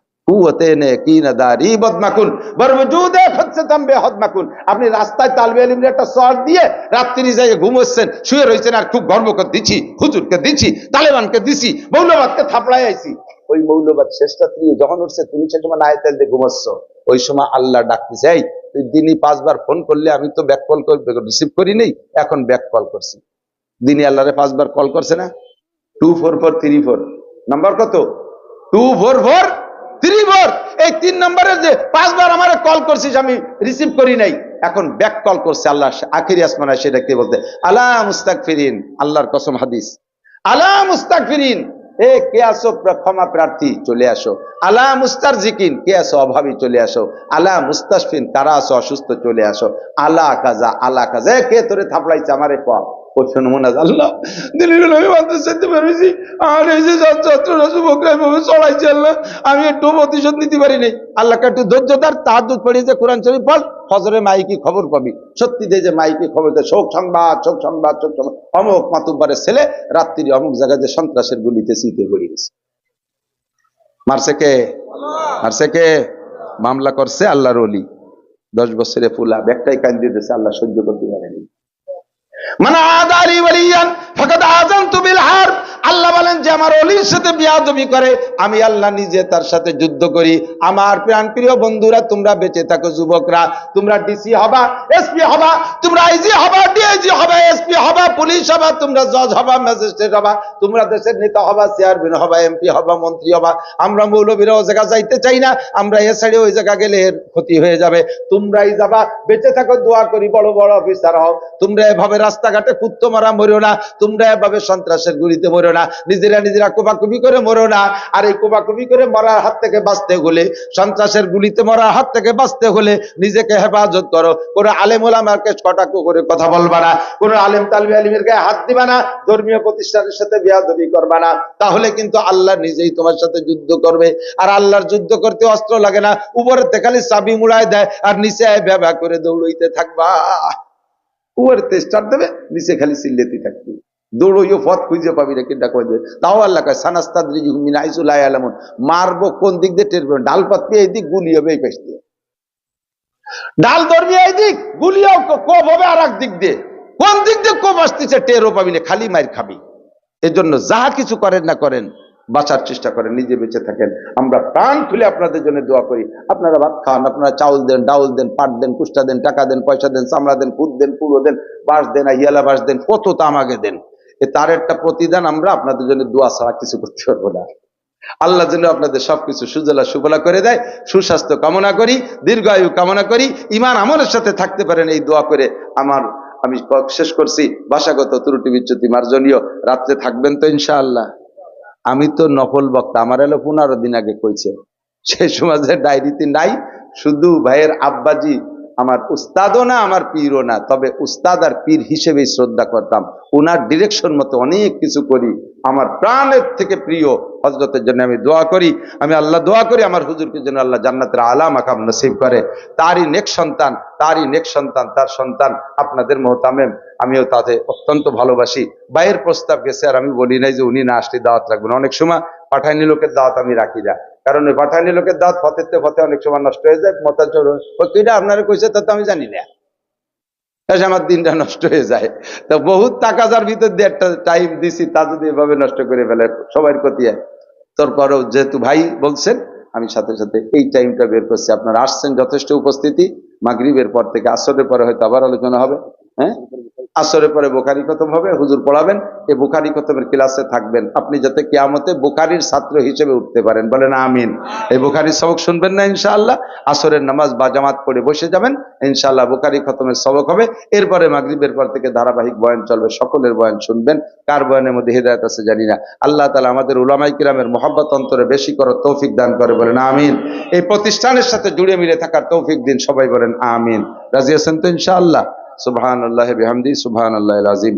আপনি রাস্তায় তালবে ইলমের একটা শর্ট দিয়ে রাত্রি যাই ঘুমোচ্ছেন, শুয়ে রয়েছেন, আর খুব গর্ব করে দিচ্ছি, হুজুরকে দিচ্ছি, তালেবানকে দিচ্ছি, মৌলবাদকে থাপড়াই আইছি। ওই মৌলবাদ শেষ রাত্রি যখন উঠছে, তুমি সে সময় নায়েতেল দিয়ে ঘুমাচ্ছ, ওই সময় আল্লাহ ডাকতেছে, এই তুই দিনই 5 বার ফোন করলে, আমি তো ব্যাক কল রিসিভ করি নেই, এখন ব্যাক কল করছি। দিনই আল্লাহরে 5 বার কল করছে না? 24434 নাম্বার কত? 24434। এই 3 নম্বরের যে 5 বার আমারে কল করছিস, আমি রিসিভ করি নাই, এখন ব্যাক কল করছে আল্লাহ আখিরি আসমানে। সেটা কি বলতে? আলা মুস্তাগফিরিন, আল্লাহর কসম হাদিস, আলা মুস্তাগফিরিন, এ কে আসো ক্ষমা প্রার্থী চলে আসো, আলা মুস্তারজিকিন, কে আসো অভাবী চলে আসো, আলা মুস্তাশফিন, কারা আসো অসুস্থ চলে আসো, আলা কাজা, আলা কাজা, কে তোরে থাপড়াইছে আমারে কল। আল্লাহ আমি একটু প্রতিশোধ নিতে পারি নাই, আল্লাহকে একটু ধৈর্যদার, তাহাজ্জুদ পড়িয়েছে, কোরআন শরীফ পড়, ফজরে মাইকি খবর পাবি। সত্যি দে যে মাইকি খবর দেয়, শোক সংবাদ, শোক সংবাদ, শোক সংবাদ, অমুক মাতুব্বারের ছেলে রাত্রি অমুক জায়গায় যে সন্ত্রাসের গুলিতে শীতে গড়ে গেছে। মারছে কে? মারছে কে? মামলা করছে আল্লাহর ওলি, 10 বছরে ফুলা ব্যাগটাই কান দিয়ে দিয়েছে, আল্লাহ সহ্য করতে পারেনি। মানে আদালি ওয়ালিয়ান ফাকাদ আযানতু বিল হারব, আল্লাহ বলেন যে আমার ওলির সাথে বিয়াদবি করে, আমি আল্লাহ নিজে তার সাথে যুদ্ধ করি। আমার প্রাণপ্রিয় বন্ধুরা, তোমরা বেঁচে থাকো, যুবকরা, তোমরা ডিসি হবা, এসপি হবা, তোমরা আইজি হবা, ডিআইজি হবা, এসপি হবা, পুলিশ হবা, তোমরা জজ হবা, ম্যাজিস্ট্রেট হবা, তোমরা দেশের নেতা হবা, চেয়ারম্যান হবা, এমপি হবা, মন্ত্রী হবা। আমরা মৌলবীরা ওই জায়গা যাইতে চাই না, আমরা এ সাইডে ওই জায়গা গেলে এর ক্ষতি হয়ে যাবে। তোমরাই যাবা, বেঁচে থাকো, দোয়া করি, বড় বড় অফিসার হও। তোমরা এভাবে রাস্তাঘাটে কুত্তো মারা মরিও না, তোমরা এভাবে সন্ত্রাসের গুলিতে মরিও মরো না, নিজেরা কোপাকুপি করে মরো না। আর এই কোপাকুপি করে মরার হাত থেকে বাঁচতে হলে, সন্ত্রাসের গুলিতে মরার হাত থেকে বাঁচতে হলে নিজেকে হেফাজত করো। কোনো আলেম ওলামাকে কটাক্ষ করে কথা বলবা না, কোনো আলেম তালিবে আলিমের গায়ে হাত দিবা না, ধর্মীয় প্রতিষ্ঠানের সাথে বেয়াদবি করবা না। তাহলে কিন্তু আল্লাহ নিজেই তোমার সাথে যুদ্ধ করবে। আর আল্লাহর যুদ্ধ করতে অস্ত্র লাগে না, উপরের থেকে খালি চাবি মুড়ায় দেয় আর নিচে ব্যবহার করে দৌড়াইতে থাকবা। উপরের স্টার্ট দেবে, নিচে খালি চিল্লেতে থাকবে, দৌড়ইও পথ খুঁজে পাবি না। কিন্তু তাও আল্লাহ কয় সানাস্তাদরিজুহুম মিন হাইসু লা ইয়ালামুন, মারবো কোন দিক দিয়ে টের পাবে, ডাল পাত এই দিক, গুলি হবে এই পাশ দিয়ে, ডাল ধরবি এই দিক, গুলিও কোপ হবে আর এক দিক দিয়ে, কোন দিক দিয়ে কোপ আসতেছে টেরও পাবি না, খালি মার খাবি। এজন্য যাহা কিছু করেন না করেন, বাঁচার চেষ্টা করেন, নিজে বেঁচে থাকেন। আমরা প্রাণ খুলে আপনাদের জন্য দোয়া করি। আপনারা ভাত খান, আপনারা চাউল দেন, ডাউল দেন, পাট দেন, কুষ্টা দেন, টাকা দেন, পয়সা দেন, চামড়া দেন, খুদ দেন, পুরো দেন, বাঁশ দেন, হিয়ালা বাঁশ দেন, কত তামাকে দেন, তার একটা প্রতিদান আমরা আপনাদের জন্য দোয়া ছাড়া কিছু করতে পারবো না। আল্লাহ যেন আপনাদের সবকিছু সুজলা সুফলা করে দেয়। সুস্বাস্থ্য কামনা করি, দীর্ঘায়ু কামনা করি, ঈমান আমলের সাথে থাকতে পারেন এই দোয়া করে আমি শেষ করছি। ভাষাগত ত্রুটি বিচ্যুতি মার্জনীয়। রাত্রে থাকবেন তো ইনশাআল্লাহ? আমি তো নফল বক্তা, আমার এলো 15 দিন আগে কইছে, সেই সমাজের ডায়েরিতে নাই। শুধু ভাইয়ের আব্বাজি আমার উস্তাদও না, আমার পীরও না, তবে উস্তাদ আর পীর হিসেবেই শ্রদ্ধা করতাম। ওনার ডিরেকশন মতো অনেক কিছু করি। আমার প্রাণের থেকে প্রিয় হযরতের জন্য আমি দোয়া করি, আমি আল্লাহ দোয়া করি আমার হুজুরকে যেন আল্লাহ জান্নাতের আলা মাকাম নসিব করে। তারই নেক সন্তান, তার সন্তান আপনাদের মোহতামেম, আমিও তাদের অত্যন্ত ভালোবাসি। ভাইয়ের প্রস্তাব গেছে, আর আমি বলি নাই যে উনি না আসলে দাওয়াত রাখবেন। অনেক সময় পাঠাইনি লোকের দাওয়াত আমি রাখি না, কারণ ওই পাঠাইনি লোকের দাওয়াত ফতে অনেক সময় নষ্ট হয়ে যায়। মতাচরণটা আপনারা কইছে তা তো আমি জানি না, আমার দিনটা নষ্ট হয়ে যায়। তো বহুত টাকা যার ভিতর দিয়ে একটা টাইম দিছি, তা যদি এভাবে নষ্ট করে ফেলে সবার ক্ষতি হয়। তারপরেও যেহেতু ভাই বলছেন, আমি সাথে সাথে এই টাইমটা বের করছি। আপনারা আসছেন, যথেষ্ট উপস্থিতি। মাগরিবের পর থেকে আসরের পরে হয়তো আবার আলোচনা হবে। হ্যাঁ, আসরের পরে বুখারী খতম হবে, হুজুর পড়াবেন। এই বুখারী খতমের ক্লাসে থাকবেন, আপনি যাতে কিয়ামতে বুখারীর ছাত্র হিসেবে উঠতে পারেন, বলেন আমিন। এই বুখারীর সবক শুনবেন না ইনশাআল্লাহ? আসরের নামাজ বা জামাত পড়ে বসে যাবেন, ইনশাআল্লাহ বুখারী খতমের সবক হবে। এরপরে মাগরিবের পর থেকে ধারাবাহিক বয়ান চলবে, সকলের বয়ান শুনবেন। কার বয়ানের মধ্যে হেদায়েত আছে জানি না। আল্লাহ তাআলা আমাদের উলামায়ে কিরামের মহব্বত অন্তরে বেশি করার তৌফিক দান করে, বলেন আমিন। এই প্রতিষ্ঠানের সাথে জুড়ে মিলে থাকার তৌফিক দিন, সবাই বলেন আমিন। রাজি আছেন তো ইনশাআল্লাহ? সুবহানাল্লাহি বিহামদি, সুবহানাল্লাহিল আযীম।